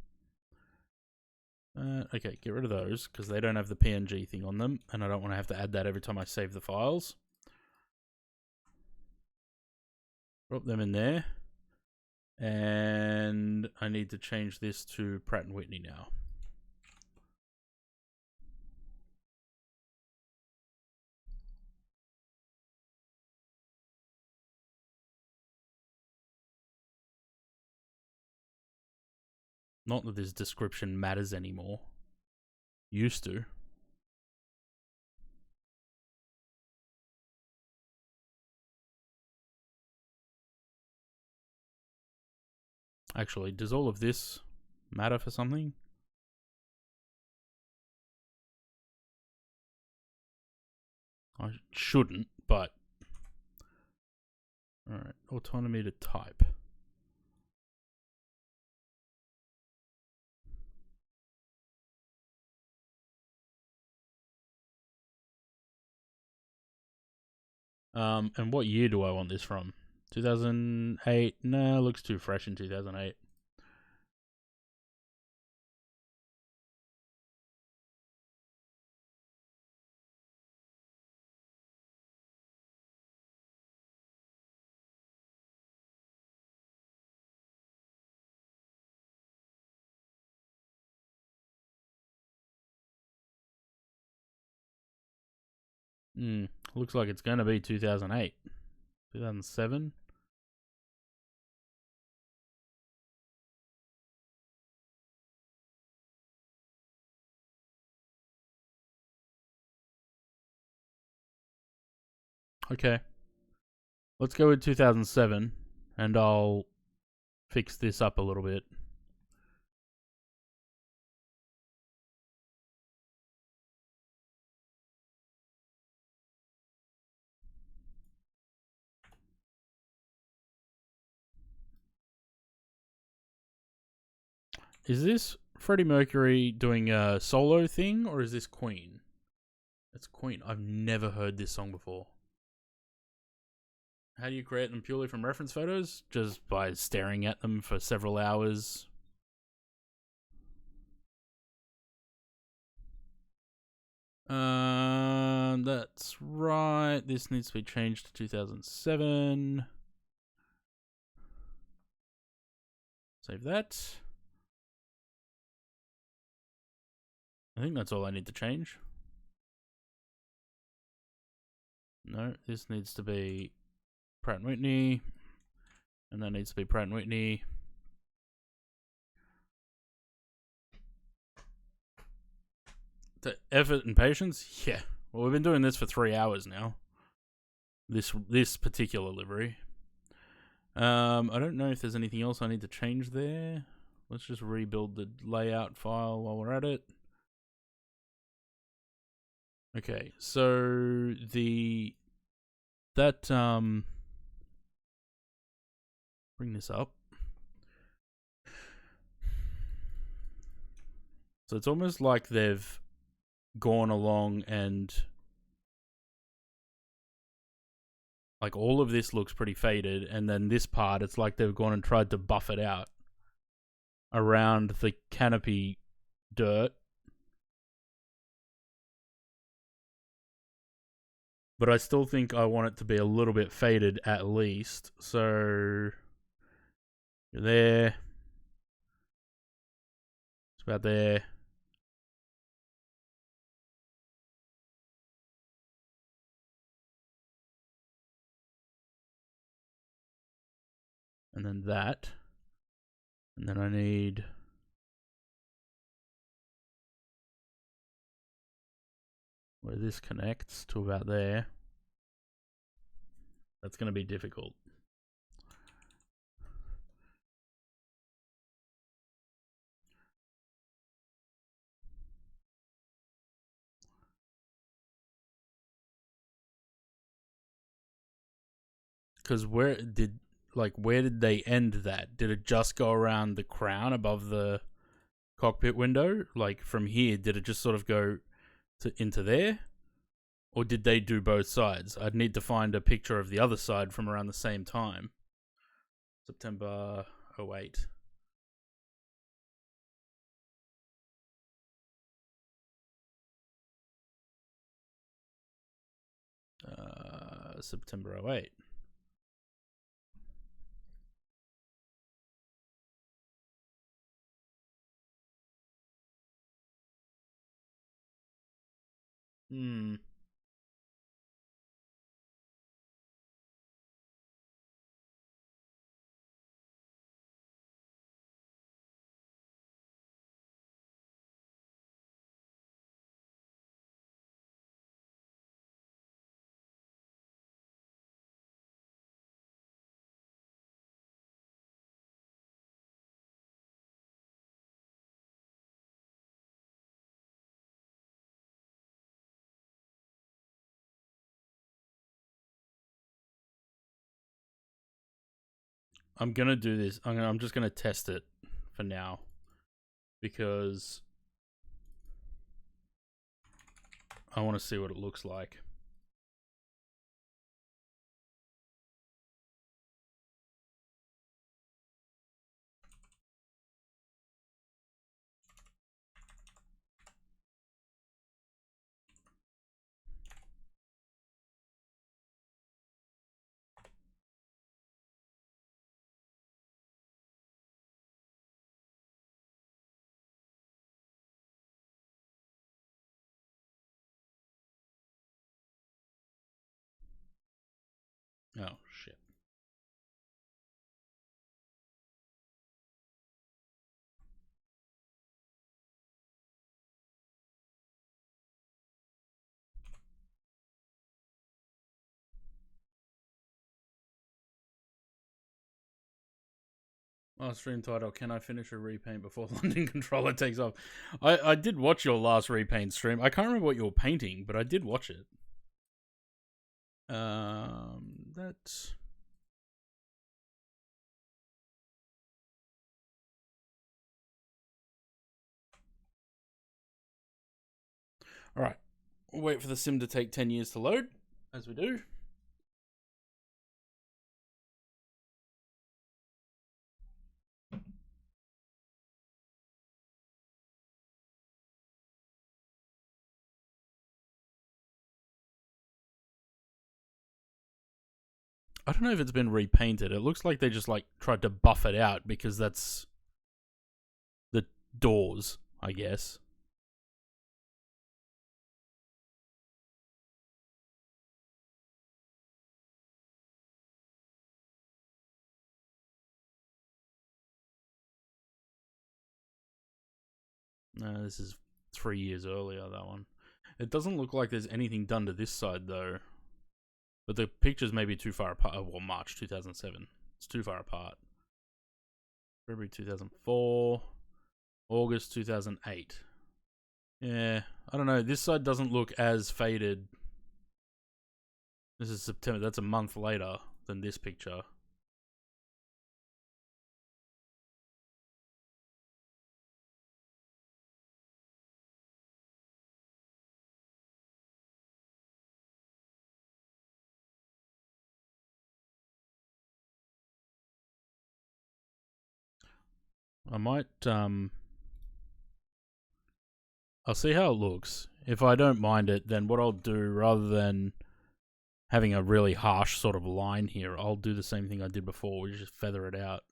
Okay, get rid of those because they don't have the PNG thing on them, and I don't want to have to add that every time I save the files. Drop them in there. And I need to change this to Pratt & Whitney now. Not that this description matters anymore. Used to. Actually, does all of this matter for something? I shouldn't, but... Alright, autonomy to type. And what year do I want this from? 2008? No, looks too fresh in 2008. Looks like it's going to be 2008. 2007? Okay. Let's go with 2007, and I'll fix this up a little bit. Is this Freddie Mercury doing a solo thing, or is this Queen? It's Queen. I've never heard this song before. How do you create them purely from reference photos? Just by staring at them for several hours. That's right. This needs to be changed to 2007. Save that. I think that's all I need to change. No, this needs to be Pratt & Whitney. And that needs to be Pratt & Whitney. The effort and patience? Yeah. Well, we've been doing this for 3 hours now. This particular livery. I don't know if there's anything else I need to change there. Let's just rebuild the layout file while we're at it. Okay, so bring this up. So it's almost like they've gone along and like all of this looks pretty faded, and then this part, it's like they've gone and tried to buff it out around the canopy dirt. But I still think I want it to be a little bit faded at least. So you're there. It's about there. And then that. And then I need where this connects to about there. That's going to be difficult. Because where did they end that? Did it just go around the crown above the cockpit window? Like from here, did it just sort of go into there? Or did they do both sides? I'd need to find a picture of the other side from around the same time. September 08. September 08. Hmm. I'm gonna do this. I'm just gonna test it for now because I want to see what it looks like. Oh shit. Oh, stream title, can I finish a repaint before London Controller takes off? I did watch your last repaint stream. I can't remember what you were painting, but I did watch it. That's... Alright. We'll wait for the sim to take 10 years to load, as we do. I don't know if it's been repainted. It looks like they just like tried to buff it out because that's the doors, I guess. No, this is 3 years earlier, that one. It doesn't look like there's anything done to this side, though. But the pictures may be too far apart. Oh, well, March 2007. It's too far apart. February 2004. August 2008. Yeah, I don't know. This side doesn't look as faded. This is September. That's a month later than this picture. I might, I'll see how it looks. If I don't mind it, then what I'll do, rather than having a really harsh sort of line here, I'll do the same thing I did before, which is just feather it out.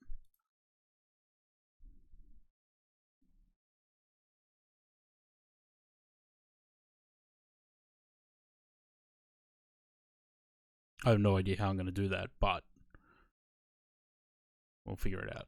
I have no idea how I'm going to do that, but we'll figure it out.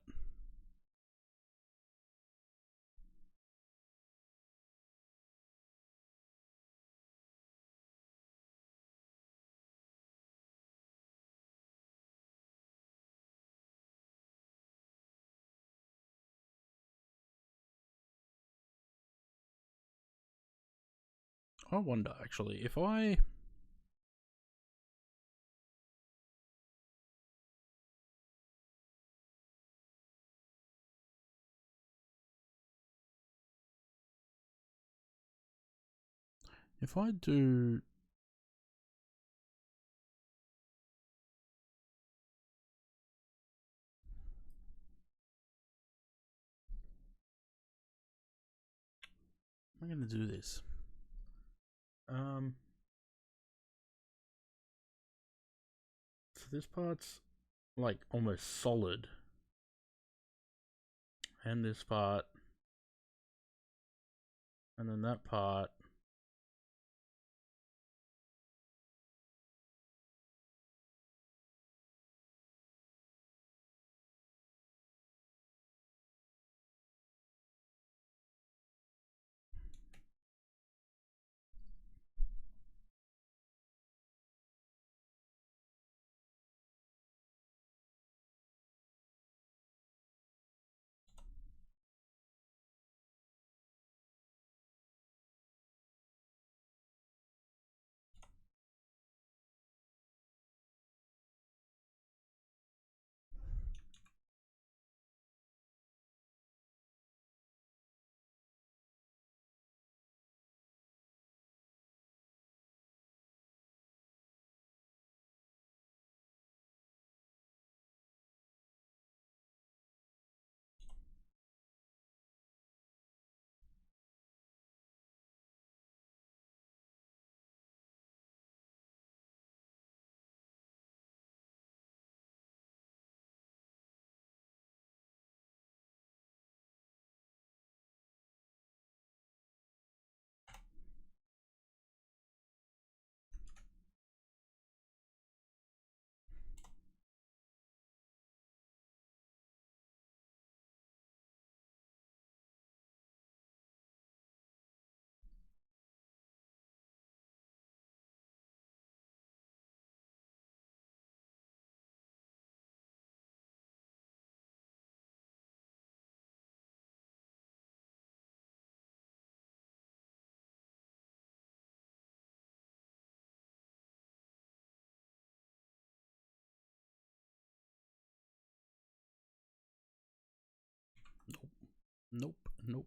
I wonder, actually, if I... If I do am I gonna do this? So this part's like almost solid, and this part, and then that part. Nope. Nope.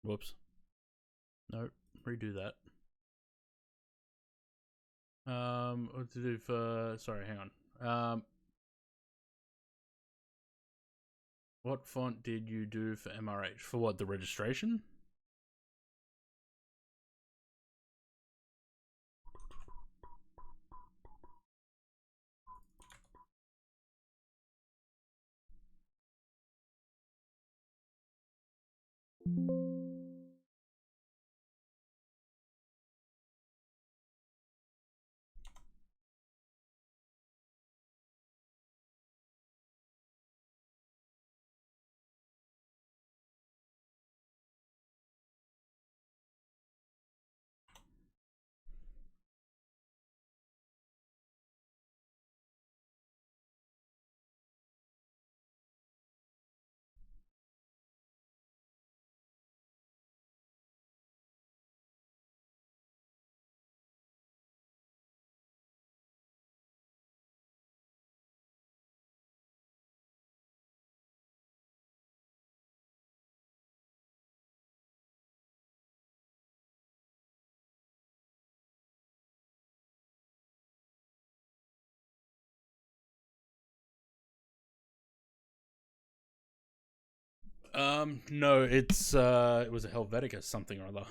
Whoops. No, redo that. What to do for? Sorry, hang on. What font did you do for MRH? For what, the registration? No, it was a Helvetica something or other.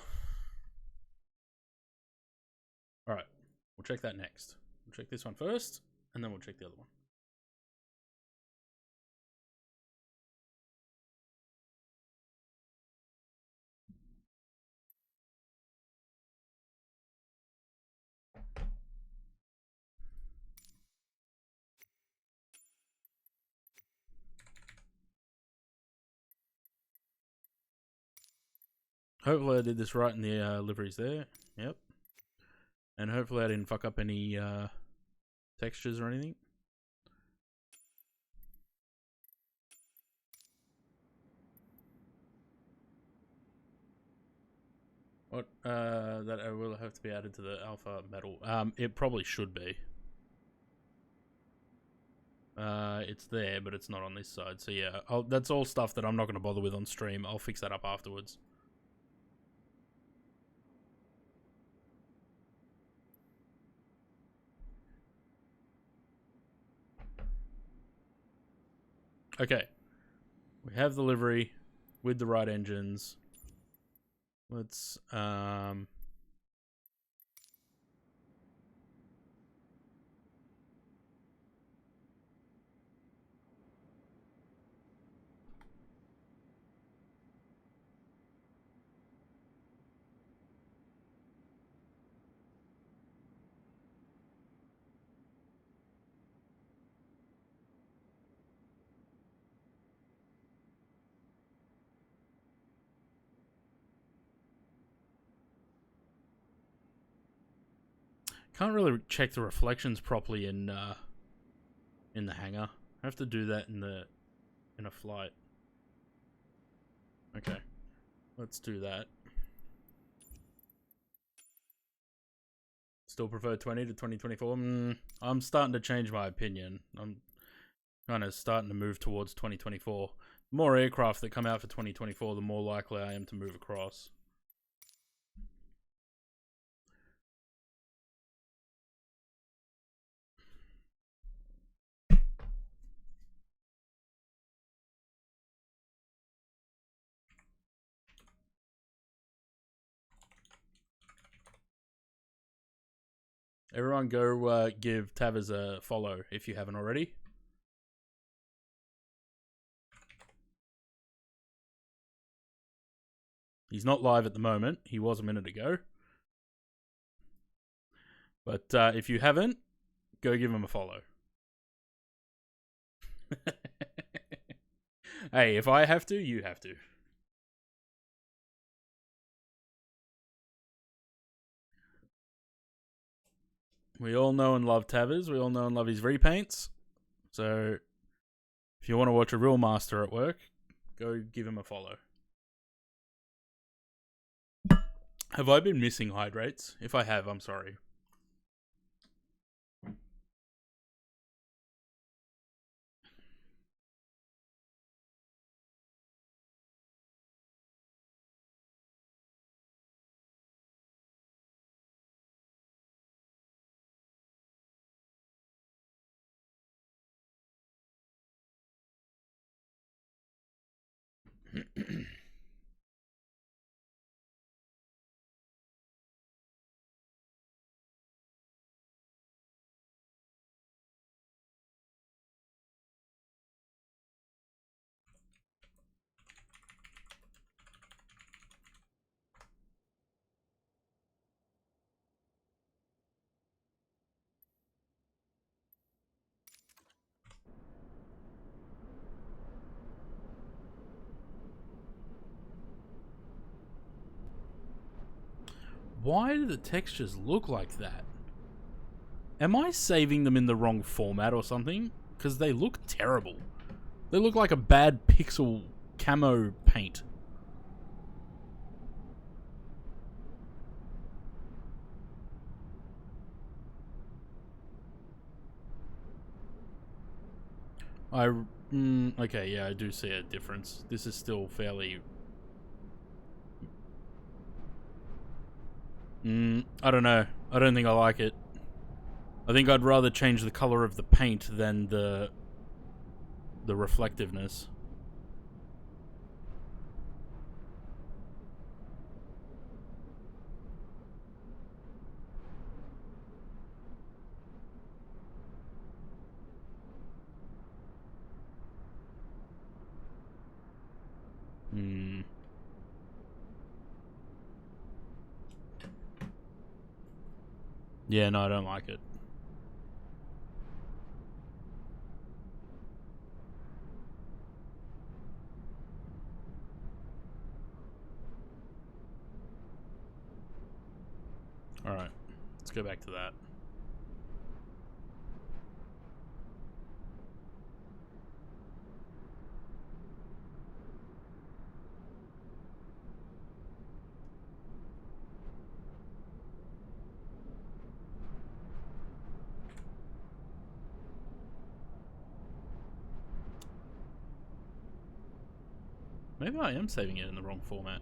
Alright, we'll check that next. We'll check this one first, and then we'll check the other one. Hopefully I did this right in the liveries there. Yep. And hopefully I didn't fuck up any textures or anything. What? That will have to be added to the alpha metal. It probably should be. It's there, but it's not on this side. So yeah, that's all stuff that I'm not going to bother with on stream. I'll fix that up afterwards. Okay. We have the livery with the right engines. Let's can't really check the reflections properly in the hangar. I have to do that in a flight. Okay, let's do that. Still prefer 20 to 2024. I'm starting to change my opinion. I'm kind of starting to move towards 2024. The more aircraft that come out for 2024, the more likely I am to move across. Everyone go give Tavers a follow if you haven't already. He's not live at the moment. He was a minute ago. But if you haven't, go give him a follow. Hey, if I have to, you have to. We all know and love Tavers. We all know and love his repaints. So, if you want to watch a real master at work, go give him a follow. Have I been missing hydrates? If I have, I'm sorry. Why do the textures look like that? Am I saving them in the wrong format or something? Because they look terrible. They look like a bad pixel camo paint. Okay, yeah, I do see a difference. This is still fairly... I don't know. I don't think I like it. I think I'd rather change the color of the paint than the reflectiveness. Yeah, no, I don't like it. Alright, let's go back to that. Maybe I am saving it in the wrong format.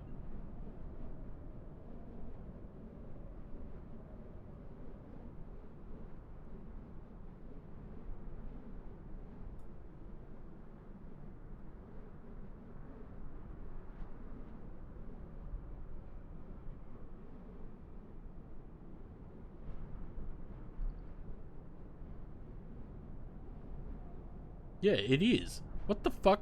Yeah, it is. What the fuck?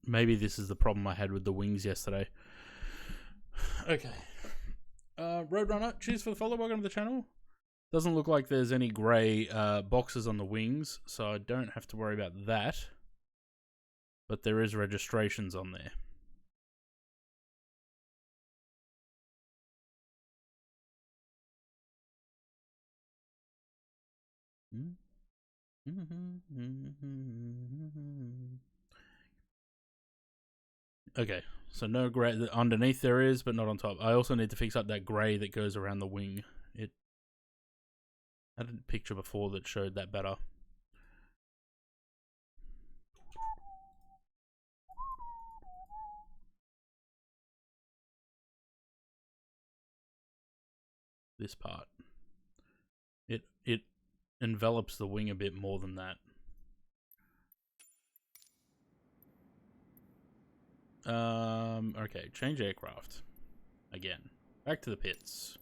Maybe this is the problem I had with the wings yesterday. Okay. Roadrunner, cheers for the follow. Welcome to the channel. Doesn't look like there's any grey boxes on the wings, so I don't have to worry about that. But there is registrations on there. Okay, so no grey. Underneath there is, but not on top. I also need to fix up that grey that goes around the wing. It I had a picture before that showed that better. This part. It envelops the wing a bit more than that. Okay, change aircraft. Again. Back to the pits.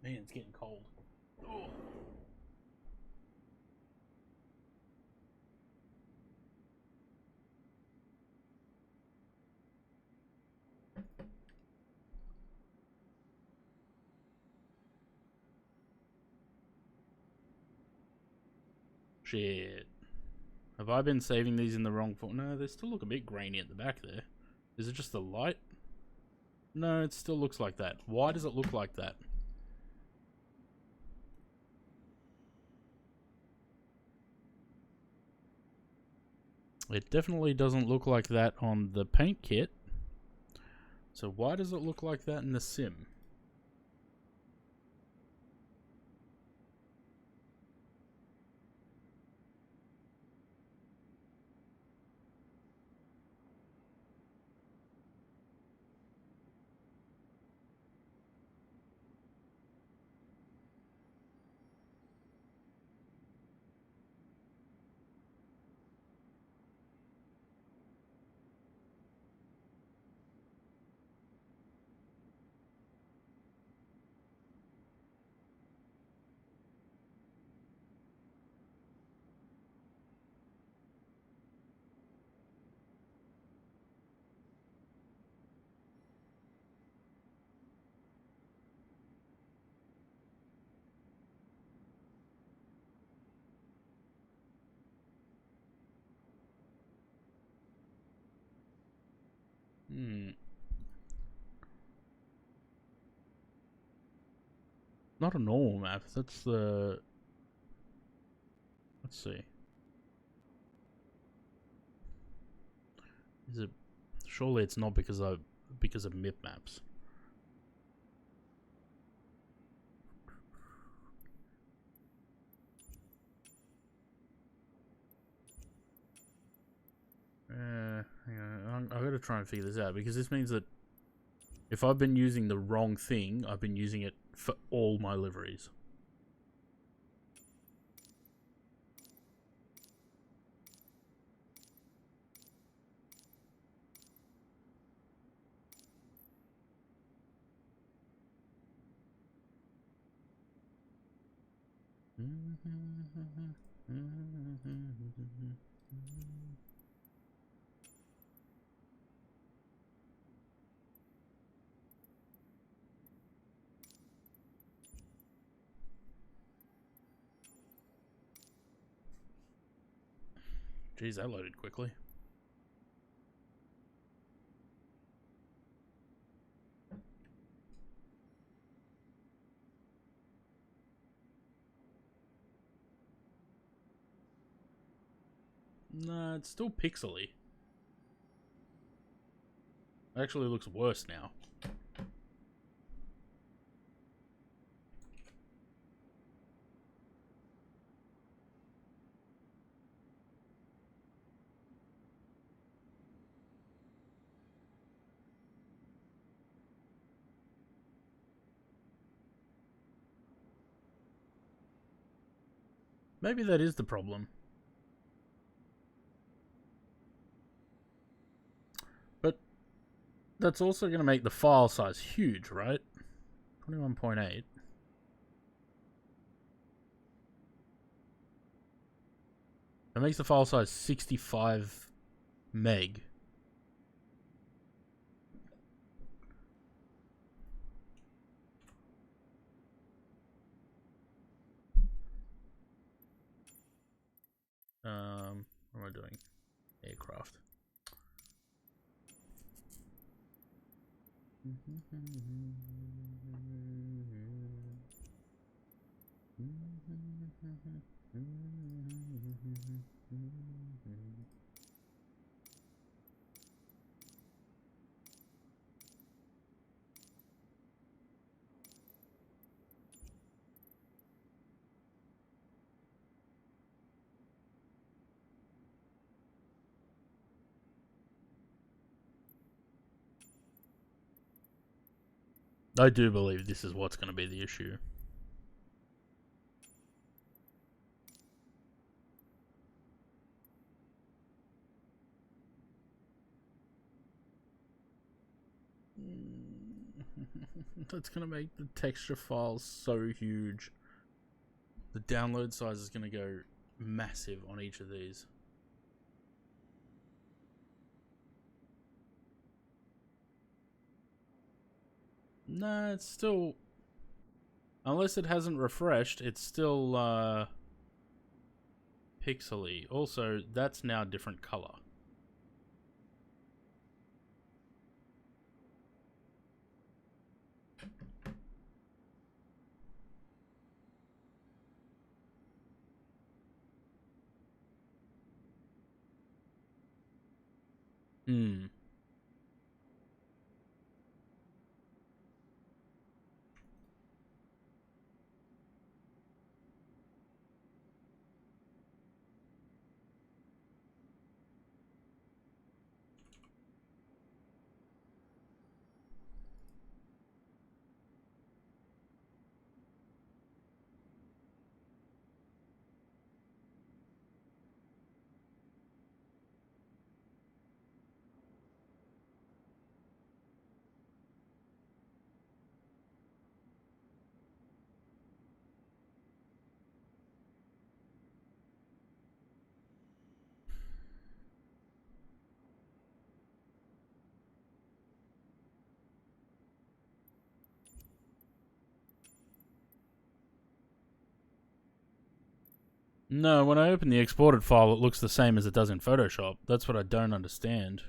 Man, it's getting cold. Oh. Shit. Have I been saving these in the wrong form? No, they still look a bit grainy at the back there. Is it just the light? No, it still looks like that. Why does it look like that? It definitely doesn't look like that on the paint kit. So why does it look like that in the sim? Not a normal map. That's the... Let's see. Is it Surely it's not because of MIP maps. Hang on. I've got to try and figure this out, because this means that if I've been using the wrong thing, I've been using it for all my liveries. Jeez, that loaded quickly. Nah, it's still pixely. It actually looks worse now. Maybe that is the problem. But that's also going to make the file size huge, right? 21.8. That makes the file size 65 meg. What am I doing? Aircraft. I do believe this is what's going to be the issue. That's going to make the texture files so huge. The download size is going to go massive on each of these. Nah, it's still... Unless it hasn't refreshed, it's still pixely. Also, that's now a different color. No, when I open the exported file, it looks the same as it does in Photoshop. That's what I don't understand.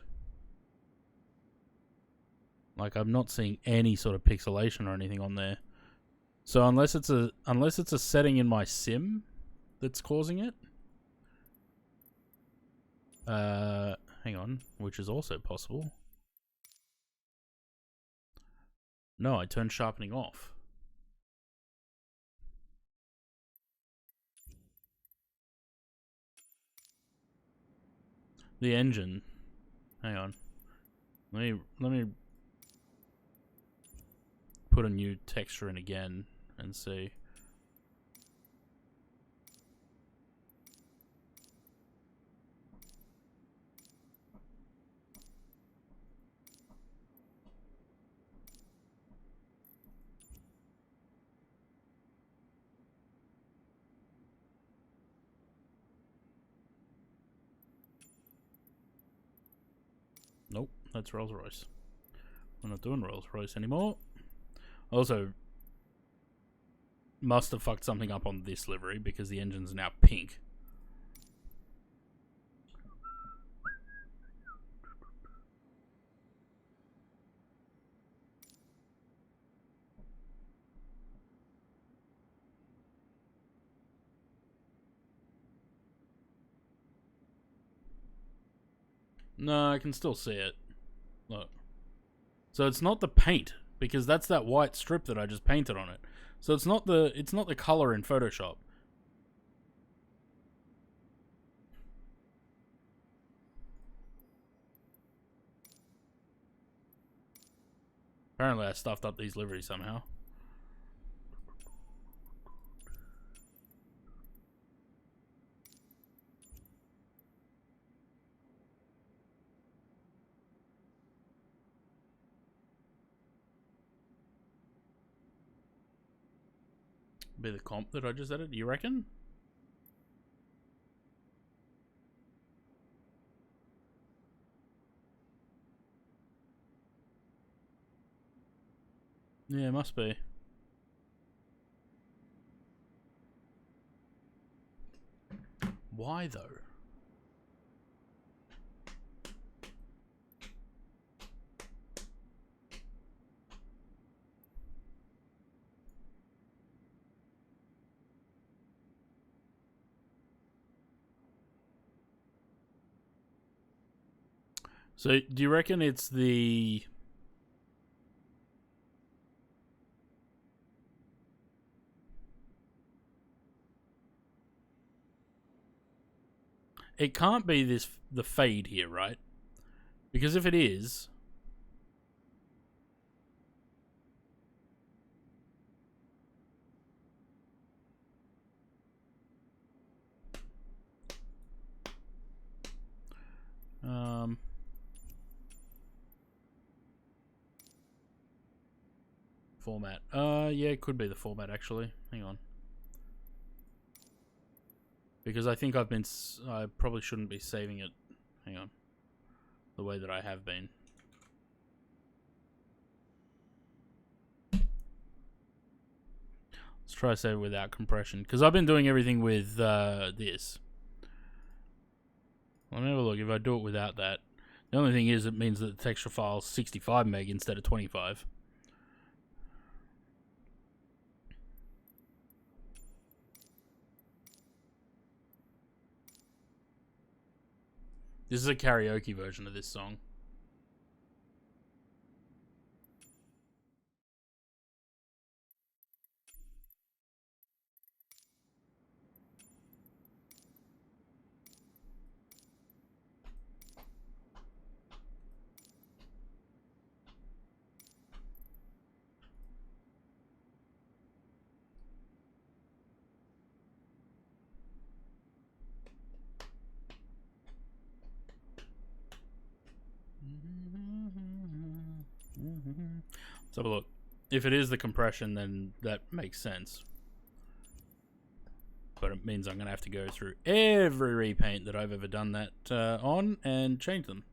Like, I'm not seeing any sort of pixelation or anything on there. So unless it's a setting in my sim that's causing it. Hang on, which is also possible. No, I turned sharpening off. The engine. Hang on. Let me put a new texture in again and see. Nope, that's Rolls Royce. We're not doing Rolls Royce anymore. Also, must have fucked something up on this livery because the engine's now pink. No, I can still see it. Look. So it's not the paint, because that's that white strip that I just painted on it. So it's not the color in Photoshop. Apparently I stuffed up these liveries somehow. Be the comp that I just added, you reckon? Yeah, it must be. Why though? So, do you reckon it's the... It can't be the fade here, right? Because if it is... Format. Yeah, it could be the format actually. Hang on. Because I think I probably shouldn't be saving it. Hang on. The way that I have been. Let's try to save it without compression. Because I've been doing everything with this. Let me have a look. If I do it without that. The only thing is it means that the texture file is 65 meg instead of 25. This is a karaoke version of this song. Let's have a look. If it is the compression, then that makes sense. But it means I'm going to have to go through every repaint that I've ever done that on and change them.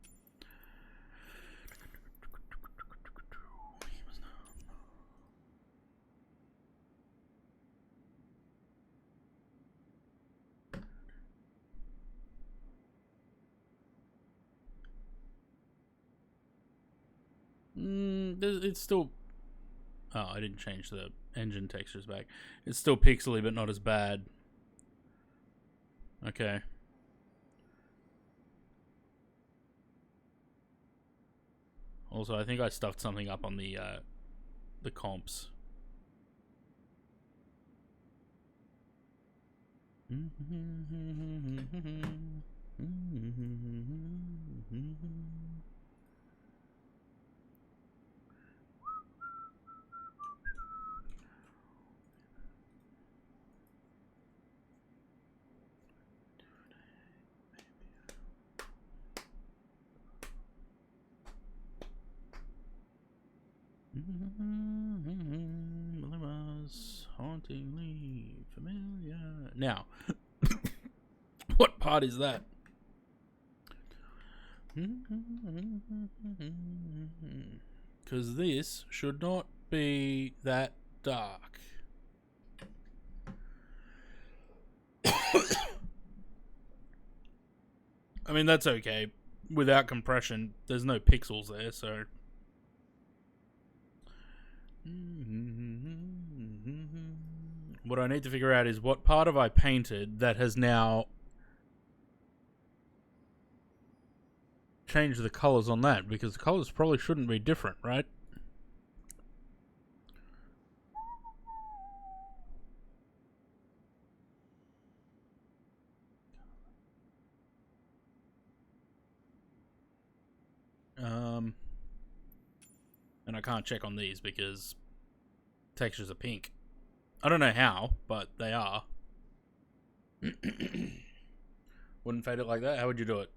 It's still... Oh, I didn't change the engine textures back. It's still pixely, but not as bad. Okay. Also, I think I stuffed something up on the the comps. Lemma's hauntingly familiar. Now, what part is that? Because this should not be that dark. I mean, that's okay. Without compression, there's no pixels there, so... What I need to figure out is what part have I painted that has now changed the colors on that, because the colors probably shouldn't be different, right? And I can't check on these because textures are pink. I don't know how, but they are. Wouldn't fade it like that? How would you do it?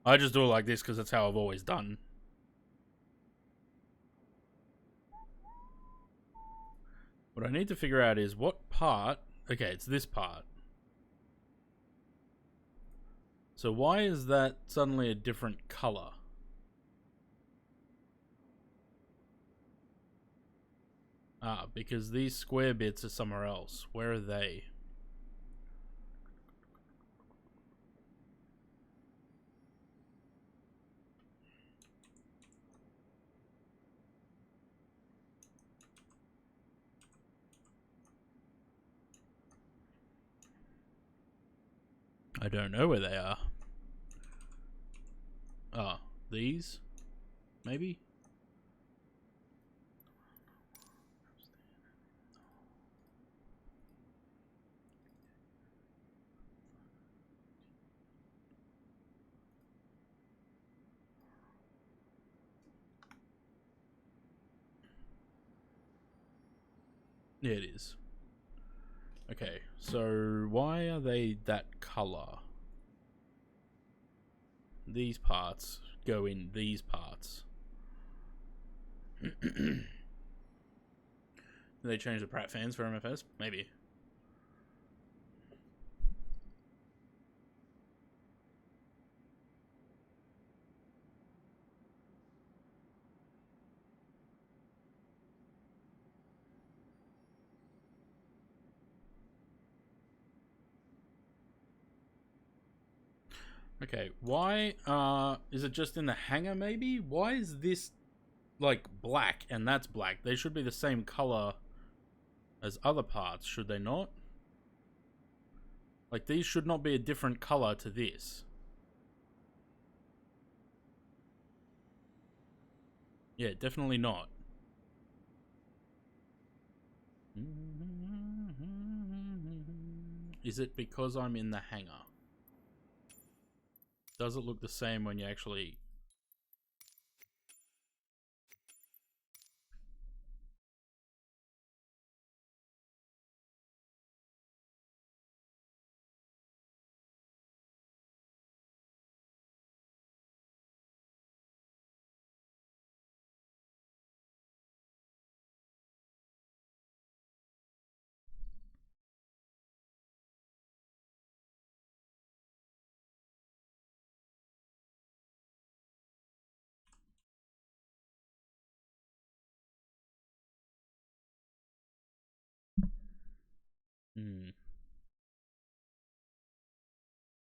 I just do it like this because that's how I've always done. What I need to figure out is what part... Okay, it's this part. So why is that suddenly a different color? Ah, because these square bits are somewhere else. Where are they? I don't know where they are. Ah, these? Maybe? Yeah, it is. Okay, so why are they that color? These parts go in these parts. Did they change the Pratt fans for MFS? Maybe. Okay, why is it just in the hanger maybe? Why is this like black and that's black? They should be the same color as other parts, should they not? Like these should not be a different color to this. Yeah, definitely not. Is it because I'm in the hanger? Does it look the same when you actually...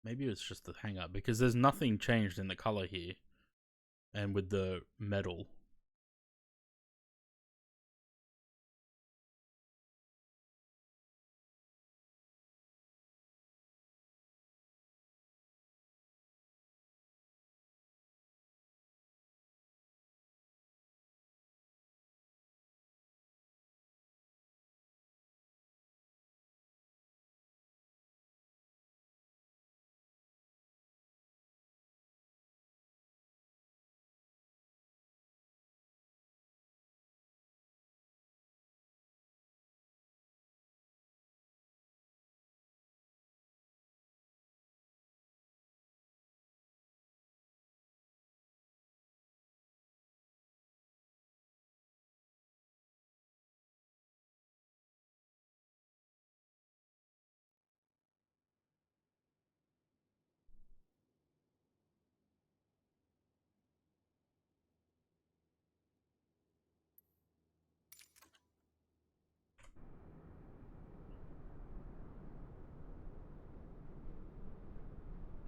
Maybe it's just the hanger, because there's nothing changed in the color here. And with the metal.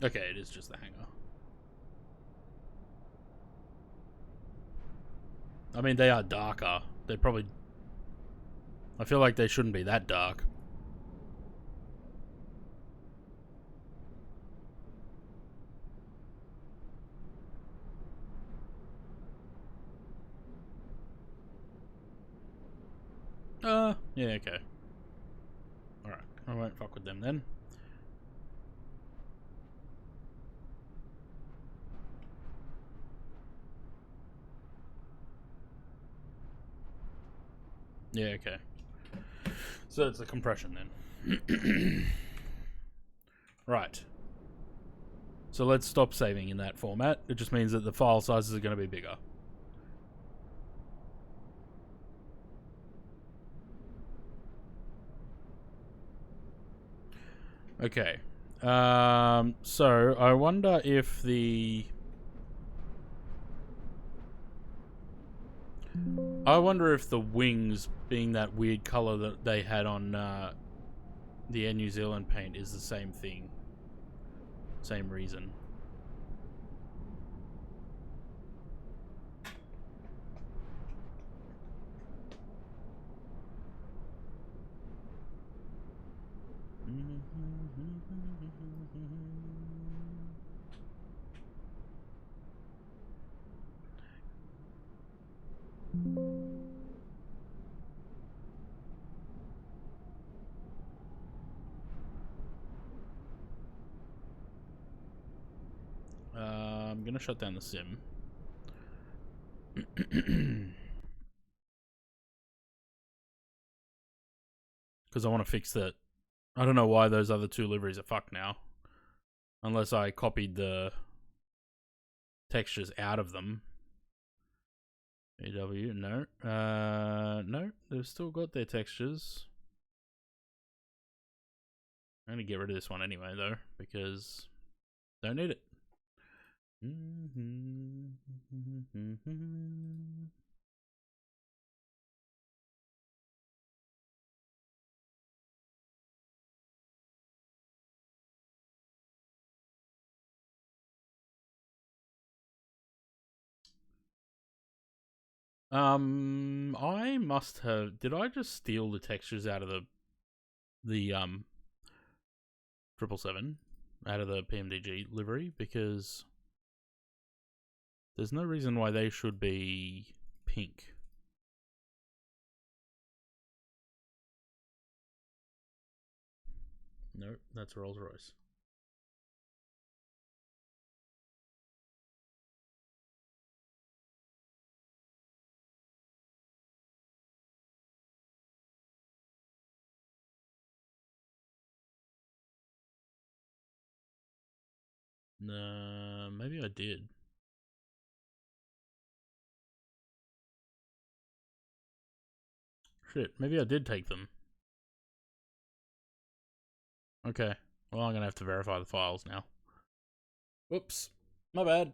Okay, it is just the hangar. I mean, they are darker. They're probably... I feel like they shouldn't be that dark. Yeah, okay. Alright, I won't fuck with them then. Yeah, okay. So it's the compression then. Right. So let's stop saving in that format. It just means that the file sizes are going to be bigger. Okay. So I wonder if the... I wonder if the wings being that weird color that they had on the Air New Zealand paint is the same thing. Same reason. I'm gonna shut down the sim. Because I want to fix that. I don't know why those other two liveries are fucked now. Unless I copied the textures out of them. AW, no. No, they've still got their textures. I'm gonna get rid of this one anyway, though, because don't need it. I must have. Did I just steal the textures out of the 777 out of the PMDG livery? Because there's no reason why they should be pink. Nope, that's Rolls Royce. Maybe I did. Shit, maybe I did take them. Okay, well, I'm gonna have to verify the files now. Whoops, my bad.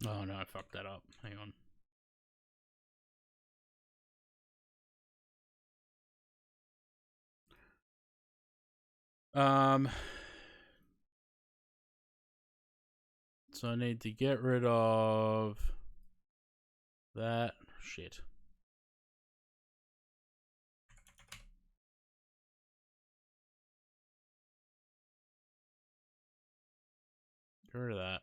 Oh no, I fucked that up. Hang on. So I need to get rid of that shit. Get rid of that.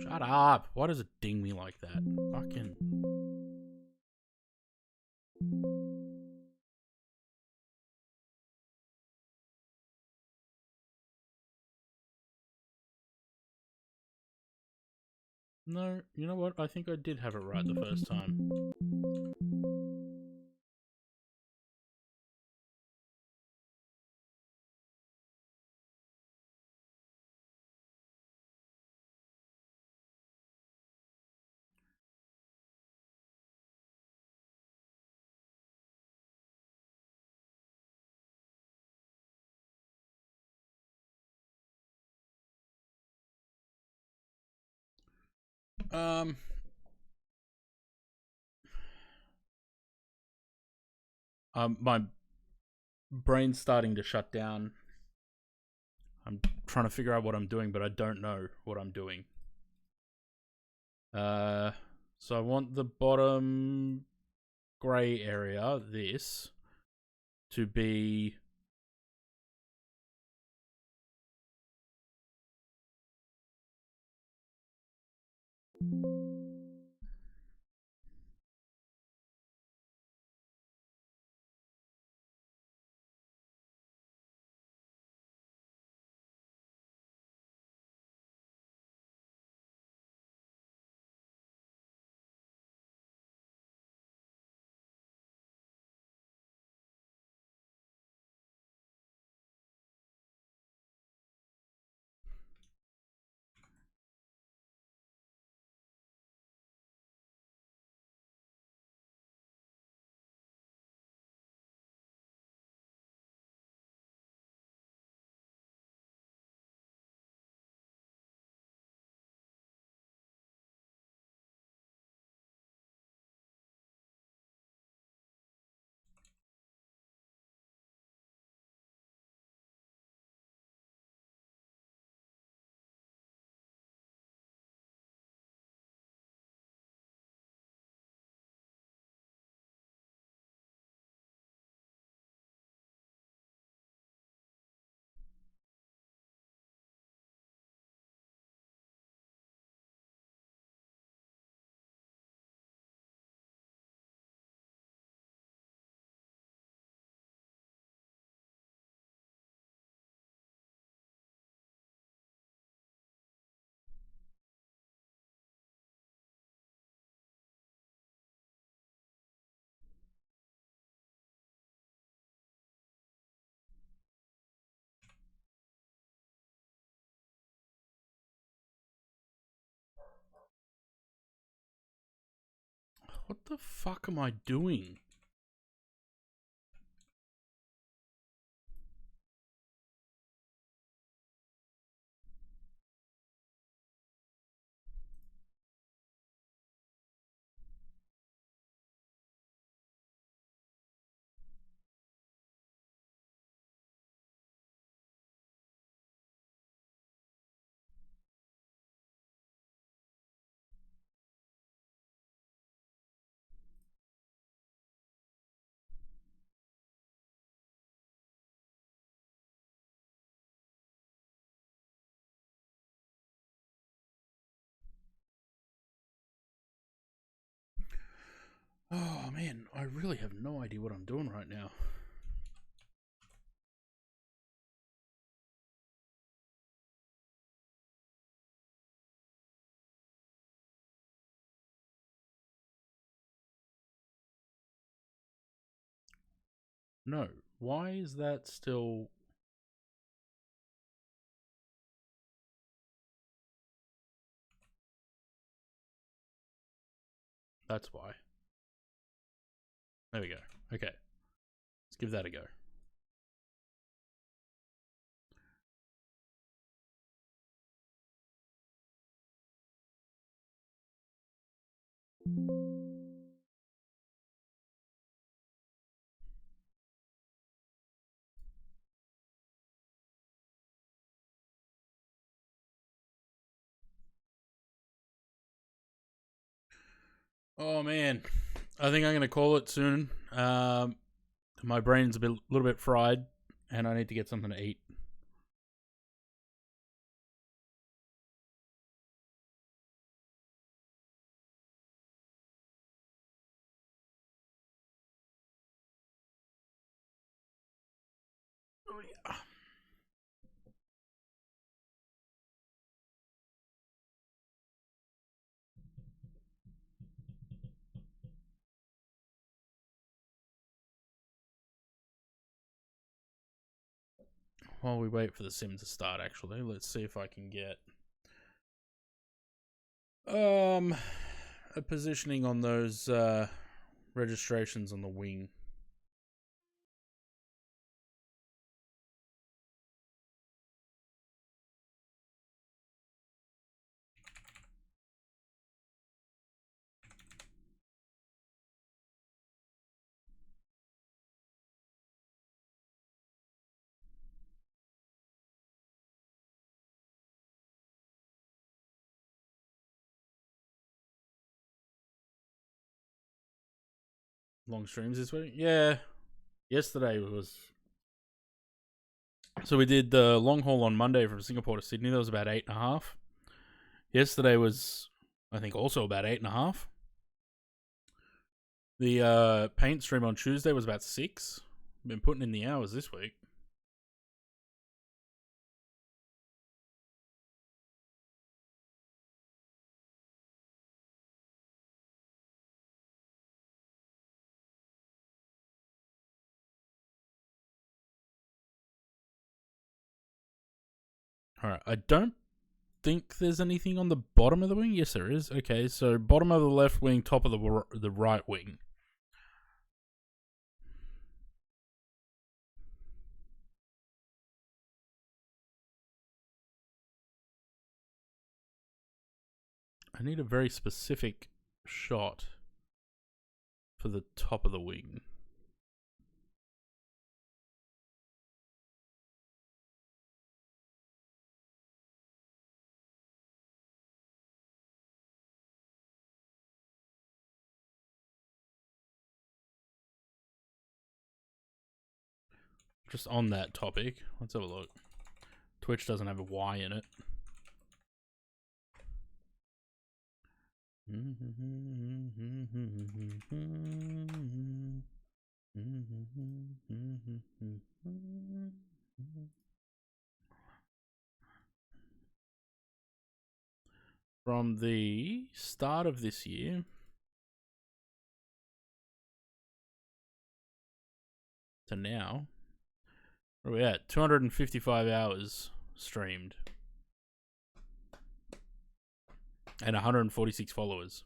Shut up. Why does it ding me like that? Fucking. No, you know what? I think I did have it right the first time. Um, my brain's starting to shut down. I'm trying to figure out what I'm doing, but I don't know what I'm doing. So I want the bottom grey area, this, to be what the fuck am I doing? Oh man, I really have no idea what I'm doing right now. No, why is that still... That's why. There we go. Okay. Let's give that a go. Oh man, I think I'm going to call it soon. My brain's a little bit fried, and I need to get something to eat. Oh yeah. While we wait for the sim to start, actually, let's see if I can get a positioning on those registrations on the wing. Long streams this week? Yeah. Yesterday was... So we did the long haul on Monday from Singapore to Sydney. That was about 8.5. Yesterday was, I think, also about 8.5. The paint stream on Tuesday was about 6. Been putting in the hours this week. Alright, I don't think there's anything on the bottom of the wing. Yes, there is. Okay, so bottom of the left wing, top of the right wing. I need a very specific shot for the top of the wing. Just on that topic, let's have a look. Twitch doesn't have a Y in it. From the start of this year to now, where are we at? 255 hours streamed. And 146 followers.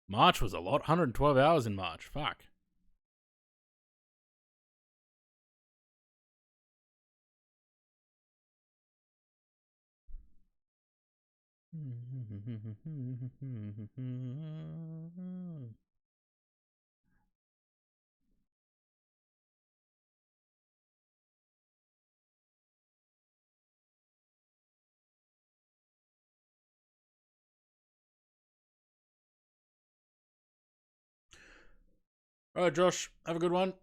March was a lot. 112 hours in March. Fuck. All right, Josh, have a good one.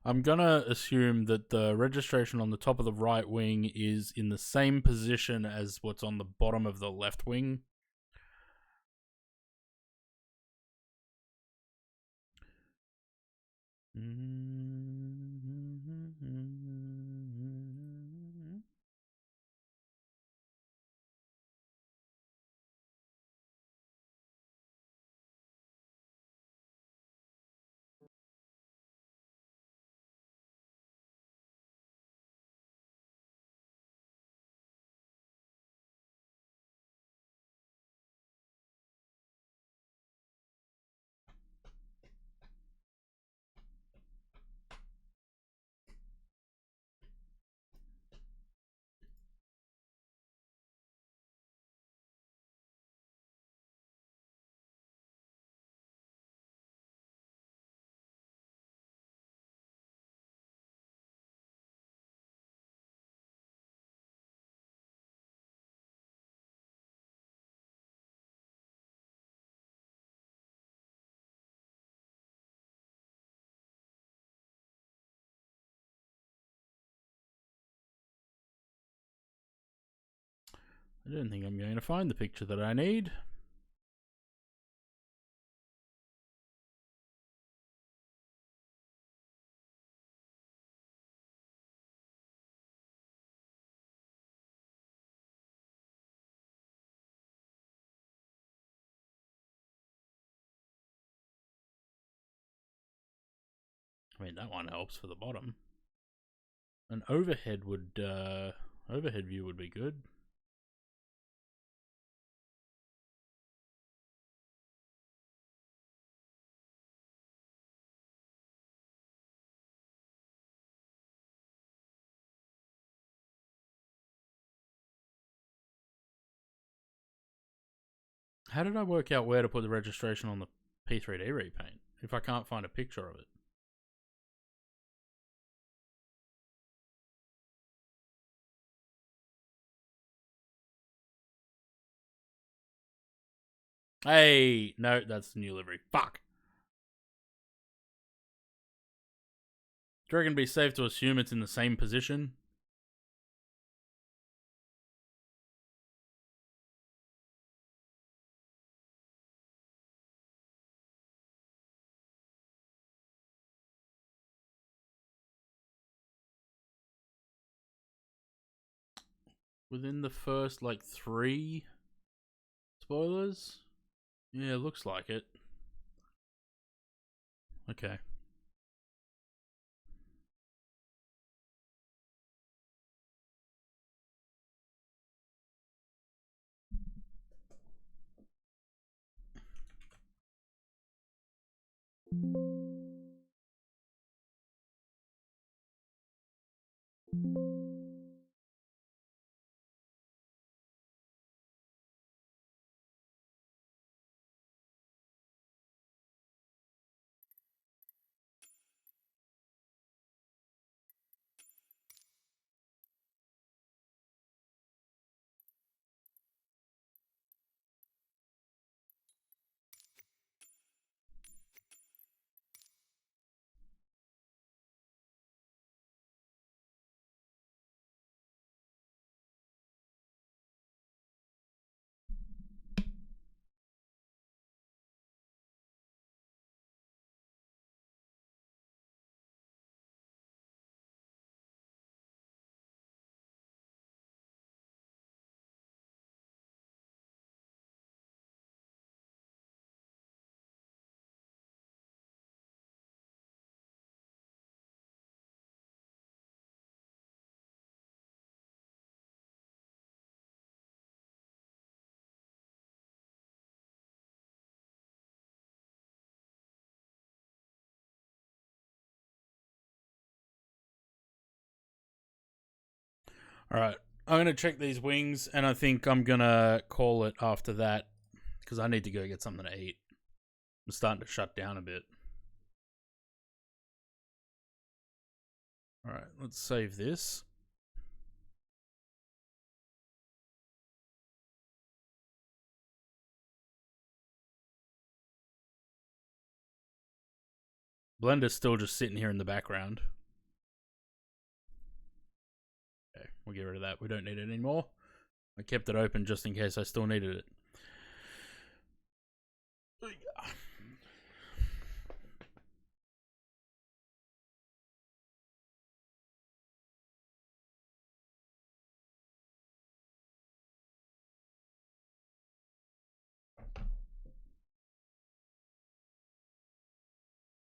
I'm gonna assume that the registration on the top of the right wing is in the same position as what's on the bottom of the left wing. I don't think I'm going to find the picture that I need. I mean, that one helps for the bottom. An overhead view would be good. How did I work out where to put the registration on the P3D repaint if I can't find a picture of it? Hey, no, that's the new livery. Fuck. Do you reckon it'd be safe to assume it's in the same position? Within the first, like, 3 spoilers? Yeah, looks like it. Okay. Alright, I'm going to check these wings, and I think I'm going to call it after that, because I need to go get something to eat. I'm starting to shut down a bit. Alright, let's save this. Blender's still just sitting here in the background. Okay, we'll get rid of that. We don't need it anymore. I kept it open just in case I still needed it.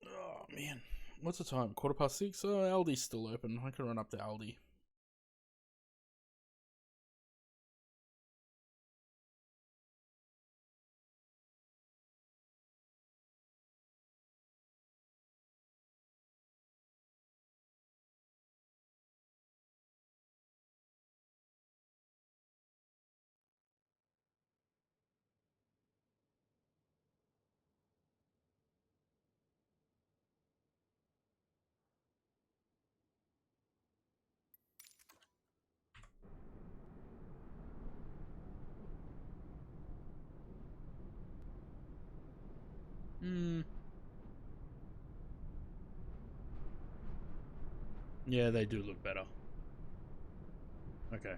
Oh, man. What's the time? 6:15? Oh, Aldi's still open. I can run up to Aldi. Yeah, they do look better. Okay.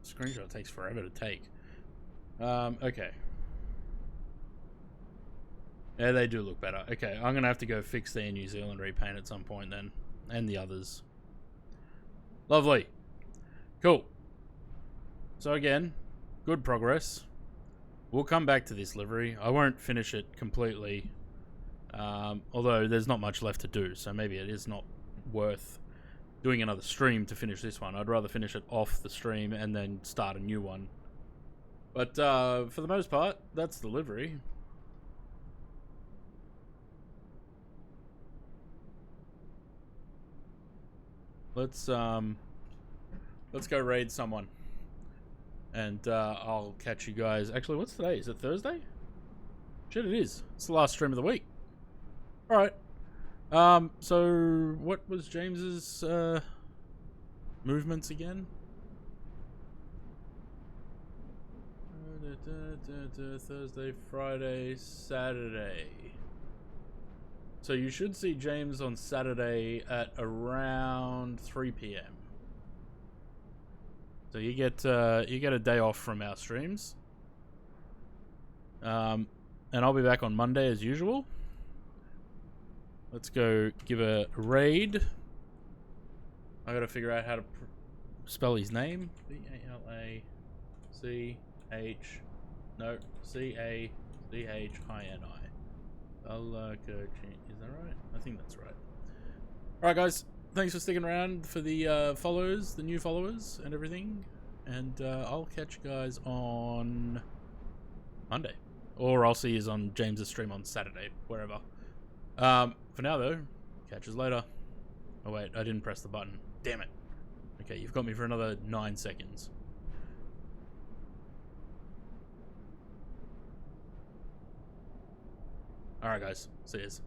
Screenshot takes forever to take. Okay. Yeah, they do look better. Okay, I'm gonna have to go fix their New Zealand repaint at some point then. And the others. Lovely. Cool. So again, good progress. We'll come back to this livery. I won't finish it completely. Although there's not much left to do, so maybe it is not worth doing another stream to finish this one. I'd rather finish it off the stream and then start a new one. But for the most part, that's the livery. Let's go raid someone. And I'll catch you guys. Actually, what's today? Is it Thursday? Shit, it is. It's the last stream of the week. Alright. So what was James's movements again? Thursday, Friday, Saturday. So you should see James on Saturday at around 3 p.m. So you get a day off from our streams. And I'll be back on Monday as usual. Let's go give a raid. I gotta figure out how to spell his name. B-A-L-A-C-H. No, C-A-C-H-I-N-I. Is that right? I think that's right. Alright, guys. Thanks for sticking around for the follows, the new followers, and everything. And I'll catch you guys on Monday. Or I'll see you on James's stream on Saturday, wherever. For now, though, catch us later. Oh, wait, I didn't press the button. Damn it. Okay, you've got me for another 9 seconds. Alright, guys. See yous.